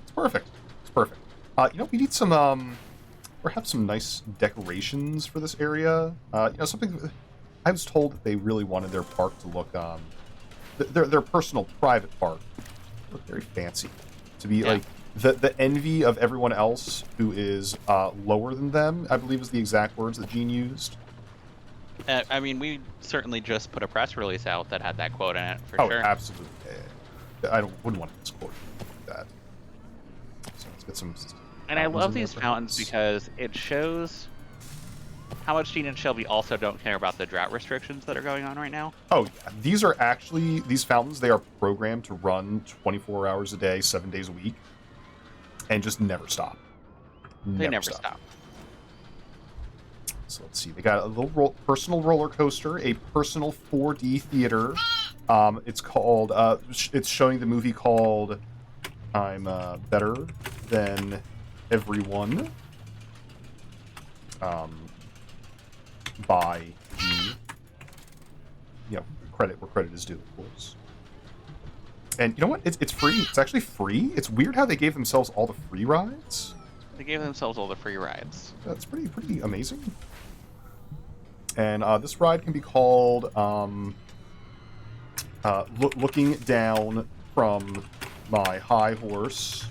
It's perfect. It's perfect. You know, we need some, perhaps some nice decorations for this area. You know, something. I was told that they really wanted their park to look, their personal private park, look very fancy, to be like the envy of everyone else who is lower than them. I believe is the exact words that Gene used. I mean, we certainly just put a press release out that had that quote in it, for sure. Oh, absolutely. Yeah. I wouldn't want to misquote like that. So let's get some. And I love these fountains because it shows how much Gene and Shelby also don't care about the drought restrictions that are going on right now. Oh, yeah. These are actually, these fountains, they are programmed to run 24 hours a day, 7 days a week, and just never stop. They never stop. So let's see. They got a little personal roller coaster, a personal 4D theater. It's called, it's showing the movie called I'm Better Than Everyone. By Gene. You know, credit where credit is due, of course. And you know what? It's free. It's actually free. It's weird how they gave themselves all the free rides. They gave themselves all the free rides. That's pretty amazing. And this ride can be called Looking Down from My High Horse.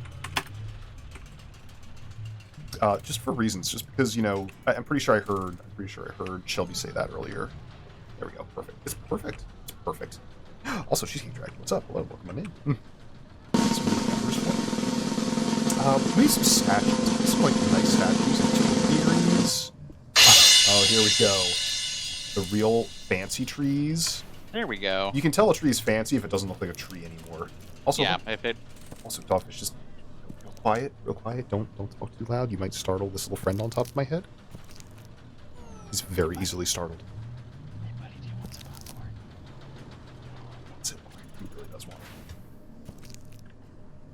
Just for reasons, just because, you know, I'm pretty sure I heard Shelby say that earlier. There we go. Perfect. It's perfect. It's perfect. Also, she's getting dragged. What's up? Hello, welcome on in. We need some statues. Some like nice statues and theories. Oh, here we go. The real fancy trees. There we go. You can tell a tree's fancy if it doesn't look like a tree anymore. Also, Yeah, if it... Also, Dogfish, just real quiet. Don't talk too loud. You might startle this little friend on top of my head. He's very easily startled. Hey, buddy, do you want some popcorn? That's it. He really does want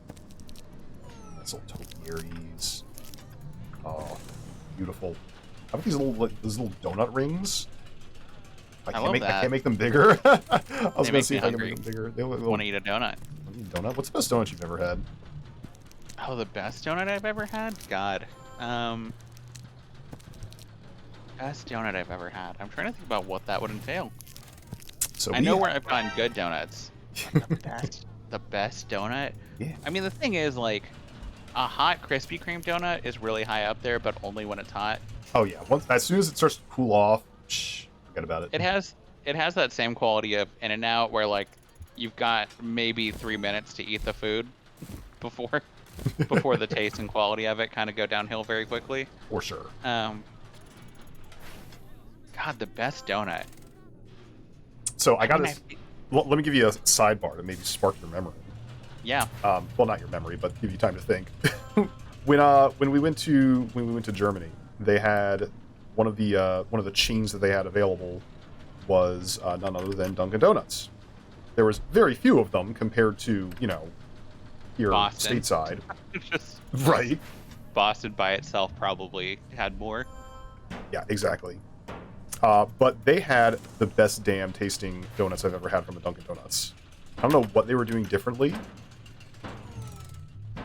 it. Nice little topiaries. Oh, beautiful. How about these little donut rings? I can't make them bigger. I was gonna see if I can make them bigger. They look Want to eat a donut? Donut? What's the best donut you've ever had? Oh, the best donut I've ever had? God. Best donut I've ever had. I'm trying to think about what that would entail. So I know where I've gotten good donuts. The best donut? Yeah. I mean, the thing is, like, a hot Krispy Kreme donut is really high up there, but only when it's hot. Oh yeah. As soon as it starts to cool off, forget about it. It has that same quality of In-N-Out where, like, you've got maybe 3 minutes to eat the food before the taste and quality of it kind of go downhill very quickly. For sure. God, the best donut. So I got this. Let me give you a sidebar to maybe spark your memory. Yeah. Well, not your memory, but give you time to think. when we went to Germany, they had one of the chains that they had available was none other than Dunkin' Donuts. There was very few of them compared to here Boston. stateside. Just Right. Boston by itself probably had more. Yeah, exactly. But they had the best damn tasting donuts I've ever had from a Dunkin' Donuts. I don't know what they were doing differently.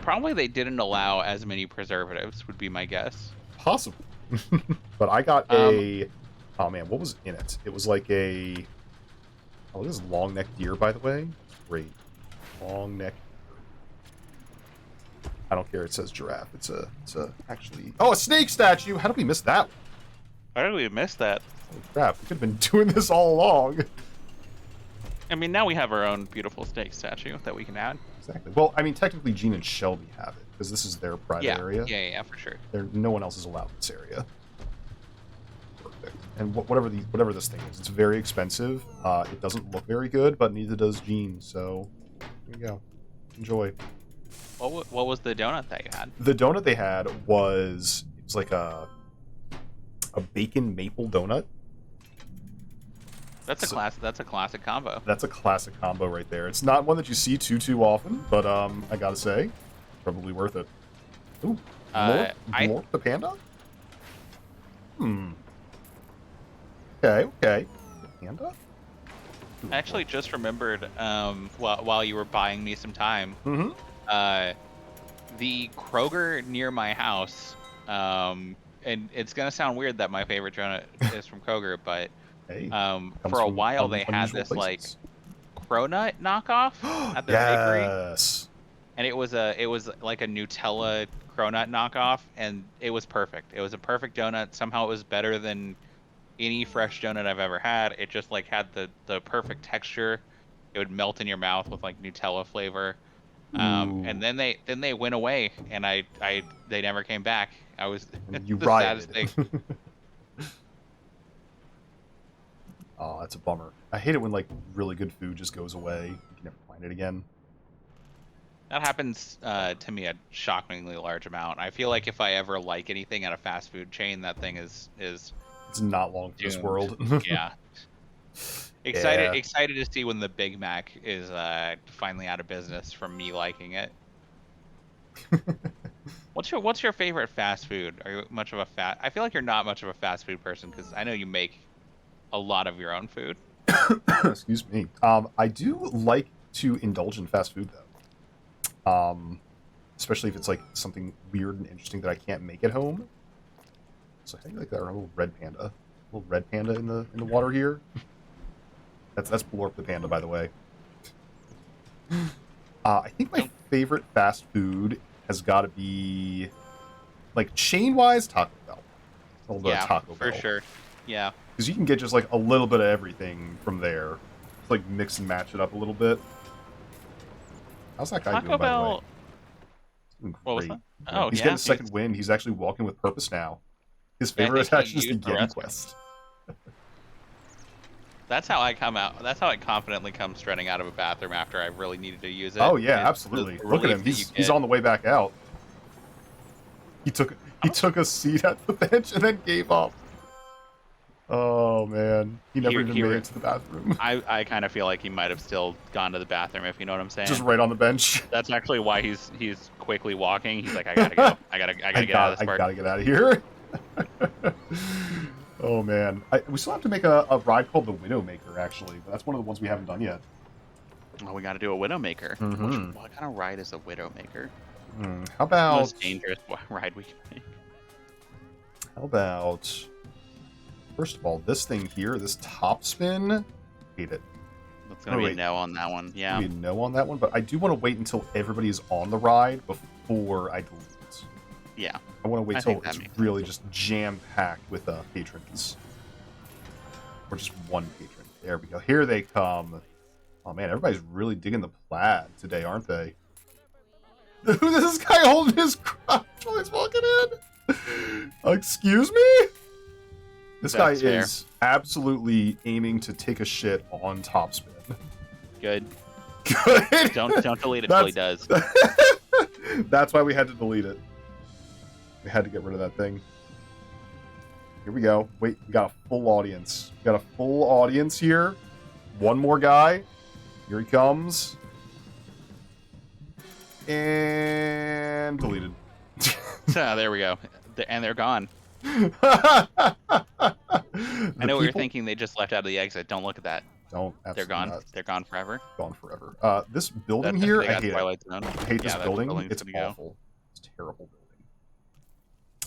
Probably they didn't allow as many preservatives, would be my guess. Possible. But I got a... Oh man, what was in it? It was like a... Oh, this is long-necked deer, by the way. Great. Long-necked deer. I don't care, it says giraffe. It's a actually... Oh, a snake statue! How did we miss that one? Why did we miss that? Holy crap, we could have been doing this all along. I mean, now we have our own beautiful snake statue that we can add. Exactly. Well, I mean, technically Gene and Shelby have it, because this is their private area. Yeah, for sure. No one else is allowed in this area. Perfect. And whatever this thing is, it's very expensive. It doesn't look very good, but neither does Gene. So there you go. Enjoy. What was the donut that you had? The donut they had was like a bacon maple donut. That's a classic combo. That's a classic combo right there. It's not one that you see too often, but I gotta say, probably worth it. Ooh, more the panda? Okay. Panda? I actually just remembered, while you were buying me some time, the Kroger near my house, and it's gonna sound weird that my favorite donut is from Kroger, but for a while they had this like cronut knockoff at their bakery. Yes. And it was like a Nutella cronut knockoff, and it was perfect. It was a perfect donut. Somehow it was better than any fresh donut I've ever had. It just like had the perfect texture. It would melt in your mouth with like Nutella flavor. And then they went away, and they never came back. I was you the rioted. saddest thing. Oh, that's a bummer. I hate it when like really good food just goes away. You can never find it again. That happens to me a shockingly large amount. I feel like if I ever like anything at a fast food chain, that thing is It's not long for this world. Yeah. Excited to see when the Big Mac is finally out of business from me liking it. What's your favorite fast food? Are you much of a I feel like you're not much of a fast food person, because I know you make a lot of your own food. Excuse me. I do like to indulge in fast food though. Especially if it's like something weird and interesting that I can't make at home. So I think like that little red panda in the water here. That's Blorp the panda, by the way. I think my favorite fast food has got to be like chain-wise Taco Bell. A little bit of Taco Bell. For sure. Yeah. Because you can get just like a little bit of everything from there. Just, like mix and match it up a little bit. How's that guy doing, by the way? Doing what was great. that? Oh, he's getting a second wind. He's actually walking with purpose now. His favorite attachment is the Yeti Quest. That's how I come out. That's how I confidently come strutting out of a bathroom after I really needed to use it. Oh yeah, It's absolutely. the Look at relief him. that you He's get. on the way back out. He took a seat at the bench and then gave up. Oh man, he never even made it to the bathroom. I kind of feel like he might have still gone to the bathroom, if you know what I'm saying. Just right on the bench. That's actually why he's quickly walking. He's like, I gotta go. I gotta get out of this I part. gotta get out of here. Oh man, we still have to make a ride called the Widowmaker actually, but that's one of the ones we haven't done yet. Oh, we gotta do a Widowmaker. Mhm. What kind of ride is a Widowmaker? How about Most dangerous ride we can make. How about, first of all, this thing here, this top spin? Hate it. That's gonna be a no on that one. Yeah. Maybe a no on that one, but I do want to wait until everybody is on the ride before I delete it. Yeah. I want to wait I till think that it's makes really just jam-packed with patrons. Or just one patron. There we go. Here they come. Oh man, everybody's really digging the plaid today, aren't they? Who's this guy holding his crotch while he's walking in? Excuse me? This guy That's fair. is absolutely aiming to take a shit on topspin. Good. Good. Don't delete it till he does. That's why we had to delete it. We had to get rid of that thing. Here we go. Wait, we got a full audience. We got a full audience here. One more guy. Here he comes. And deleted. So there we go. And they're gone. I I know what you're thinking. They just left out of the exit. Don't look at that. Don't. They're gone. Not. They're gone forever. Gone forever. This building here, I hate it. Twilight Zone. I hate this that building. building's It's gonna go. awful. It's a terrible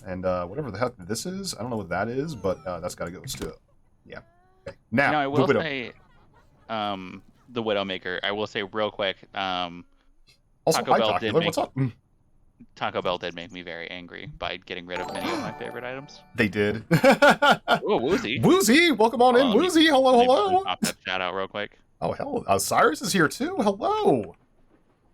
building. And whatever the heck this is, I don't know what that is, but that's got to go too. Yeah. Okay. Now, No, I will the Widow. say, the Widowmaker. I will say real quick. Also, Taco hi, Bell Jocular, did make- what's up? Taco Bell did make me very angry by getting rid of many of my favorite items. They did. Oh, Woozy. Woozy, welcome on in. Let me- Woozy, hello, Let me hello. pop that shout out real quick. Oh hell, Cyrus is here too. Hello,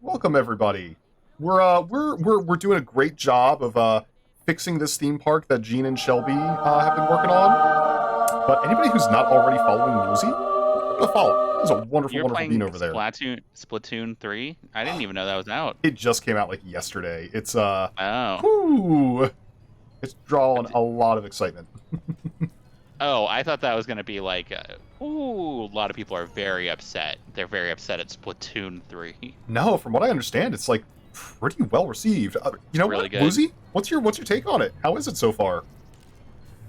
welcome everybody. We're doing a great job of fixing this theme park that Gene and Shelby have been working on. But anybody who's not already following Woozy, give it a follow. There's a wonderful, You're wonderful playing bean over there. Splatoon 3? I didn't even know that was out. It just came out like yesterday. It's Oh. whoo, it's drawing a lot of excitement. Oh, I thought that was going to be like, a lot of people are very upset. They're very upset at Splatoon 3. No, from what I understand, it's like pretty well received. You know Really what, good. Woozy? What's your take on it? How is it so far?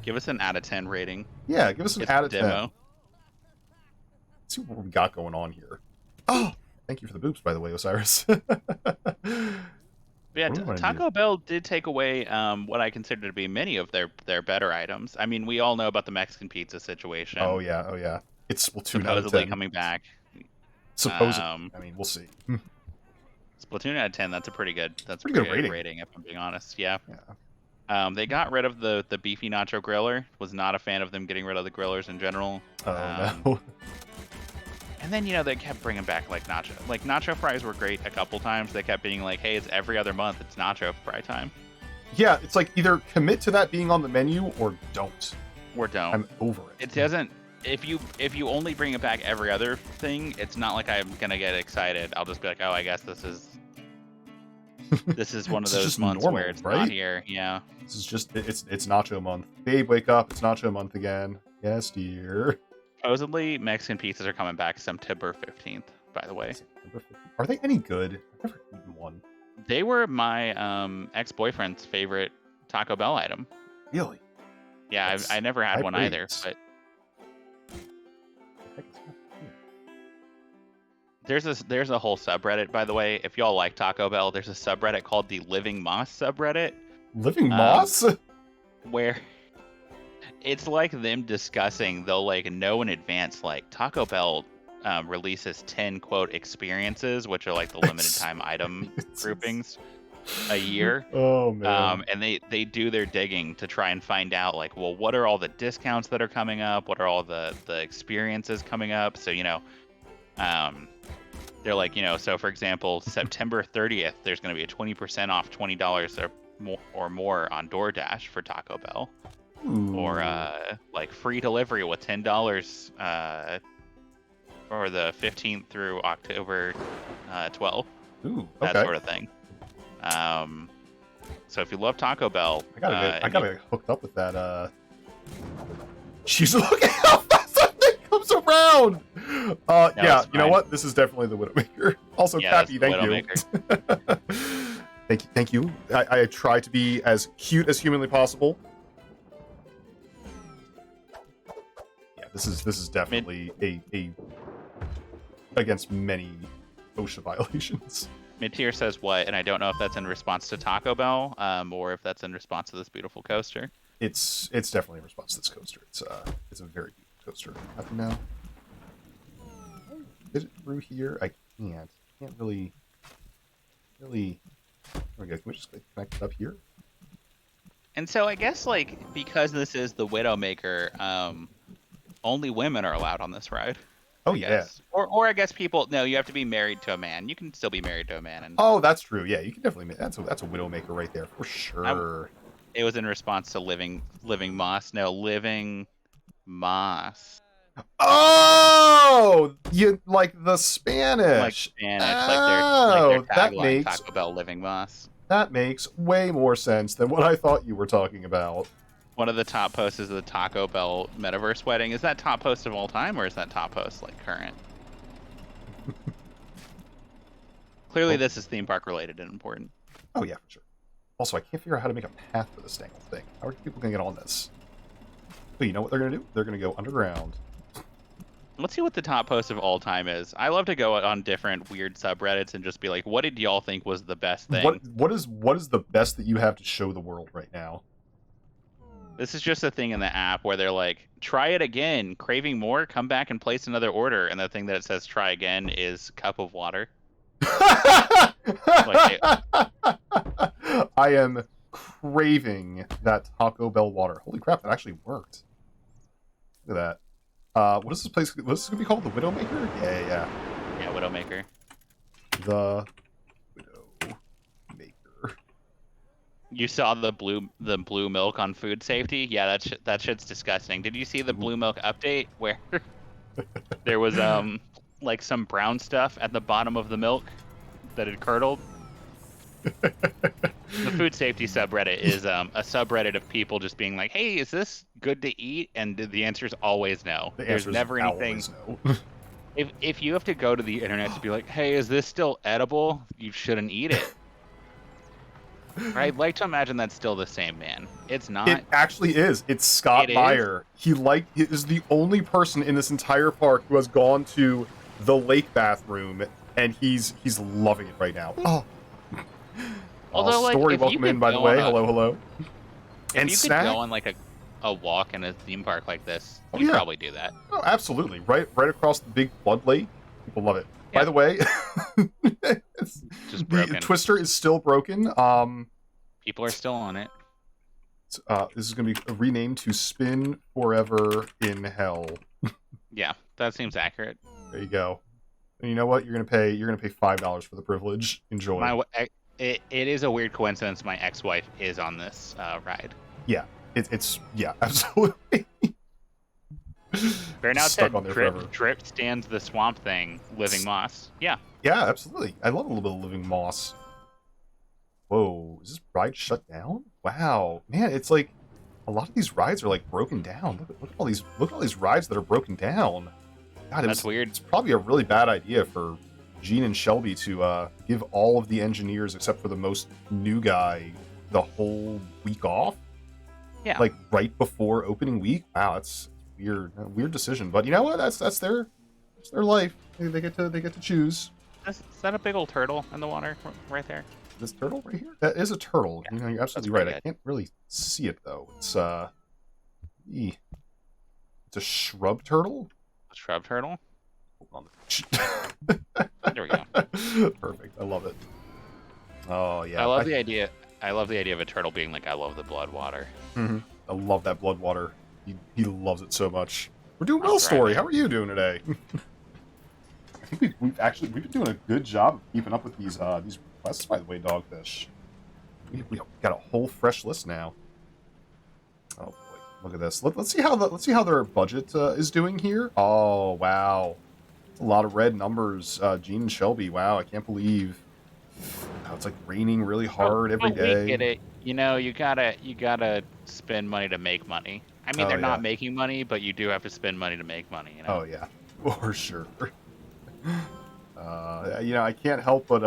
Give us an out of 10 rating. Yeah, give us an It's out a of 10. demo. Let's see what we got going on here. Oh, thank you for the boops, by the way, Osiris. Yeah, What do I wanna Taco Bell did take away what I consider to be many of their better items. I mean, we all know about the Mexican pizza situation. Oh yeah. It's Splatoon out of Supposedly 10. coming back. Supposedly. um, I mean, we'll see. Splatoon out of 10. That's a pretty good. That's Pretty a good pretty good rating. rating, if I'm being honest. Yeah. Yeah. They got rid of the beefy nacho griller. Was not a fan of them getting rid of the grillers in general. Oh no. And then they kept bringing back like nacho fries were great a couple times. They kept being like, hey, it's every other month. It's nacho fry time. Yeah, it's like either commit to that being on the menu or don't. Or don't. I'm over it. It doesn't. If you only bring it back every other thing, it's not like I'm gonna get excited. I'll just be like, oh, I guess this is one of It's those just months normal, where it's right? not here. Yeah. This is just it's nacho month. Babe, wake up! It's nacho month again. Yes, dear. Supposedly, Mexican pizzas are coming back September 15th. By the way, Are they any good? I've never eaten one. they were my ex-boyfriend's favorite Taco Bell item. Really? Yeah, That's I never had high one either. praise. But Heck, it's not here. there's a whole subreddit, by the way. If y'all like Taco Bell, there's a subreddit called the Living Moss subreddit, Living moss? where it's like them discussing. They'll like know in advance, like Taco Bell releases 10 quote experiences, which are like the limited time item groupings a year. Oh man. And they do their digging to try and find out, like, well, what are all the discounts that are coming up? What are all the experiences coming up? So they're like, so for example, September 30th, there's going to be a 20% off $20 or more on DoorDash for Taco Bell. or like free delivery with $10 for the 15th through October 12th. Ooh, That okay. sort of thing. So if you love Taco Bell, I gotta get hooked up with that. She's looking how fast that thing comes around. Yeah, you know what? This is definitely the Widowmaker. Also, yeah, Cappy, that's the thank you. Thank you. I try to be as cute as humanly possible. Yeah, this is definitely a against many OSHA violations. Mid-tier says what, and I don't know if that's in response to Taco Bell, or if that's in response to this beautiful coaster. It's definitely in response to this coaster. It's a very beautiful coaster. Nothing now. Is it through here? I can't really. There we go. Can we just connect it up here? And so I guess like because this is the Widowmaker, only women are allowed on this ride. Oh I yeah. guess. Or I guess people. No, you have to be married to a man. You can still be married to a man. And Oh, that's true. Yeah, you can definitely. That's a Widowmaker right there for sure. it was in response to living moss. No, living moss. Oh, you like the Spanish? Like Spanish, like Oh, their that tagline, makes Taco Bell living moss. that makes way more sense than what I thought you were talking about. One of the top posts is the Taco Bell Metaverse wedding. Is that top post of all time, or is that top post like current? Clearly, this is theme park related and important. Oh yeah, for sure. Also, I can't figure out how to make a path for this dang thing. How are people gonna get on this? But you know what they're gonna do? They're gonna go underground. Let's see what the top post of all time is. I love to go on different weird subreddits and just be like, what did y'all think was the best thing? What is the best that you have to show the world right now? This is just a thing in the app where they're like, try it again, craving more, come back and place another order. And the thing that it says try again is cup of water. I am craving that Taco Bell water. Holy crap, that actually worked. Look at that. What is this place? What is this gonna be called? The Widowmaker? Yeah. Yeah, Widowmaker. The Widowmaker. You saw the blue milk on food safety? Yeah, that shit's disgusting. Did you see the blue milk update where there was like some brown stuff at the bottom of the milk that had curdled? The food safety subreddit is a subreddit of people just being like, "Hey, is this good to eat?" And the answer is always no. There's never anything. No. If you have to go to the internet to be like, "Hey, is this still edible?" You shouldn't eat it. I'd like to imagine that's still the same man. It's not. It actually is. It's Scott It Meyer. He is the only person in this entire park who has gone to the lake bathroom, and he's loving it right now. Oh. Although, like, Story, if welcome you in, by the way. Hello. If you Snack? could go on like a walk in a theme park like this, Oh, you'd yeah. probably do that. Oh, absolutely. Right across the big flood lake. People love it. Yeah. By the way, Just the broken. Twister is still broken. People are still on it. This is going to be renamed to Spin Forever in Hell. Yeah, that seems accurate. There you go. And you know what? You're gonna pay $5 for the privilege. Enjoy. It is a weird coincidence. My ex-wife is on this ride. Yeah, it's absolutely. Burnout Stuck said on there forever. drip stands the swamp thing, living moss. Yeah. Yeah, absolutely. I love a little bit of living moss. Whoa, is this ride shut down? Wow, man, it's like a lot of these rides are like broken down. Look at all these rides that are broken down. God, That's weird. It's probably a really bad idea for Gene and Shelby to give all of the engineers, except for the most new guy, the whole week off. Yeah. Like right before opening week. Wow, that's weird. A weird decision. But you know what? That's their life. They get to choose. Is that a big old turtle in the water right there? This turtle right here? That is a turtle. Yeah, you know, you're absolutely pretty right. I good. can't really see it though. It's it's a shrub turtle. A shrub turtle? Hold on. There we go. Perfect. I love it. Oh yeah. I love the idea. I love the idea of a turtle being like, "I love the blood water." Mhm. I love that blood water. He loves it so much. We're doing well, That's right. Story. How are you doing today? I think we've been doing a good job of keeping up with these requests. By the way, Dogfish. We got a whole fresh list now. Oh boy. Look at this. Let's see how their budget is doing here. Oh wow, it's a lot of red numbers. Gene and Shelby. Wow, I can't believe. Oh, it's like raining really hard every day. We get it. You know, you gotta spend money to make money. I mean, Oh, they're yeah. not making money, but you do have to spend money to make money. You know? Oh yeah, for sure. You know, I can't help but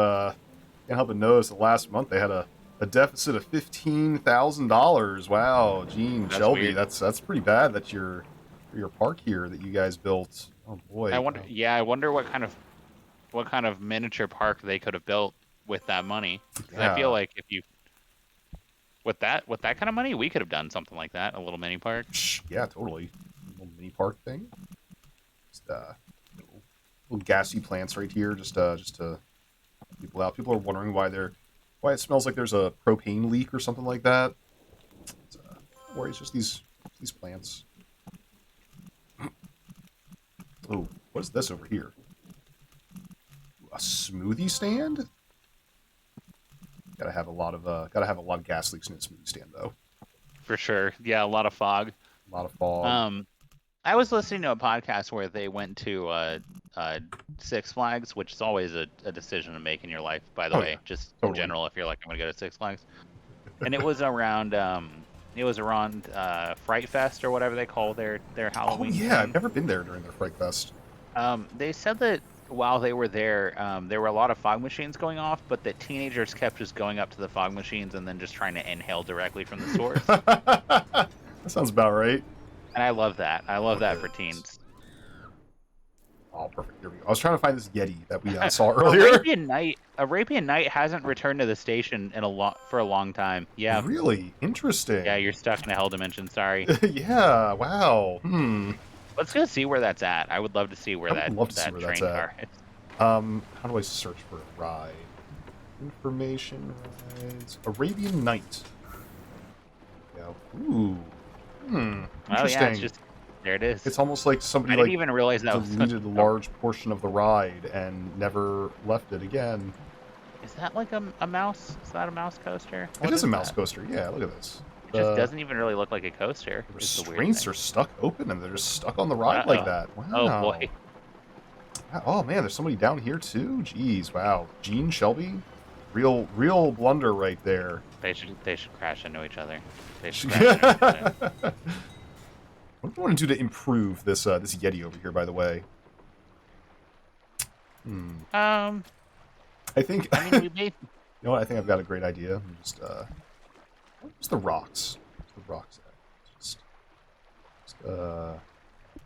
notice the last month they had a deficit of $15,000. Wow, Gene, That's Shelby, weird. that's pretty bad. That's your park here that you guys built. Oh boy. I wonder. Yeah, I wonder what kind of miniature park they could have built with that money. 'Cause I feel Yeah. like if you with that kind of money, we could have done something like that, a little mini park. Yeah, totally. Little mini park thing. Just little gassy plants right here, just to help people out. People are wondering why it smells like there's a propane leak or something like that. Don't worry, it's just these plants. Oh, what is this over here? A smoothie stand? Gotta have a lot of gas leaks in a smoothie stand though. For sure. Yeah, a lot of fog. A lot of fog. I was listening to a podcast where they went to Six Flags, which is always a decision to make in your life, by the Oh, way, yeah. just Totally. in general, if you're like, I'm going to go to Six Flags. And it was around Fright Fest or whatever they call their Oh Halloween yeah, I've thing. never been there during their Fright Fest. They said that while they were there were a lot of fog machines going off, but that teenagers kept just going up to the fog machines and then just trying to inhale directly from the source. That sounds about right. And I love that. I love that for Yes. teens. Oh, perfect. Here we go. I was trying to find this Yeti that we saw earlier. Arabian Night hasn't returned to the station for a long time. Yeah. Really interesting. Yeah, you're stuck in a hell dimension. Sorry. Yeah. Wow. Let's go see where that's at. I would love to see where I would that love to see where train that's at. car is. How do I search for a ride? Information rides. Arabian Night. Yeah. Ooh. Oh Interesting. yeah, it's just there. It is. It's almost like I somebody didn't even realize that was. deleted a large portion of the ride and never left it again. Is that like a mouse? Is that a mouse coaster? It What is a mouse that? coaster. Yeah, look at this. It just doesn't even really look like a coaster. The It's the weird restraints thing. are stuck open and they're just stuck on the ride like that. Wow. Oh boy. Oh man, there's somebody down here too. Jeez, wow. Gene, Shelby, real blunder right there. They should crash into each other. They should crash into each other. What do I want to do to improve this this Yeti over here? By the way, I think I mean, we made. you know what? I think I've got a great idea. I'm just where's the rocks? Where's the rocks at?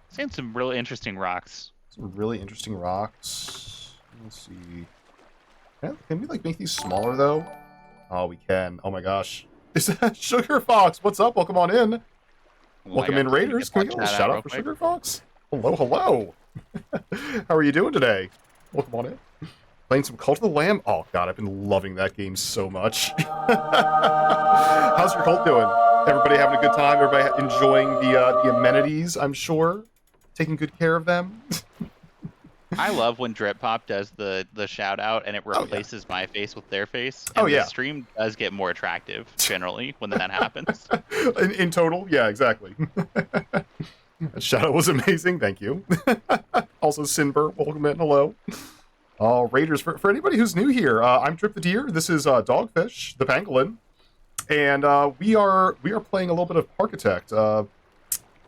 Seen some really interesting rocks. Some really interesting rocks. Let's see. Can we like make these smaller though? Oh, we can. Oh my gosh. Is that Sugar Fox? What's up? Welcome on in. Welcome in, Raiders. Can we get a shout out for Sugar Fox? Hello, hello. How are you doing today? Welcome on in. Playing some Cult of the Lamb. Oh god, I've been loving that game so much. How's your cult doing? Everybody having a good time? Everybody enjoying the amenities? I'm sure. Taking good care of them. I love when Drip Pop does the shout out and it replaces my face with their face. And Oh, yeah. The stream does get more attractive generally when that happens. in total, yeah, exactly. That shadow was amazing. Thank you. Also, Sinber, welcome in. Hello. Raiders, for anybody who's new here, I'm Drip the Deer. This is Dogfish, the pangolin, and we are playing a little bit of Parkitect.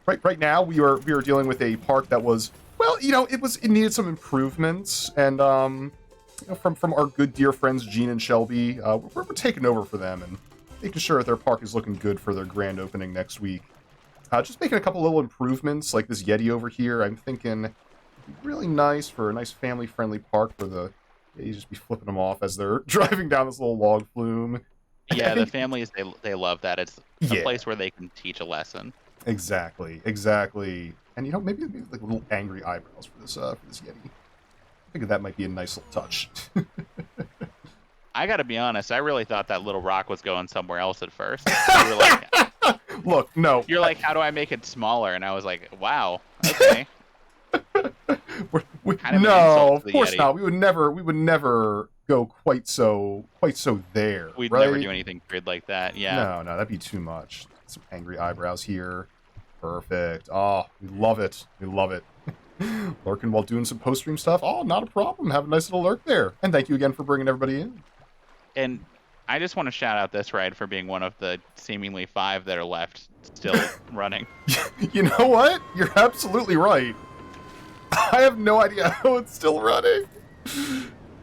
Right now, we are dealing with a park that was, well, you know, it needed some improvements, and you know, from our good dear friends Gene and Shelby, we're taking over for them and making sure that their park is looking good for their grand opening next week. Just making a couple little improvements, like this Yeti over here. I'm thinking it'd be really nice for a nice family-friendly park for the you just be flipping them off as they're driving down this little log flume. Yeah, the families they love that. It's a Yeah. place where they can teach a lesson. Exactly. And you know, maybe like little angry eyebrows for this Yeti. I think that might be a nice little touch. I gotta be honest, I really thought that little rock was going somewhere else at first. You were like, Look, no. you're like, how do I make it smaller? And I was like, wow, okay. Kind of an No, insult of to the course Yeti. not. We would never go quite so there. We'd right? never do anything weird like that. Yeah. No, that'd be too much. Some angry eyebrows here. Perfect. Oh, we love it. We love it. Lurking while doing some post-stream stuff. Oh, not a problem. Have a nice little lurk there. And thank you again for bringing everybody in. And I just want to shout out this ride for being one of the seemingly 5 that are left still running. You know what? You're absolutely right. I have no idea how it's still running.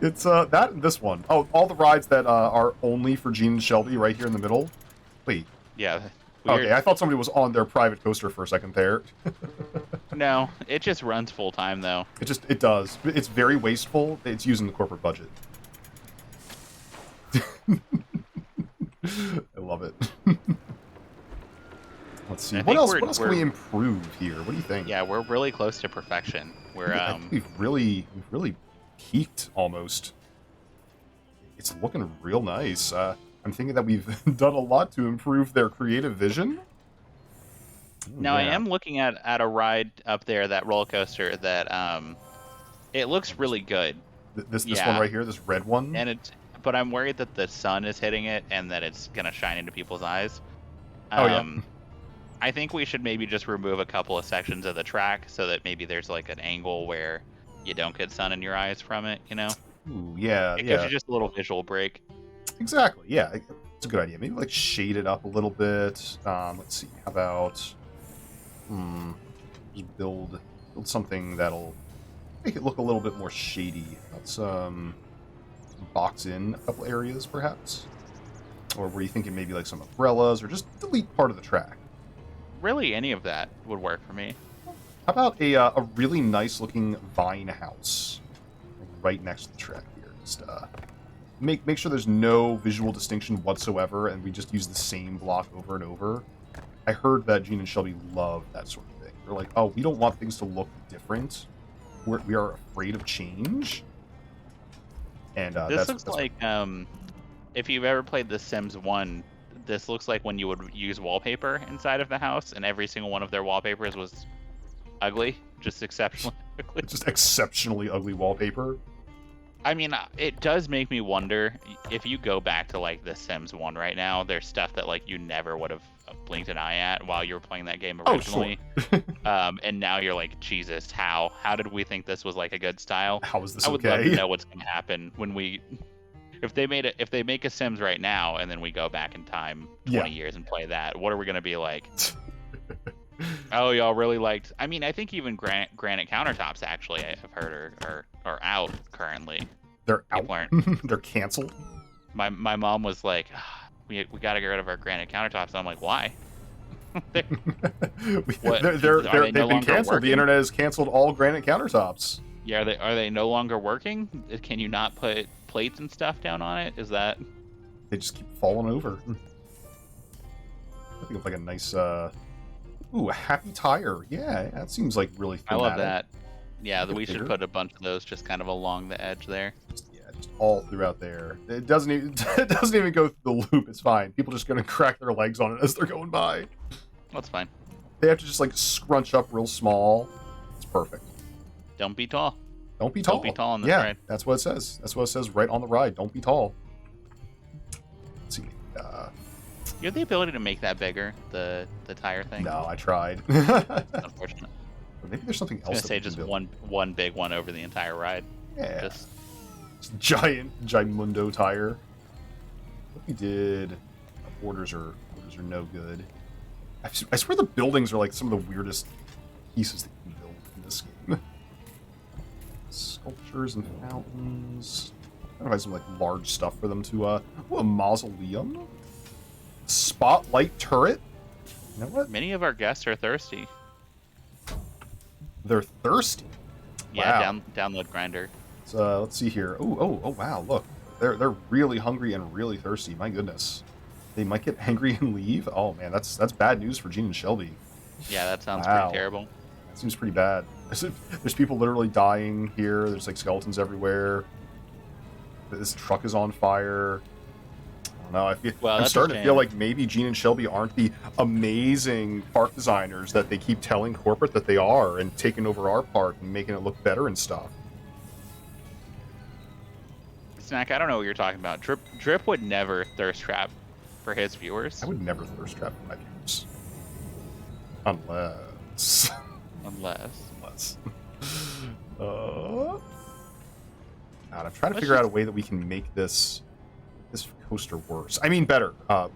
It's that and this one. Oh, all the rides that are only for Gene and Shelby right here in the middle. Wait. Yeah. Weird. Okay, I thought somebody was on their private coaster for a second there. No, it just runs full time though. It does. It's very wasteful. It's using the corporate budget. I love it. Let's see. What else can we improve here? What do you think? Yeah, we're really close to perfection. We're I think we've really peaked almost. It's looking real nice. I'm thinking that we've done a lot to improve their creative vision. Now I am looking at a ride up there, that roller coaster that it looks really good. This one right here, this red one. And but I'm worried that the sun is hitting it and that it's gonna shine into people's eyes. Oh yeah. I think we should maybe just remove a couple of sections of the track so that maybe there's like an angle where you don't get sun in your eyes from it, you know? Ooh, yeah, it gives you just a little visual break. Exactly, yeah. It's a good idea. Maybe like shade it up a little bit. Let's see. How about just build something that'll make it look a little bit more shady. Let's box in a couple areas perhaps. Or were you thinking maybe like some umbrellas or just delete part of the track? Really, any of that would work for me. How about a really nice looking vine house right next to the track here? Just make sure there's no visual distinction whatsoever, and we just use the same block over and over. I heard that Gene and Shelby love that sort of thing. They're like, oh, we don't want things to look different. We are afraid of change. And this looks like if you've ever played The Sims 1. This looks like when you would use wallpaper inside of the house, and every single one of their wallpapers was ugly, just exceptionally ugly. Just exceptionally ugly wallpaper. I mean, it does make me wonder if you go back to like The Sims 1 right now. There's stuff that like you never would have blinked an eye at while you were playing that game originally. Oh, sure. And now you're like, Jesus, how did we think this was like a good style? How is this I would okay? love to know what's going to happen when we. If they make a Sims right now and then we go back in time 20 years and play that, what are we gonna be like? Oh, y'all really liked. I mean, I think even granite countertops actually I've heard are out currently. They're out. They're canceled. My mom was like, we got to get rid of our granite countertops. And I'm like, why? They've been canceled. Working? The internet has canceled all granite countertops. Yeah, are they no longer working? Can you not put plates and stuff down on it? Is that they just keep falling over? I think of like a nice a happy tire. Yeah, that seems like really thematic. I love that. Yeah, we should put a bunch of those just kind of along the edge there. Just all throughout there. It doesn't even go through the loop. It's fine. People are just gonna crack their legs on it as they're going by. That's fine. They have to just like scrunch up real small. It's perfect. Don't be tall. Don't be tall. Don't be tall on this Yeah, ride. that's what it says. That's what it says right on the ride. Don't be tall. Let's see. You have the ability to make that bigger, the tire thing? No, I tried. Unfortunate. But maybe there's something else. I was gonna say just one big one over the entire ride. Yeah. Just Gimundo tire. What we did. Orders are no good. I swear the buildings are like some of the weirdest pieces that you can build in this game. Sculptures and fountains. I don't know if I have some like large stuff for them to a mausoleum. Spotlight turret. You know what? Many of our guests are thirsty. They're thirsty. Yeah, wow. download Grinder. So let's see here. Oh wow, look. They're really hungry and really thirsty. My goodness. They might get angry and leave. Oh man, that's bad news for Gene and Shelby. Yeah, that sounds pretty terrible. That seems pretty bad. There's people literally dying here. There's like skeletons everywhere. This truck is on fire. I don't know. I'm starting to feel like maybe Gene and Shelby aren't the amazing park designers that they keep telling corporate that they are, and taking over our park and making it look better and stuff. Snack, I don't know what you're talking about. Drip would never thirst trap for his viewers. I would never thirst trap for my viewers. Unless. Unless. God, I'm trying to figure out a way that we can make this coaster worse. I mean, better.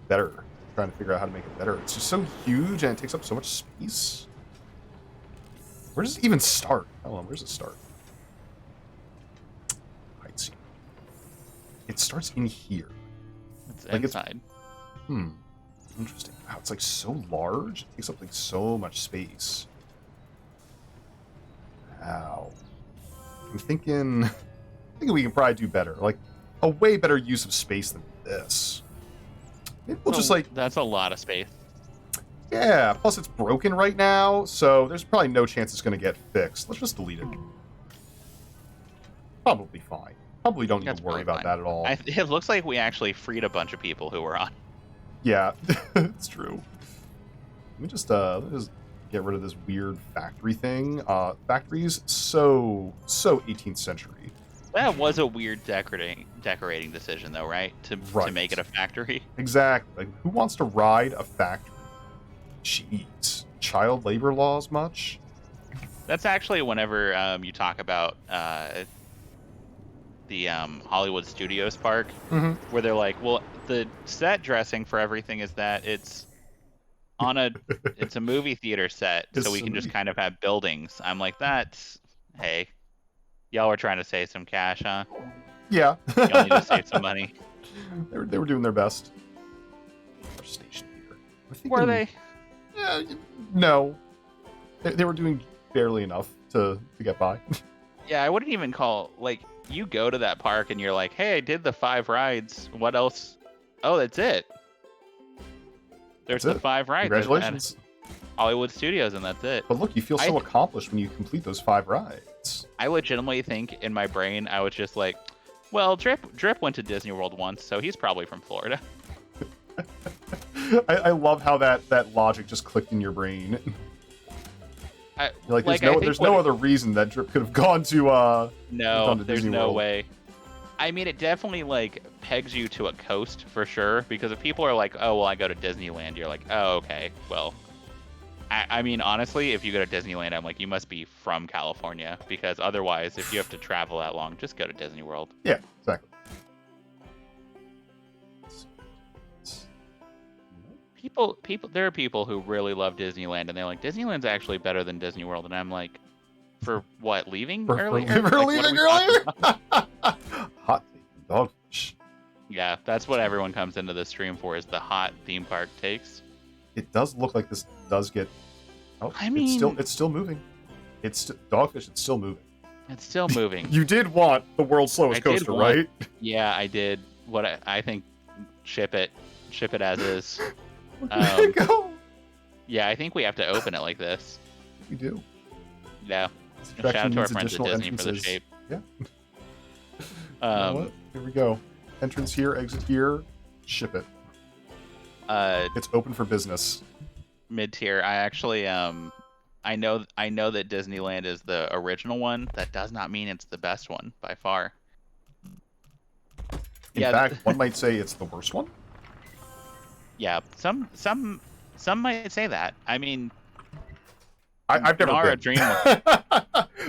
Better. I'm trying to figure out how to make it better. It's just so huge and it takes up so much space. Where does it even start? Hold on, where's it start? Hide scene. It starts in here. It's Like inside. Interesting. Wow, it's like so large. It takes up like so much space. Wow. I'm thinking we can probably do better. Like a way better use of space than this. Maybe we'll just like, That's a lot of space. yeah, plus it's broken right now, so there's probably no chance it's going to get fixed. Let's just delete it. Probably fine. Probably don't need That's to worry probably about fine. that at all. It looks like we actually freed a bunch of people who were on. Yeah, it's true. Let me just get rid of this weird factory thing. Factories, so 18th century. That was a weird decorating decision, though, right? To make it a factory. Exactly. Like, who wants to ride a factory? Jeez. Child labor laws much? That's actually whenever you talk about the Hollywood Studios park, where they're like, well, the set dressing for everything is that it's it's a movie theater set, so we can just kind of have buildings. I'm like, hey, y'all were trying to save some cash, huh? Yeah. Y'all need to save some money. They were doing their best. Our station here. Were they? Yeah, no. They were doing barely enough to get by. Yeah, I wouldn't even call, like, you go to that park and you're like, hey, I did the 5 rides. What else? Oh, that's it. There's the 5 rides. Congratulations. At Hollywood Studios, and that's it. But look, you feel so accomplished when you complete those 5 rides. I legitimately think in my brain, I was just like, well, Drip went to Disney World once, so he's probably from Florida. I love how that logic just clicked in your brain. You're like, there's no other reason that Drip could have gone to no, there's Disney no World. way. I mean, it definitely like pegs you to a coast for sure, because if people are like, oh well, I go to Disneyland, you're like, oh okay, well, I mean, honestly, if you go to Disneyland, I'm like, you must be from California, because otherwise, if you have to travel that long, just go to Disney World. Yeah, exactly. There are people who really love Disneyland, and they're like, Disneyland's actually better than Disney World, and I'm like, for what, leaving earlier? For leaving earlier? Hot take, Dogfish. Yeah, that's what everyone comes into this stream for, is the hot theme park takes. It does look like this does get... Oh, I mean... It's still moving. Dogfish, it's still moving. It's still moving. You did want the world's slowest coaster, right? Yeah, I did. I think, ship it as is. There you go. Yeah, I think we have to open it like this. We do. Yeah. Shout out to our friends at Disney for the shape. Yeah. You know what? Here we go. Entrance here, exit here. Ship it. It's open for business. Mid-tier. I actually I know that Disneyland is the original one. That does not mean it's the best one by far. In fact, one might say it's the worst one. Yeah, some might say that. I mean, I've never been.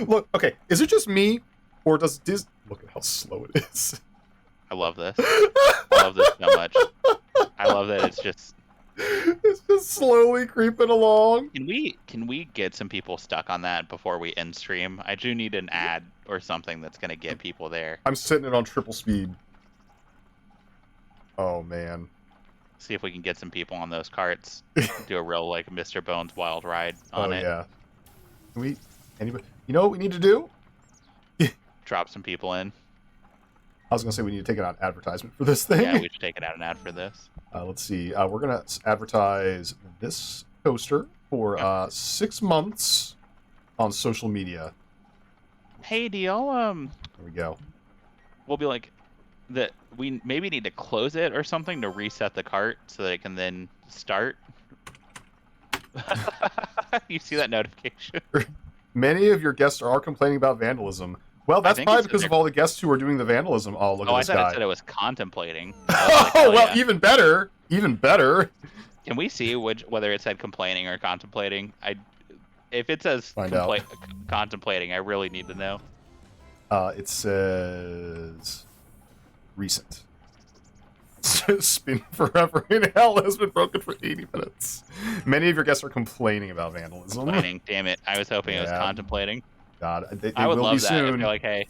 Look, okay, is it just me, or does Disney... Look at how slow it is. I love this. I love this so much. I love that it's just slowly creeping along. Can we get some people stuck on that before we end stream? I do need an ad or something that's gonna get people there. I'm setting it on triple speed. Oh man. See if we can get some people on those carts. Do a real like Mr. Bones Wild Ride on it. Yeah. Can anybody? You know what we need to do? Drop some people in. I was gonna say we need to take it on advertisement for this thing. Yeah, we should take it out an ad for this. Let's see. We're gonna advertise this coaster for 6 months on social media. Hey, do y'all There we go. We'll be like that. We maybe need to close it or something to reset the cart so that it can then start. You see that notification? Many of your guests are complaining about vandalism. Well, that's probably because of all the guests who are doing the vandalism. Oh, look at this guy. I thought it said it was contemplating. Oh, well, yeah. Even better. Even better. Can we see whether it said complaining or contemplating? If it says Find out. contemplating, I really need to know. It says recent. Spin forever in hell has been broken for 80 minutes. Many of your guests are complaining about vandalism. Complaining, damn it! I was hoping it was Yeah. contemplating. God, they I would will love be that soon. if they're like, hey,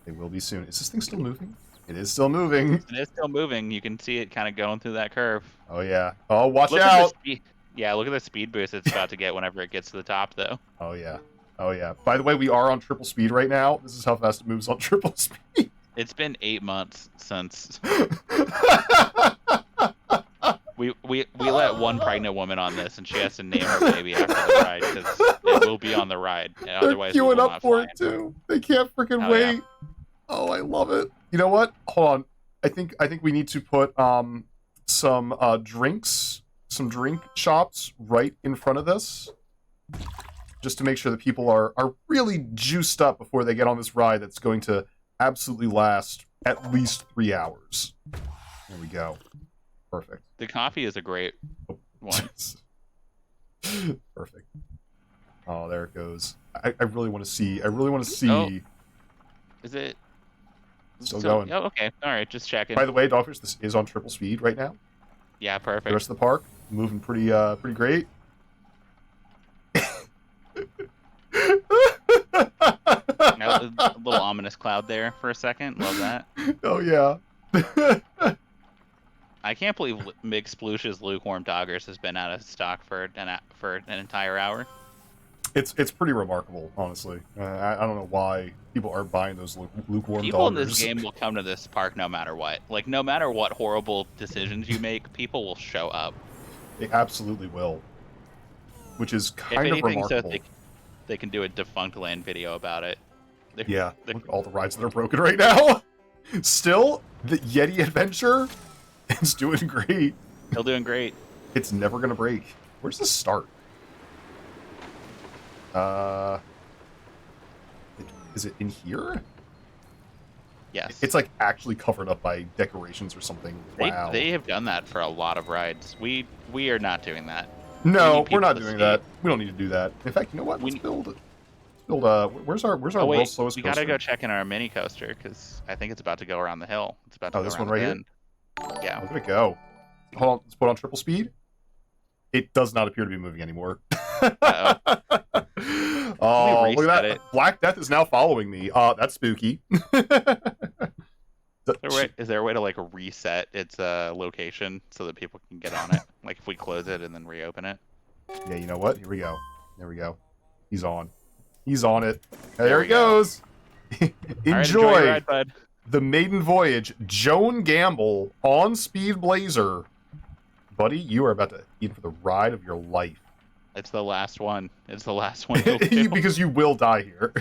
They will be soon. Is this thing still moving? It is still moving. it is still moving. You can see it kind of going through that curve. Oh yeah. Oh, watch Look at the out. speed. Yeah, look at the speed boost it's about to get whenever it gets to the top, though. Oh yeah. Oh yeah. By the way, we are on triple speed right now. This is how fast it moves on triple speed. It's been 8 months since we let one pregnant woman on this, and she has to name her baby after the ride because it will be on the ride. And They're otherwise, we queuing will up not for fly it too. They can't freaking Hell yeah. wait. Oh, I love it. You know what? Hold on. I think we need to put some drinks, some drink shops right in front of this, just to make sure that people are really juiced up before they get on this ride that's going to absolutely last at least 3 hours. There we go. Perfect. The coffee is a great one. Perfect. Oh, there it goes. I really want to see. I really want to see. Oh. Is it Still going. Oh, okay. All right, just checking. By the way, Dogfish, this is on triple speed right now. Yeah, The perfect. rest of the park moving pretty great. Now, a little ominous cloud there for a second. Love that. Oh yeah. I can't believe Mig Sploosh's lukewarm doggers has been out of stock for an entire hour. It's pretty remarkable, honestly. I don't know why people are buying those lukewarm People in doggers. this game will come to this park no matter what. Like, no matter what horrible decisions you make, people will show up. They absolutely will. Which is If kind of anything, so remarkable. they can do a Defunct Land video about it. Yeah, look at all the rides that are broken right now. Still, the Yeti Adventure is doing great. Still doing great. It's never gonna break. Where's this start? Is it in here? Yes. It's like actually covered up by decorations or something. Wow. They have done that for a lot of rides. We are not doing that. No, need we're not people to doing see that. it. We don't need to do that. In fact, you know what? We Let's need- build. Where's our Oh world's wait, slowest we coaster? gotta go check in our mini coaster because I think it's about to go around the hill. It's about to Oh, go this around one the right bend. Yeah. Look at it go. Hold on, let's put on triple speed. It does not appear to be moving anymore. Uh-oh. Oh, look at reset that. it. Black Death is now following me. That's spooky. Is there a way to like reset its location so that people can get on it? Like if we close it and then reopen it? Yeah, you know what? Here we go. There we go. He's on. He's on it. There, There he we go. goes. All right, Enjoy your ride, bud. the maiden voyage. Joan Gamble on Speed Blazer. Buddy, you are about to eat for the ride of your life. It's the last one. It's the last one. You'll do. Because you will die here.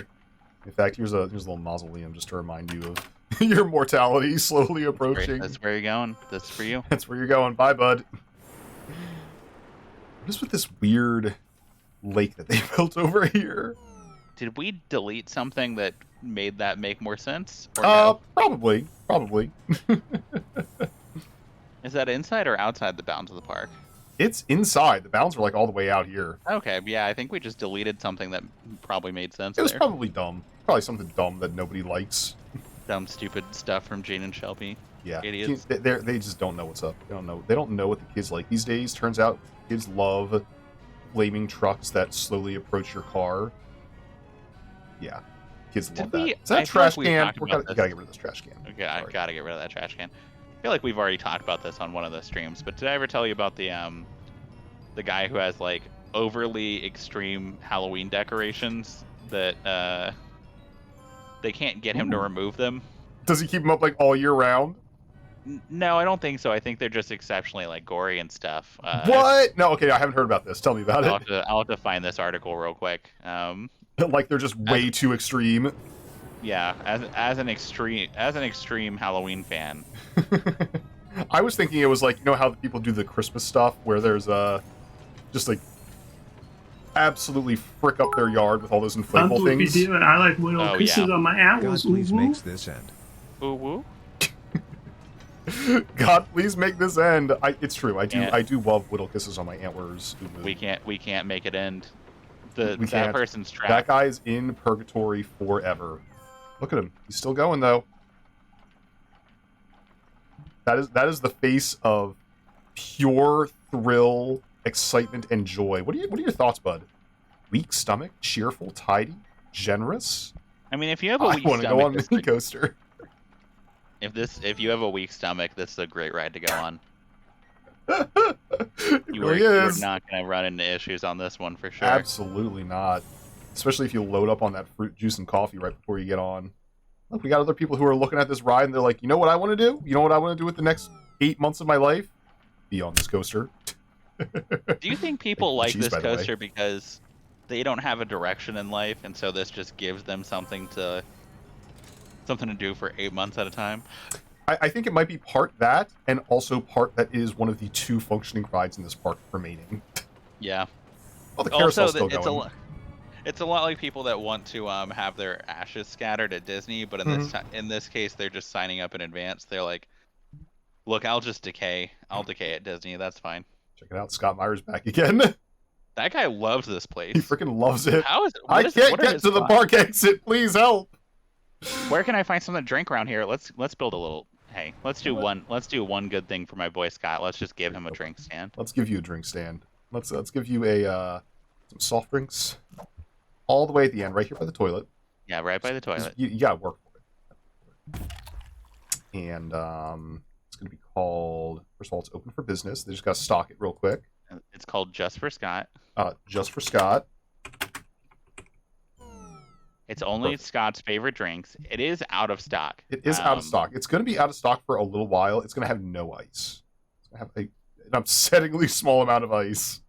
In fact, here's a little mausoleum just to remind you of your mortality slowly approaching. That's where you're going. That's for you. That's where you're going. Bye, bud. What is with this weird lake that they built over here? Did we delete something that made that make more sense? Or no? Probably. Is that inside or outside the bounds of the park? It's inside. The bounds are like all the way out here. Okay, yeah, I think we just deleted something that probably made sense It was there. probably dumb. Probably something dumb that nobody likes. Dumb, stupid stuff from Jane and Shelby. Yeah, Idiots. they just don't know what's up. They don't know. They don't know what the kids like these days. Turns out kids love flaming trucks that slowly approach your car. Yeah, kids love that. Is that a trash can? We gotta get rid of this trash can. Okay, I Sorry. gotta get rid of that trash can. I feel like we've already talked about this on one of the streams, but did I ever tell you about the guy who has like overly extreme Halloween decorations that they can't get him to Ooh. remove them? Does he keep them up like all year round? No, I don't think so. I think they're just exceptionally like gory and stuff. What? No, okay, I haven't heard about this. Tell me about I'll have to find this article real quick. it. Like they're just way too extreme. Yeah, as an extreme Halloween fan. I was thinking it was like, you know how the people do the Christmas stuff where there's just like absolutely frick up their yard with all those I'm inflatable doing things. video and I like whale Oh, kisses yeah. on my God apples. please Woo-woo. makes this end. Woo woo. God, please make this end. It's true. I Yeah. do love whittle kisses on my antlers. We can't make it end. We That can't. person's That trapped. guy is in purgatory forever. Look at him. He's still going though. That is the face of pure thrill, excitement, and joy. What are your thoughts, bud? Weak stomach, cheerful, tidy, generous. I mean, if you have a I weak want to go on stomach, mini coaster. if you have a weak stomach, this is a great ride to go on. It You really are is. not going to run into issues on this one for sure. Absolutely not. Especially if you load up on that fruit juice and coffee right before you get on. Look, we got other people who are looking at this ride and they're like, you know what I want to do? You know what I want to do with the next 8 months of my life? Be on this coaster. Do you think people like Cheese, this by the way. coaster because they don't have a direction in life, and so this just gives them something to do for 8 months at a time? I think it might be part that, and also part that is one of the 2 functioning rides in this park remaining. Yeah. Well, the Also, carousel's still going. it's a lot like people that want to have their ashes scattered at Disney, but in this case, they're just signing up in advance. They're like, "Look, I'll just decay. I'll decay at Disney. That's fine." Check it out, Scott Meyer's back again. That guy loves this place. He freaking loves it. How is I can't get to the park exit. Please help. Where can I find something to drink around here? Let's build a little. Hey, let's do one good thing for my boy Scott. Let's just give him a drink stand. Let's give you a drink stand. Let's give you a some soft drinks all the way at the end, right here by the toilet. Yeah, right by the toilet. You gotta work for it. And it's gonna be called. First of all, it's open for business. They just gotta stock it real quick. It's called Just for Scott. Just for Scott. It's only Scott's favorite drinks. It is out of stock. It is out of stock. It's going to be out of stock for a little while. It's going to have no ice. It's going to have an upsettingly small amount of ice.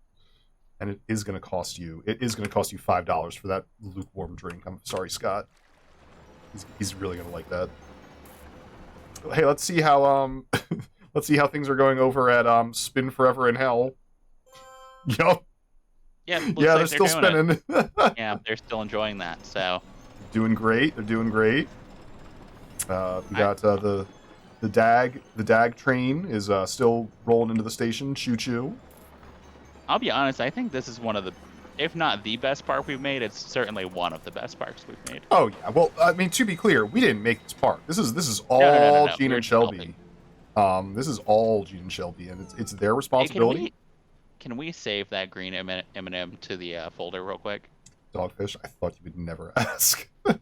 And it is going to cost you. It is going to cost you $5 for that lukewarm drink. I'm sorry, Scott. He's really going to like that. Hey, let's see how let's see how things are going over at Spin Forever in Hell. Yup. Yeah, They're still spinning. Yeah, they're still enjoying that. So doing great. They're doing great. We got the DAG train is still rolling into the station. Choo choo. I'll be honest. I think this is one of the, if not the best park we've made, it's certainly one of the best parks we've made. Oh yeah. Well, I mean, to be clear, we didn't make this park. This is all No. Gene and Shelby. This is all Gene and Shelby, and it's their responsibility. Can we save that green M&M to the folder real quick? Dogfish, I thought you would never ask. We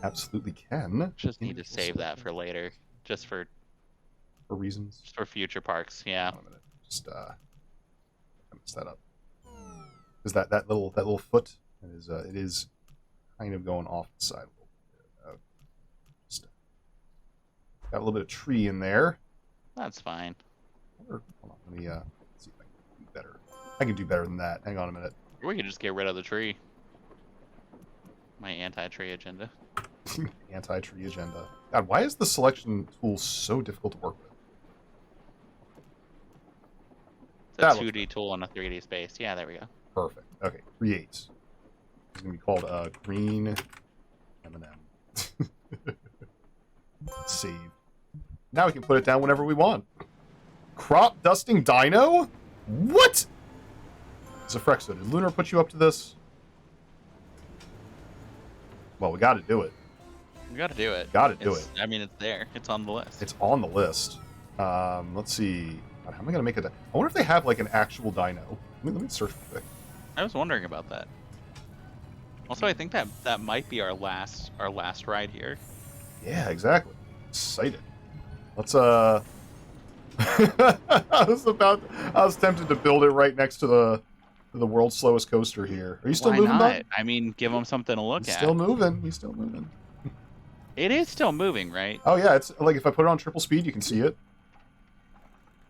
absolutely can. Just need to save that for later, just for reasons. Just for future parks. Yeah. Hold on a minute. Just I messed that up. Is that little foot? It is kind of going off the side a little bit. Just got a little bit of tree in there. That's fine. Hold on, let me see if I can do better. I can do better than that. Hang on a minute. Or we could just get rid of the tree. My anti-tree agenda. Anti-tree agenda. God, why is the selection tool so difficult to work with? It's a 2D tool in a 3D space. Yeah, there we go. Perfect. Okay, create. It's gonna be called green M&M. Save. Now we can put it down whenever we want. Crop dusting dino? What? Zafrexo, did Lunar put you up to this? Well, we gotta do it. We gotta do it. Gotta do it. I mean, it's there. It's on the list. It's on the list. Let's see. God, how am I gonna make it? I wonder if they have like an actual dino. Let me search real quick. I was wondering about that. Also, I think that might be our last ride here. Yeah, exactly. Excited. Let's I was tempted to build it right next to the world's slowest coaster here. Are you still moving, bud? I mean, give them something to look He's at. still moving. He's still moving. It is still moving, right? Oh yeah, it's like if I put it on triple speed, you can see it.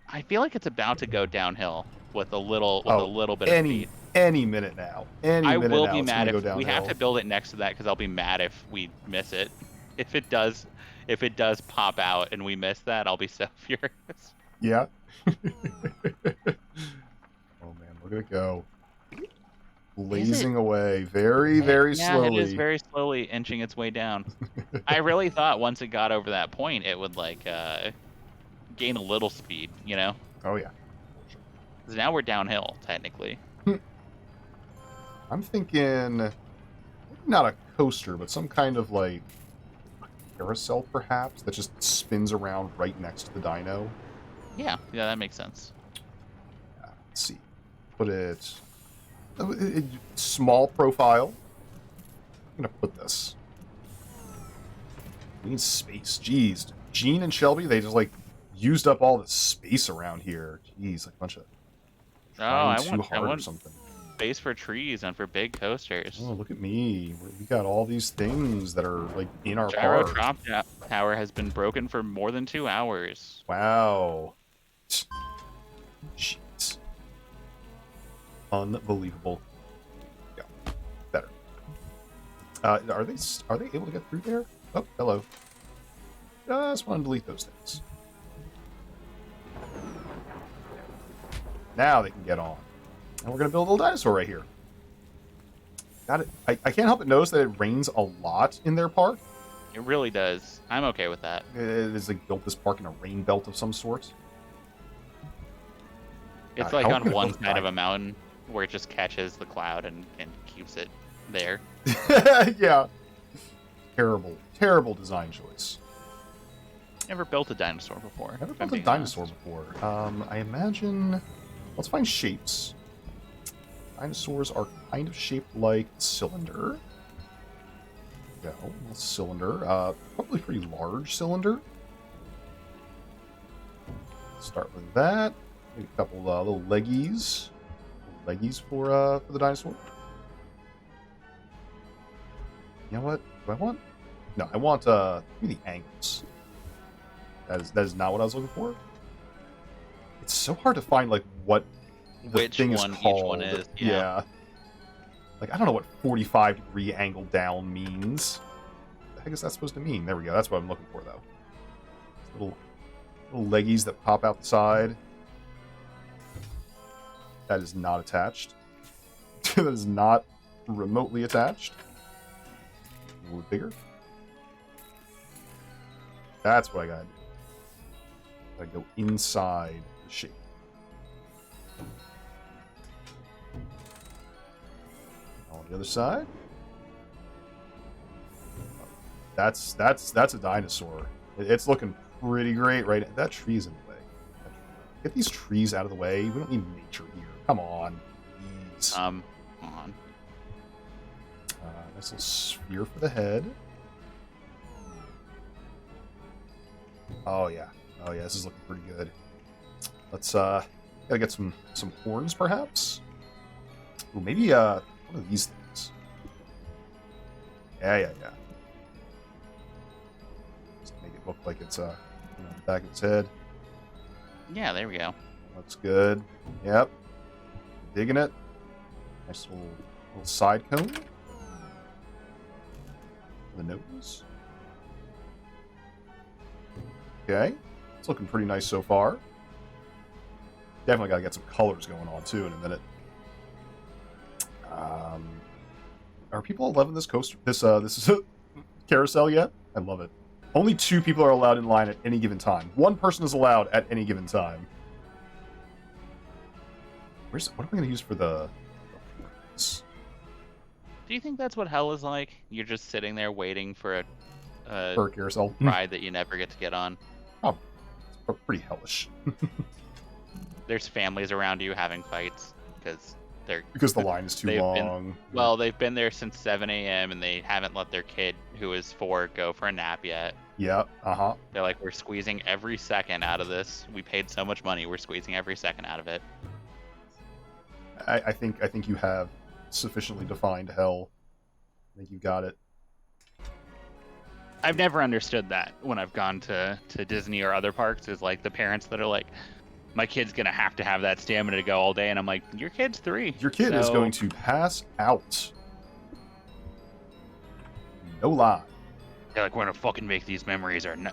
I feel like it's about to go downhill with a little bit of speed. Any minute now. I will be mad if we have to build it next to that, because I'll be mad if we miss it. If it does pop out and we miss that, I'll be so furious. Yeah. Oh man, look at it go. blazing away very, very Yeah, it is slowly. very slowly inching its way down. I really thought once it got over that point, it would like gain a little speed, you know? Oh yeah. 'Cause now we're downhill technically. I'm thinking maybe not a coaster, but some kind of like carousel perhaps that just spins around right next to the dino. Yeah, that makes sense. Let's see. Put it small profile. I'm gonna put this. We need space. Jeez. Gene and Shelby, they just like used up all the space around here. Jeez, like a bunch of trying too hard or want something. space for trees and for big coasters. Oh, look at me. We got all these things that are like in our Gyro park. drop tower has been broken for more than 2 hours. Wow. Jeez. Unbelievable. Yeah. Better. Are they able to get through there? Oh, hello. Just want to delete those things. Now they can get on. And we're going to build a little dinosaur right here. Got it. I can't help but notice that it rains a lot in their park. It really does. I'm okay with that. It is like built this park in a rain belt of some sort. It's How like are we on gonna one build a side of dino? a mountain where it just catches the cloud and keeps it there. Yeah. Terrible, terrible design choice. Never built a dinosaur before. Never if I'm built a being dinosaur honest. before. I imagine. Let's find shapes. Dinosaurs are kind of shaped like a cylinder. Go, a cylinder. Probably pretty large cylinder. Start with that. Maybe a couple little leggies. Leggies for the dinosaur. You know what? Do I want? No, I want maybe the angles. That is not what I was looking for. It's so hard to find like what the Which thing one is each called. one is, Yeah. yeah. Like I don't know what 45-degree angle down means. What the heck is that supposed to mean? There we go. That's what I'm looking for though. Little leggies that pop out the side. That is not attached. That is not remotely attached. A little bigger. That's what I gotta do. I go inside the shape. On the other side. That's a dinosaur. It's looking pretty great right now. That tree's in the way. Get these trees out of the way. We don't need nature here. Come on. Please. On. Nice little sphere for the head. Oh yeah. Oh yeah, this is looking pretty good. Let's gotta get some horns perhaps. Ooh, maybe one of these things. Yeah. Just make it look like it's the back of its head. Yeah, there we go. Looks good. Yep. Digging it. Nice little side cone. The nose. Okay. It's looking pretty nice so far. Definitely gotta get some colors going on too in a minute. Are people loving this coaster? This is a carousel yet? I love it. Only 2 people are allowed in line at any given time. 1 person is allowed at any given time. What am I gonna use for the Do you think that's what hell is like? You're just sitting there waiting for a for a carousel? ride that you never get to get on. Oh, it's pretty hellish. There's families around you having fights because the line is too long. They've been there since 7 a.m. and they haven't let their kid, who is 4, go for a nap yet. Yeah, They're like, we're squeezing every second out of this. We paid so much money, we're squeezing every second out of it. I think you have sufficiently defined hell. I think you got it. I've never understood that when I've gone to Disney or other parks, is like the parents that are like, my kid's gonna have to have that stamina to go all day, and I'm like, your kid's 3. Your kid is going to pass out. No lie. They're like, we're gonna fucking make these memories, or no.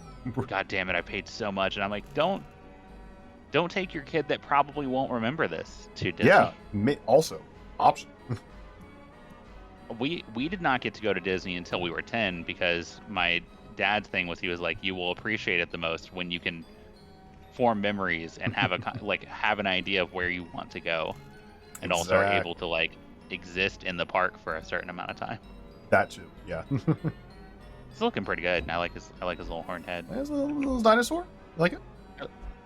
God damn it, I paid so much, and I'm like, don't take your kid that probably won't remember this to Disney. Yeah. Also, option. we did not get to go to Disney until we were 10 because my dad's thing was he was like, you will appreciate it the most when you can form memories and have have an idea of where you want to go, and also are able to like exist in the park for a certain amount of time. That too, yeah. It's looking pretty good. And I like his little horned head. There's a little dinosaur. You like it?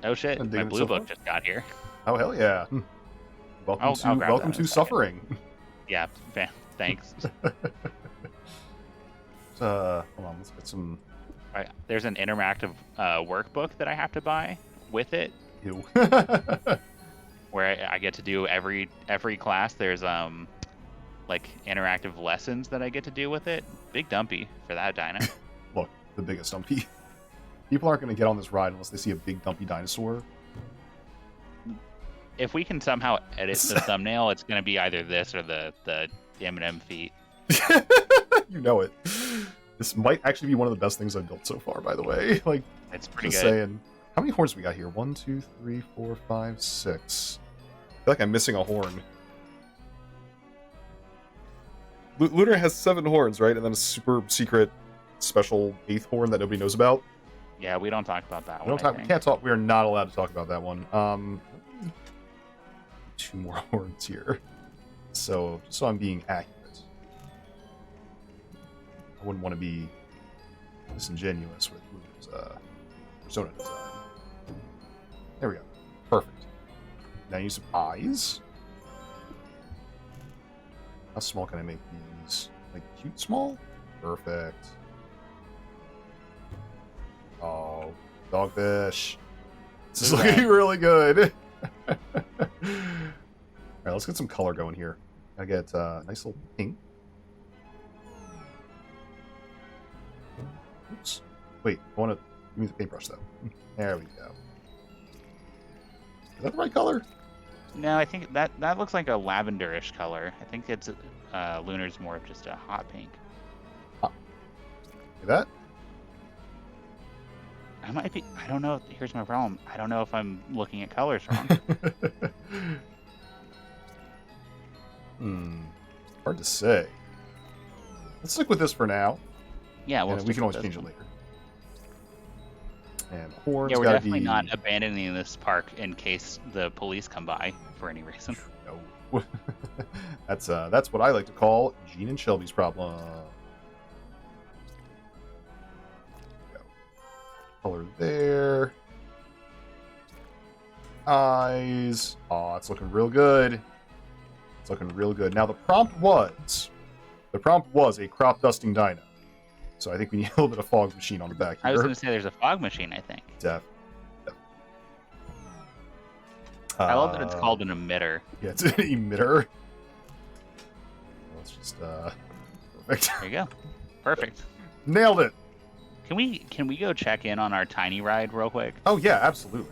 Oh shit! I'm My digging blue so book far. just got here. Oh hell yeah! Welcome I'll grab welcome that in to a second. suffering. Yeah, thanks. Hold on, let's get some. There's an interactive workbook that I have to buy with it, Ew. where I get to do every class. There's like interactive lessons that I get to do with it. Big dumpy for that dino. Look, the biggest dumpy. People aren't going to get on this ride unless they see a big dumpy dinosaur. If we can somehow edit the thumbnail, it's going to be either this or the M&M feet. You know it. This might actually be one of the best things I've built so far, by the way. Like, It's pretty just good. saying. How many horns we got here? 1, 2, 3, 4, 5, 6. I feel like I'm missing a horn. Lunar has 7 horns, right? And then a super secret special 8th horn that nobody knows about. Yeah, we don't talk about that We one. don't talk. We can't talk. We are not allowed to talk about that one. 2 more horns here. So, just so I'm being accurate. I wouldn't want to be disingenuous with Luna's persona design. There we go. Perfect. Now use some eyes. How small can I make these? Like cute small? Perfect. Oh, Dogfish. This is looking really good. Alright, let's get some color going here. I get a nice little pink. Oops. Wait, I want to give me the paintbrush though. There we go. Is that the right color? No, I think that looks like a lavenderish color. I think it's Lunar's more of just a hot pink. See that? I might be. I don't know. Here's my problem. I don't know if I'm looking at colors wrong. Hard to say. Let's stick with this for now. Yeah, And we can always change it later. And horns. Yeah, we're gotta definitely be... not abandoning this park in case the police come by for any reason. No. That's what I like to call Gene and Shelby's problem. There we go. Color there. Eyes. Oh, it's looking real good. It's looking real good. Now the prompt was a crop dusting dino. So I think we need a little bit of fog machine on the back here. I was going to say there's a fog machine, I think. Def. I love that it's called an emitter. Yeah, it's an emitter. Let's just perfect. There you go. Perfect. Nailed it. Can we go check in on our tiny ride real quick? Oh yeah, absolutely.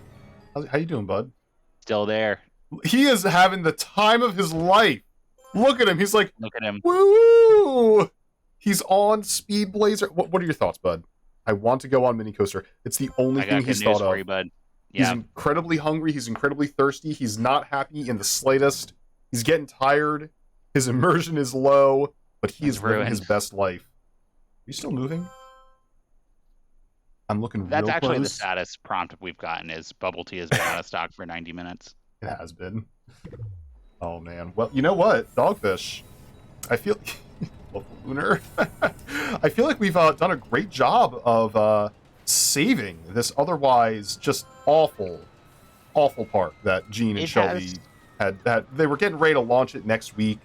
How you doing, bud? Still there. He is having the time of his life. Look at him. He's like, Look at him. woo! He's on Speed Blazer. What are your thoughts, bud? I want to go on Mini Coaster. It's the only I got thing good he's news thought for of. you, bud. He's Yeah. incredibly hungry. He's incredibly thirsty. He's not happy in the slightest. He's getting tired. His immersion is low, but he is living his best life. Are you still moving? I'm looking That's real actually the close. saddest prompt we've gotten is bubble tea has been out of stock for 90 minutes. It has been. Oh man. Well, you know what, Dogfish? I feel Lunar. I feel like we've done a great job of saving this otherwise just awful park that Gene and Shelby had. They were getting ready to launch it next week,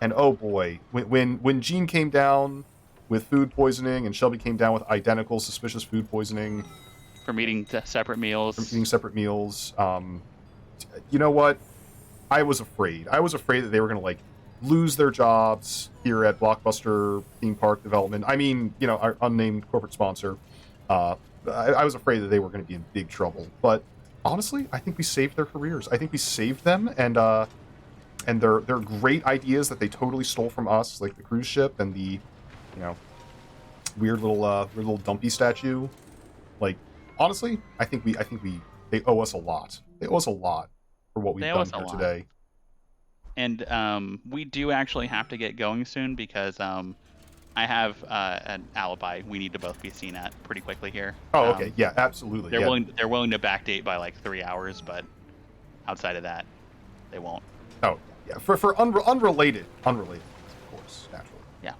and oh boy, when Gene came down with food poisoning and Shelby came down with identical suspicious food poisoning From eating separate meals. from eating separate meals. You know what? I was afraid. I was afraid that they were going to like lose their jobs here at Blockbuster Theme Park Development. I mean, you know, our unnamed corporate sponsor. I was afraid that they were going to be in big trouble. But honestly, I think we saved their careers. I think we saved them, and their great ideas that they totally stole from us, like the cruise ship and the, you know, weird little dumpy statue. Like, honestly, I think they owe us a lot. They owe us a lot for what we've done here today. And we do actually have to get going soon because I have an alibi we need to both be seen at pretty quickly here. Oh, okay. Yeah, absolutely. They're Yeah. willing to backdate by like 3 hours, but outside of that, they won't. Oh, yeah. For unrelated, of course, naturally. Yeah,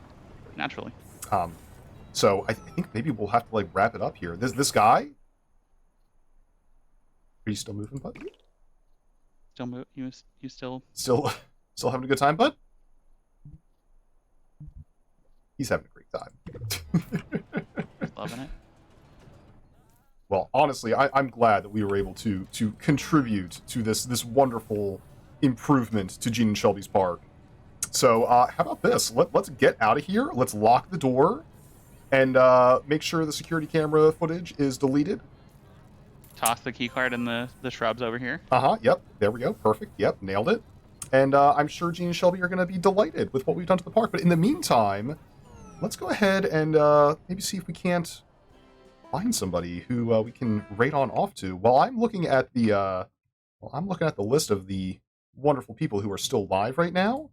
naturally. So I think maybe we'll have to like wrap it up here. This guy. Are you still moving, bud? Still move? You still? Still having a good time, bud? He's having a great time. Loving it. Well, honestly, I'm glad that we were able to contribute to this wonderful improvement to Gene and Shelby's park. So how about this? Let's get out of here. Let's lock the door and make sure the security camera footage is deleted. Toss the key card in the shrubs over here. Yep. There we go. Perfect. Yep. Nailed it. And I'm sure Gene and Shelby are going to be delighted with what we've done to the park. But in the meantime, let's go ahead and maybe see if we can't find somebody who we can raid on off to. While I'm looking at the list of the wonderful people who are still live right now.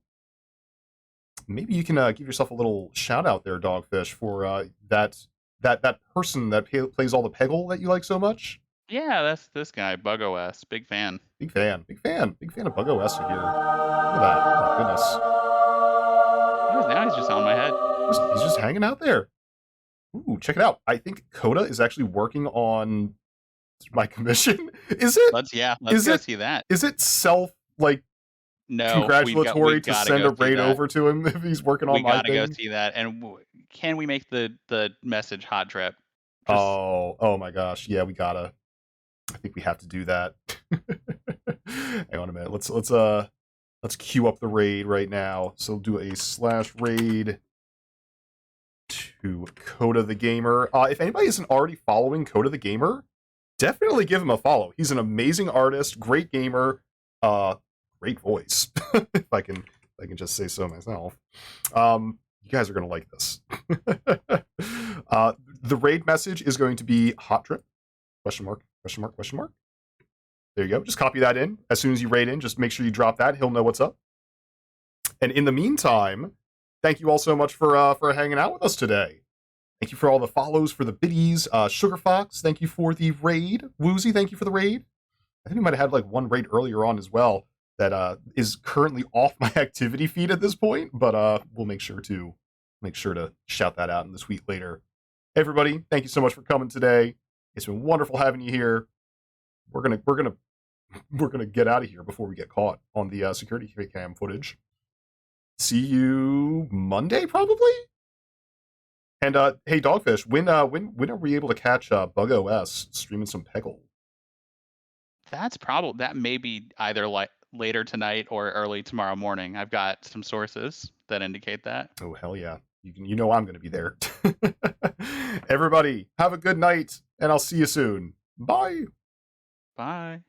Maybe you can give yourself a little shout out there, Dogfish, for that person that plays all the Peggle that you like so much. Yeah, that's this guy, Bug OS. Big fan. Big fan of Bug OS here. Look at that. Oh my goodness. Now he's just on my head. He's just hanging out there. Ooh, check it out. I think Coda is actually working on my commission. Is it? Let's go see that. Is it self like congratulatory to send a raid over to him if he's working on my thing? We gotta go see that. And can we make the message hot drip? Oh my gosh. Yeah, we gotta. I think we have to do that. Hang on a minute. Let's queue up the raid right now. So do a /raid to Coda the Gamer. If anybody isn't already following Coda the Gamer, definitely give him a follow. He's an amazing artist, great gamer, great voice. if I can just say so myself. You guys are gonna like this. The raid message is going to be hot drip? ? There you go. Just copy that in. As soon as you raid in, just make sure you drop that. He'll know what's up. And in the meantime, thank you all so much for hanging out with us today. Thank you for all the follows for the biddies. Sugar Fox, thank you for the raid. Woozy, thank you for the raid. I think we might have had like one raid earlier on as well that is currently off my activity feed at this point, but we'll make sure to shout that out in the tweet later. Everybody, thank you so much for coming today. It's been wonderful having you here. We're gonna get out of here before we get caught on the security cam footage. See you Monday, probably. And hey, Dogfish, when are we able to catch Bug OS streaming some Peggle? That may be either like later tonight or early tomorrow morning. I've got some sources that indicate that. Oh hell yeah! You know I'm going to be there. Everybody, have a good night, and I'll see you soon. Bye. Bye.